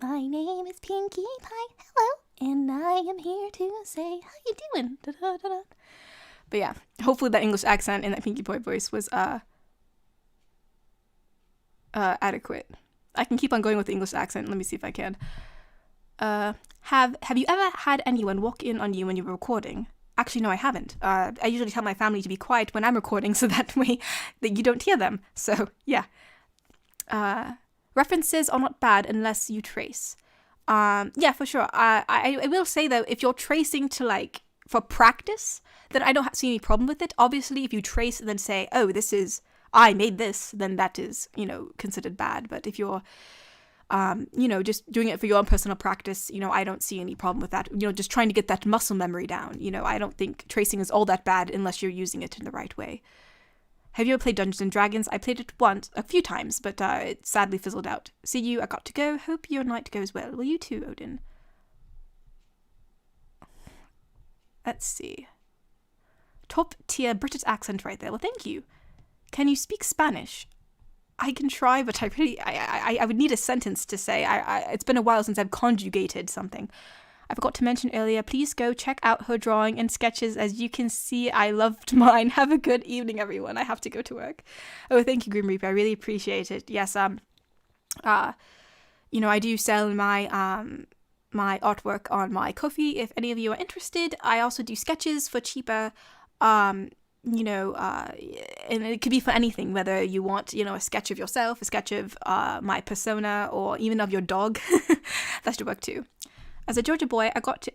My name is Pinkie Pie. Hello, and I am here to say how you doing. Da, da, da, da. But yeah, hopefully that English accent and that Pinkie Pie voice was adequate. I can keep on going with the English accent. Let me see if I can. Have you ever had anyone walk in on you when you were recording? Actually, no, I haven't. I usually tell my family to be quiet when I'm recording so that way that you don't hear them. So yeah. References are not bad unless you trace. Yeah, for sure. I will say though, if you're tracing to like for practice, then I don't see any problem with it. Obviously, if you trace and then say, oh, I made this, then that is, considered bad. But if you're, just doing it for your own personal practice, I don't see any problem with that. Just trying to get that muscle memory down. I don't think tracing is all that bad unless you're using it in the right way. Have you ever played Dungeons & Dragons? I played it a few times, but it sadly fizzled out. See you, I got to go. Hope your night goes well. Will you too, Odin? Let's see. Top tier British accent right there. Well, thank you. Can you speak Spanish? I can try, but I would need a sentence to say. It's been a while since I've conjugated something. I forgot to mention earlier, please go check out her drawing and sketches. As you can see, I loved mine. Have a good evening, everyone. I have to go to work. Oh, thank you, Grim Reaper. I really appreciate it. Yes, I do sell my my artwork on my Ko-fi if any of you are interested. I also do sketches for cheaper. And it could be for anything, whether you want, a sketch of yourself, a sketch of my persona, or even of your dog. That should work too. As a Georgia boy, I got to,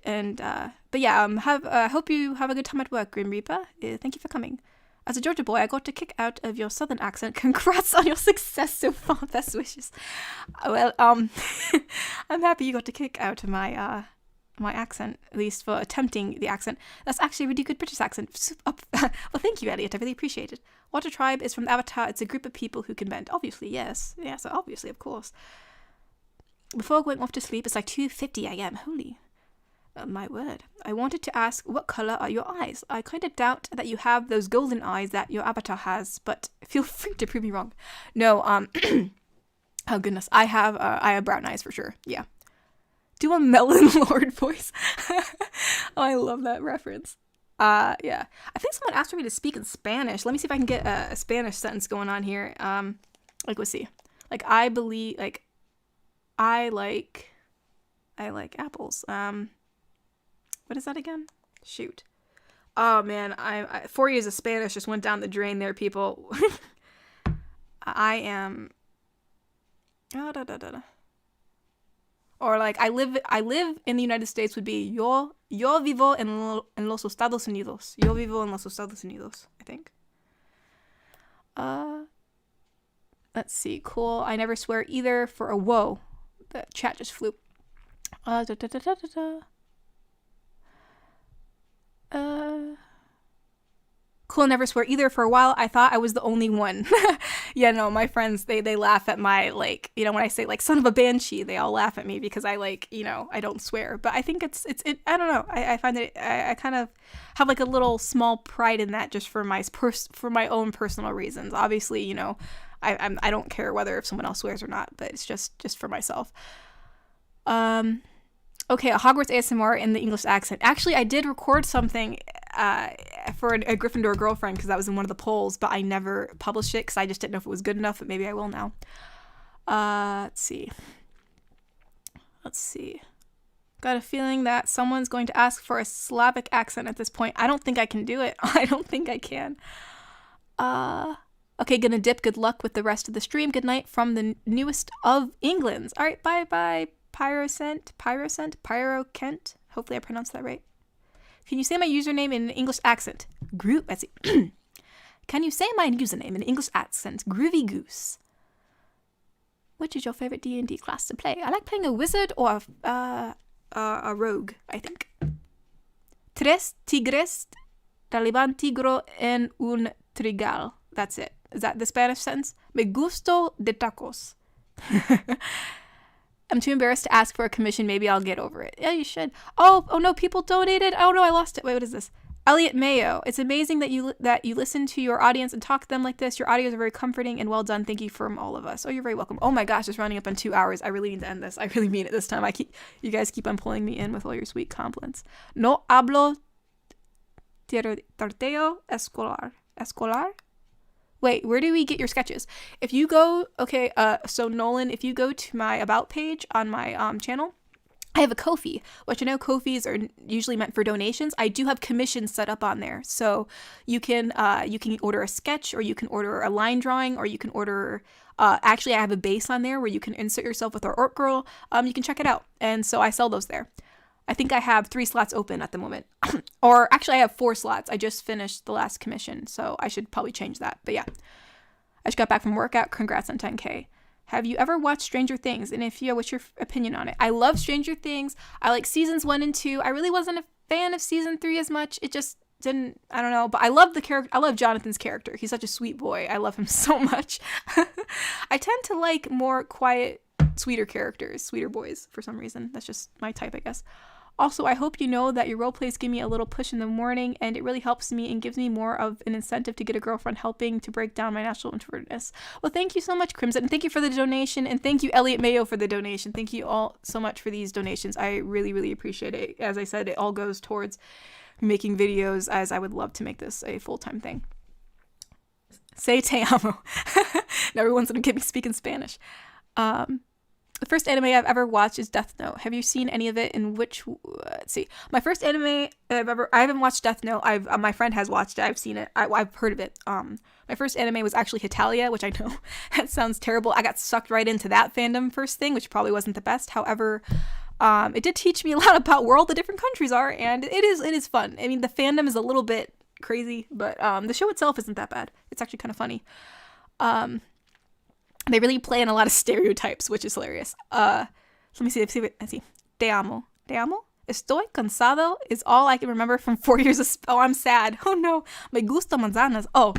hope you have a good time at work, Grim Reaper. Thank you for coming. As a Georgia boy, I got a kick out of your southern accent. Congrats on your success so far. Best wishes. Well, I'm happy you got a kick out of my my accent, at least for attempting the accent. That's actually a really good British accent. Well, thank you, Elliot. I really appreciate it. Water Tribe is from the Avatar. It's a group of people who can bend. Obviously, yes. Yeah, so obviously, of course. Before going off to sleep, it's like 2:50 a.m. Holy. My word. I wanted to ask, what color are your eyes? I kind of doubt that you have those golden eyes that your avatar has, but feel free to prove me wrong. No, oh goodness. I have brown eyes for sure. Yeah. Do a Melon Lord voice. Oh, I love that reference. Yeah. I think someone asked for me to speak in Spanish. Let me see if I can get a Spanish sentence going on here. Let's see. I believe, I like apples. What is that again? Shoot. Oh man, I 4 years of Spanish just went down the drain there, people. I am. Oh, da, da, da, da. Or like I live in the United States would be yo vivo en los Estados Unidos. Yo vivo en los Estados Unidos, I think. Let's see. Cool. I never swear either for a whoa. The chat just flew. Da, da, da, da, da, da. Cool, never swear either. For a while, I thought I was the only one. Yeah, no, my friends, they laugh at my, like, you know, when I say, like, son of a banshee, they all laugh at me because I, like, you know, I don't swear. But I think it's I don't know. I find that I kind of have, like, a little small pride in that just for my own personal reasons. Obviously, you know, I don't care whether if someone else swears or not, but it's just for myself. Okay, a Hogwarts ASMR in the English accent. Actually, I did record something for a Gryffindor girlfriend because that was in one of the polls, but I never published it because I just didn't know if it was good enough, but maybe I will now. Let's see. Got a feeling that someone's going to ask for a Slavic accent at this point. I don't think I can do it. I don't think I can. Okay, gonna dip. Good luck with the rest of the stream. Good night from the newest of Englands. All right, bye. Pyrocent. Kent. Hopefully I pronounced that right. Can you say my username in an English accent? Let's see. Can you say my username in an English accent? Groovy Goose. Which is your favorite D&D class to play? I like playing a wizard or a rogue, I think. Tres tigres taliban tigro en un trigal. That's it. Is that the Spanish sentence? Me gusto de tacos. I'm too embarrassed to ask for a commission. Maybe I'll get over it. Yeah, you should. Oh no, people donated. Oh no, I lost it. Wait, what is this? Elliot Mayo. It's amazing that you listen to your audience and talk to them like this. Your audios are very comforting and well done. Thank you from all of us. Oh, you're very welcome. Oh my gosh, it's running up on 2 hours. I really need to end this. I really mean it this time. You guys keep on pulling me in with all your sweet compliments. No hablo tiroteo escolar. Wait, where do we get your sketches? If you go, okay, so Nolan, if you go to my About page on my channel, I have a Ko-fi, which I know Ko-fis are usually meant for donations. I do have commissions set up on there. So you can order a sketch, or you can order a line drawing, or you can order, actually I have a base on there where you can insert yourself with our Orc Girl. You can check it out. And so I sell those there. I think I have 3 slots open at the moment. Or actually I have 4 slots. I just finished the last commission, so I should probably change that. But yeah, I just got back from workout. Congrats on 10K. Have you ever watched Stranger Things? And if yeah, what's your opinion on it? I love Stranger Things. I like seasons 1 and 2. I really wasn't a fan of season 3 as much. It just didn't, I don't know. But I love the character. I love Jonathan's character. He's such a sweet boy. I love him so much. I tend to like more quiet, sweeter characters, sweeter boys for some reason. That's just my type, I guess. Also, I hope you know that your role plays give me a little push in the morning, and it really helps me and gives me more of an incentive to get a girlfriend, helping to break down my natural introvertedness. Well, thank you so much, Crimson, and thank you for the donation, and thank you, Elliot Mayo, for the donation. Thank you all so much for these donations. I really, really appreciate it. As I said, it all goes towards making videos, as I would love to make this a full-time thing. Say te amo. Now everyone's going to get me speaking Spanish. The first anime I've ever watched is Death Note. Have you seen any of it? In which, let's see. My first anime I haven't watched Death Note. My friend has watched it. I've seen it. I've heard of it. My first anime was actually Hetalia, which I know that sounds terrible. I got sucked right into that fandom first thing, which probably wasn't the best. However, it did teach me a lot about where all the different countries are, and it is fun. I mean, the fandom is a little bit crazy, but the show itself isn't that bad. It's actually kind of funny. They really play in a lot of stereotypes, which is hilarious. Let me see. Let's see. Te amo. Estoy cansado is all I can remember from 4 years of... Oh, I'm sad. Oh, no. Me gusta manzanas. Oh,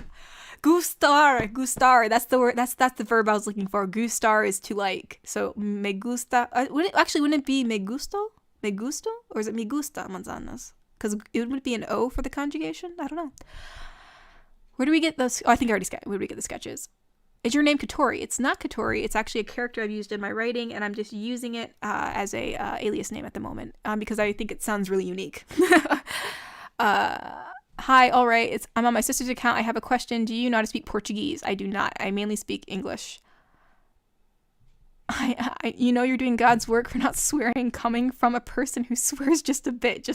gustar. That's the word. That's the verb I was looking for. Gustar is to like. So, me gusta... wouldn't it be me gusto? Me gusto? Or is it me gusta manzanas? Because it would be an O for the conjugation? I don't know. Where do we get those? Oh, I think I already... Where do we get the sketches? Is your name Katori? It's not Katori. It's actually a character I've used in my writing, and I'm just using it as a alias name at the moment because I think it sounds really unique. Hi, all right. I'm on my sister's account. I have a question. Do you know how to speak Portuguese? I do not. I mainly speak English. You know you're doing God's work for not swearing coming from a person who swears just a bit.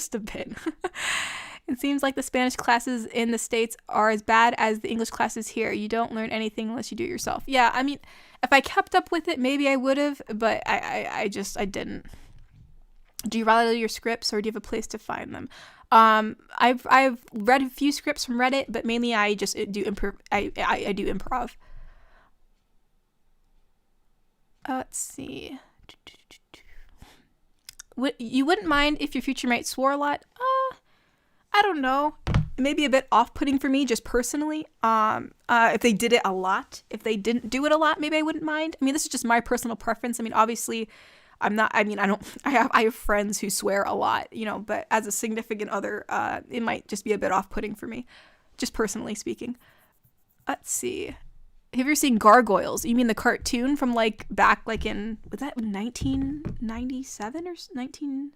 It seems like the Spanish classes in the States are as bad as the English classes here. You don't learn anything unless you do it yourself. Yeah, I mean, if I kept up with it, maybe I would have, but I didn't. Do you rather your scripts or do you have a place to find them? I've read a few scripts from Reddit, but mainly I just do improv. I do improv. Let's see. You wouldn't mind if your future mate swore a lot? I don't know. It may be a bit off-putting for me, just personally. If they did it a lot. If they didn't do it a lot, maybe I wouldn't mind. I mean, this is just my personal preference. I mean, obviously, I have friends who swear a lot, you know, but as a significant other, it might just be a bit off-putting for me, just personally speaking. Let's see. Have you ever seen Gargoyles? You mean the cartoon from back in, was that 1997 or 19?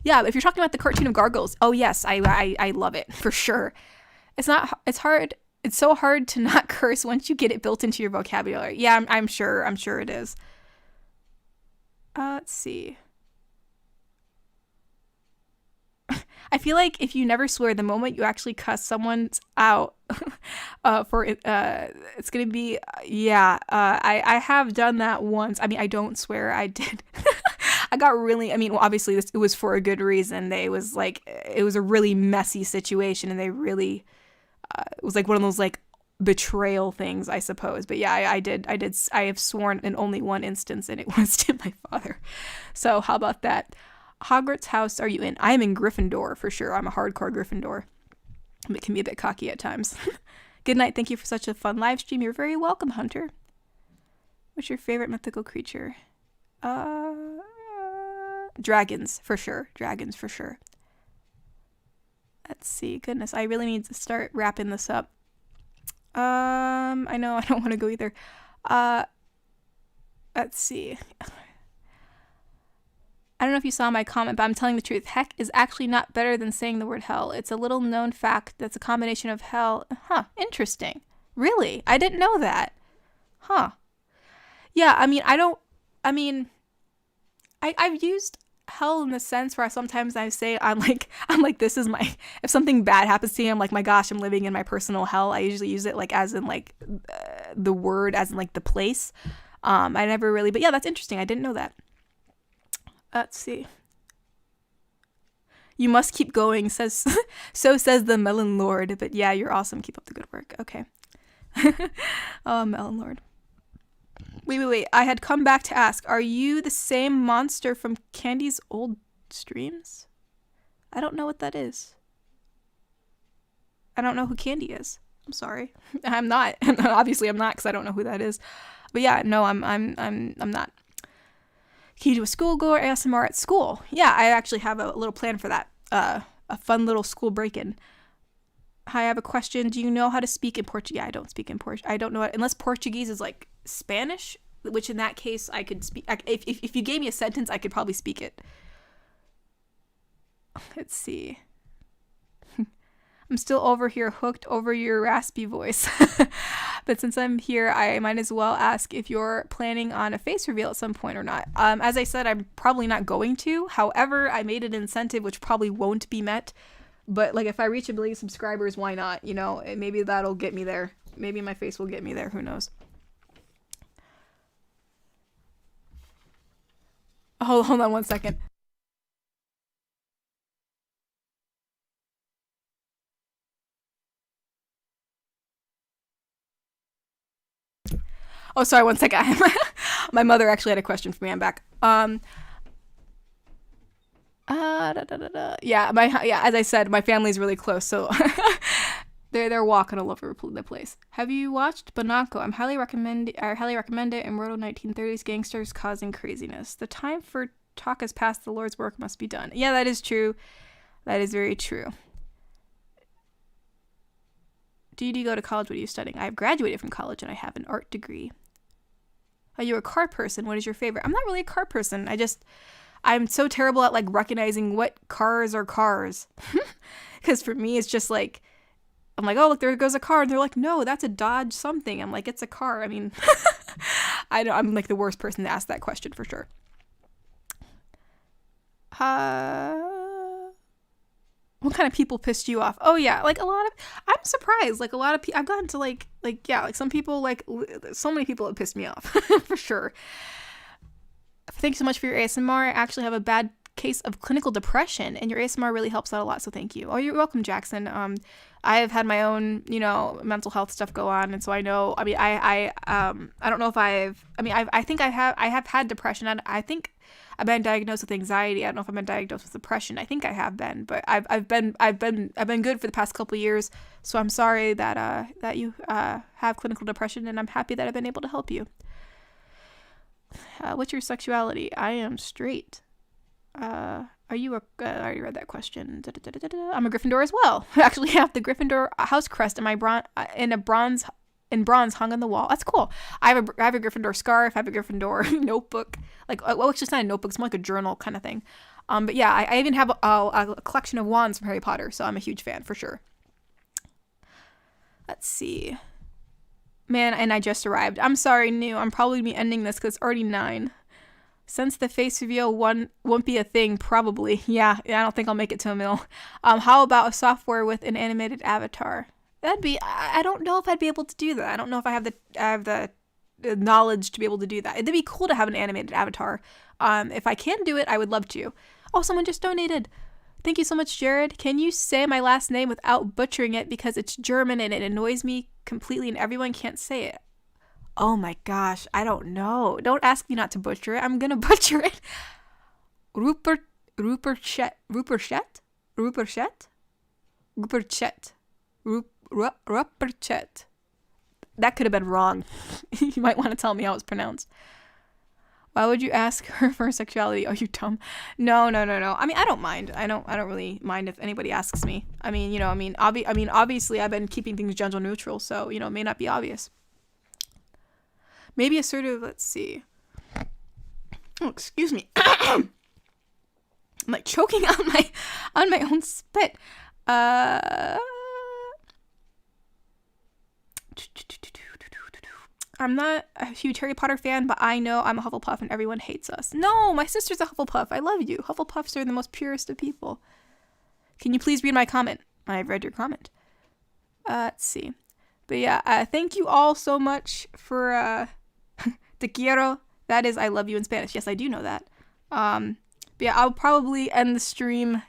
Yeah, if you're talking about the cartoon of Gargoyles, oh yes, I love it for sure. It's so hard to not curse once you get it built into your vocabulary. Yeah, I'm sure it is. Let's see. I feel like if you never swear, the moment you actually cuss someone out, it's gonna be, yeah. I have done that once. I mean, I don't swear. I did. I got really. I mean, well, obviously it was for a good reason. It was a really messy situation, and they really, it was like one of those betrayal things, I suppose. But yeah, I have sworn in only one instance, and it was to my father. So how about that? Hogwarts house are you in? I'm in Gryffindor for sure. I'm a hardcore Gryffindor. It can be a bit cocky at times. Good night. Thank you for such a fun live stream. You're very welcome, Hunter. What's your favorite mythical creature? Dragons for sure. Let's see. Goodness, I really need to start wrapping this up. I know I don't want to go either. Let's see. I don't know if you saw my comment, but I'm telling the truth. Heck is actually not better than saying the word hell. It's a little known fact that's a combination of hell. Huh, interesting. Really? I didn't know that. Huh. Yeah, I've used hell in the sense where sometimes I say I'm like this is my, if something bad happens to me, I'm like, my gosh, I'm living in my personal hell. I usually use it as in the word, as in the place. I never really, but yeah, that's interesting. I didn't know that. Let's see. You must keep going, says the Melon Lord. But yeah, you're awesome. Keep up the good work. Okay. Oh, Melon Lord. Wait. I had come back to ask, are you the same monster from Candy's old streams? I don't know what that is. I don't know who Candy is. I'm sorry. I'm not. Obviously, I'm not, because I don't know who that is. But yeah, no, I'm not. Can you do a schoolgoer ASMR at school? Yeah, I actually have a little plan for that. A fun little school break-in. Hi, I have a question. Do you know how to speak in Portuguese? Yeah, I don't speak in Portuguese. I don't know it, unless Portuguese is Spanish, which in that case I could speak. If you gave me a sentence, I could probably speak it. Let's see. I'm still over here hooked over your raspy voice. But since I'm here, I might as well ask if you're planning on a face reveal at some point or not. As I said, I'm probably not going to. However, I made an incentive which probably won't be met. But if I reach 1 million subscribers, why not? You know, maybe that'll get me there. Maybe my face will get me there. Who knows? Hold on 1 second. Oh, sorry, 1 second. My mother actually had a question for me. I'm back. Yeah, as I said, my family's really close, so they're walking all over the place. Have you watched Banako? I highly recommend it. Immortal 1930s gangsters causing craziness. The time for talk has passed. The Lord's work must be done. Yeah, that is true. That is very true. Do you go to college? What are you studying? I've graduated from college and I have an art degree. Are you a car person? What is your favorite? I'm not really a car person. I'm so terrible at recognizing what cars are cars. Because for me, it's just I'm like, oh, look, there goes a car. And they're like, no, that's a Dodge something. I'm like, it's a car. I mean, I'm like the worst person to ask that question for sure. What kind of people pissed you off? Oh yeah, like I'm surprised. Like a lot of people, I've gotten to like some people, like so many people have pissed me off for sure. Thank you so much for your ASMR. I actually have a bad case of clinical depression, and your ASMR really helps out a lot, so thank you. Oh, you're welcome, Jackson. I have had my own, mental health stuff go on, and so I know, I mean, I don't know if I think I have had depression, and I think I've been diagnosed with anxiety. I don't know if I've been diagnosed with depression. I think I have been, but I've been good for the past couple of years, so I'm sorry that you have clinical depression, and I'm happy that I've been able to help you. What's your sexuality? I am straight. Are you I already read that question. I'm a Gryffindor as well. I actually have the Gryffindor house crest in my bronze hung on the wall. That's cool. I have a Gryffindor scarf. I have a Gryffindor notebook. Like, well, it's just not a notebook. It's more like a journal kind of thing. But yeah, I even have a collection of wands from Harry Potter, so I'm a huge fan for sure. Let's see. Man, and I just arrived. I'm sorry, New. I'm probably be ending this because it's already 9. Since the face reveal won't be a thing, probably. Yeah, I don't think I'll make it to a mill. How about a software with an animated avatar? I don't know if I'd be able to do that. I don't know if I have the knowledge to be able to do that. It'd be cool to have an animated avatar. If I can do it, I would love to. Oh, someone just donated. Thank you so much, Jared. Can you say my last name without butchering it because it's German and it annoys me completely and everyone can't say it? Oh my gosh, I don't know. Don't ask me not to butcher it. I'm gonna butcher it. Ruperchet. That could have been wrong. You might want to tell me how it's pronounced. Why would you ask her for her sexuality? Oh, you dumb. No. I mean, I don't mind. I don't really mind if anybody asks me. I mean, obviously I've been keeping things gender neutral, so, it may not be obvious. Maybe assertive, let's see. Oh, excuse me. I'm like choking on my own spit. I'm not a huge Harry Potter fan, but I know I'm a Hufflepuff and everyone hates us. No, my sister's a Hufflepuff. I love you. Hufflepuffs are the most purest of people. Can you please read my comment? I've read your comment. Let's see. But yeah, thank you all so much for te quiero. That is I love you in Spanish. Yes, I do know that. But yeah, I'll probably end the stream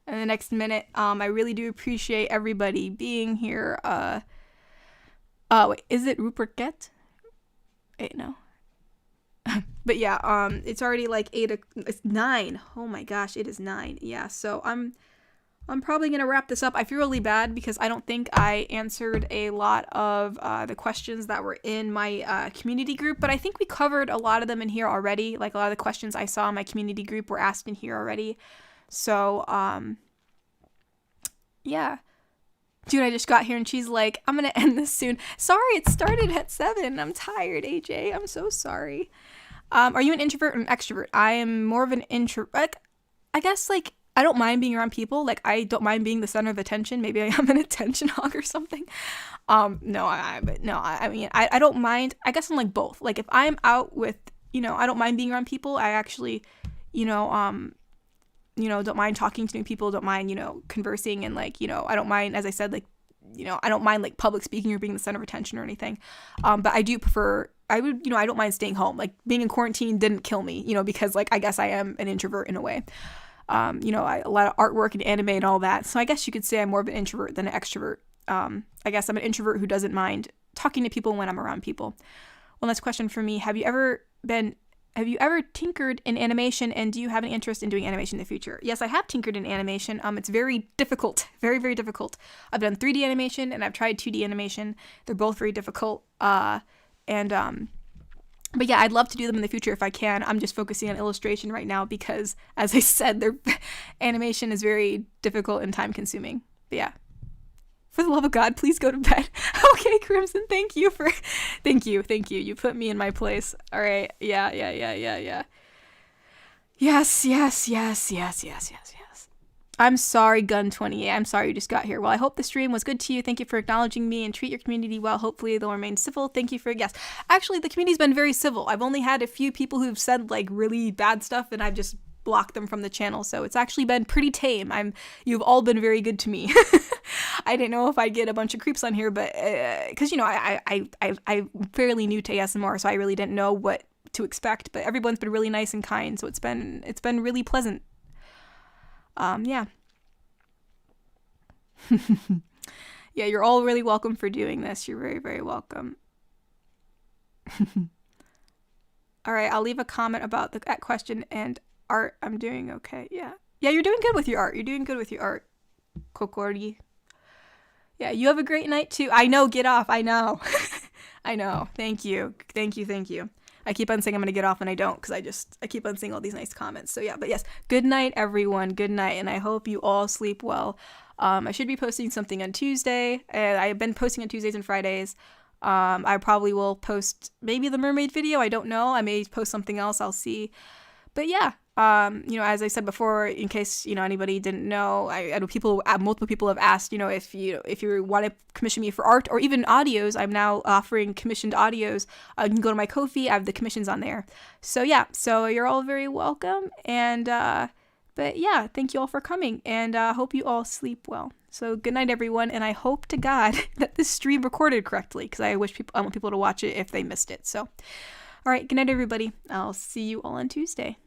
in the next minute. I really do appreciate everybody being here. Wait, is it Rupert Get? Wait, no. But yeah, it's already like it's 9. Oh my gosh, it is 9. Yeah, so I'm probably gonna wrap this up. I feel really bad because I don't think I answered a lot of the questions that were in my community group, but I think we covered a lot of them in here already. Like a lot of the questions I saw in my community group were asked in here already. So yeah. Dude, I just got here and she's like, I'm gonna end this soon. Sorry, it started at 7. I'm tired, AJ. I'm so sorry. Are you an introvert or an extrovert? I am more of an introvert. Like, I guess, like, I don't mind being around people. Like, I don't mind being the center of attention. Maybe I am an attention hog or something. I mean, I don't mind. I guess I'm like both. Like, if I'm out with, I don't mind being around people. I actually, don't mind talking to new people, don't mind, conversing and like, I don't mind, as I said, like, I don't mind like public speaking or being the center of attention or anything. But I do prefer, I don't mind staying home. Like being in quarantine didn't kill me, because like, I guess I am an introvert in a way. A lot of artwork and anime and all that. So I guess you could say I'm more of an introvert than an extrovert. I guess I'm an introvert who doesn't mind talking to people when I'm around people. One last question for me. Have you ever tinkered in animation, and do you have an interest in doing animation in the future? Yes, I have tinkered in animation. It's very difficult, very, very difficult. I've done 3D animation and I've tried 2D animation. They're both very difficult. But yeah, I'd love to do them in the future if I can. I'm just focusing on illustration right now because, as I said, animation is very difficult and time consuming. But yeah. For the love of God, please go to bed. Okay, Crimson, thank you. You put me in my place. All right. Yeah. Yes. I'm sorry, Gun28. I'm sorry you just got here. Well, I hope the stream was good to you. Thank you for acknowledging me and treat your community well. Hopefully they'll remain civil. Thank you for yes. Actually, the community's been very civil. I've only had a few people who've said like really bad stuff and I've just blocked them from the channel. So it's actually been pretty tame. You've all been very good to me. I didn't know if I'd get a bunch of creeps on here, but because you know I'm fairly new to ASMR, so I really didn't know what to expect. But everyone's been really nice and kind, so it's been really pleasant. Yeah. Yeah, you're all really welcome for doing this. You're very, very welcome. All right, I'll leave a comment about that question and art. I'm doing okay. Yeah. Yeah, you're doing good with your art. You're doing good with your art. Kokordi. Yeah, you have a great night too. I know, get off. I know. I know. Thank you. Thank you. Thank you. I keep on saying I'm going to get off and I don't because I keep on seeing all these nice comments. So yeah, but yes, good night, everyone. Good night. And I hope you all sleep well. I should be posting something on Tuesday. I've been posting on Tuesdays and Fridays. I probably will post maybe the mermaid video. I don't know. I may post something else. I'll see. But yeah, you know, as I said before, in case, you know, anybody didn't know, I know multiple people have asked, you know, if you want to commission me for art or even audios, I'm now offering commissioned audios. You can go to my Ko-fi. I have the commissions on there. So yeah, so you're all very welcome. And, but yeah, thank you all for coming and hope you all sleep well. So good night, everyone. And I hope to God that this stream recorded correctly because I want people to watch it if they missed it. So, all right, good night, everybody. I'll see you all on Tuesday.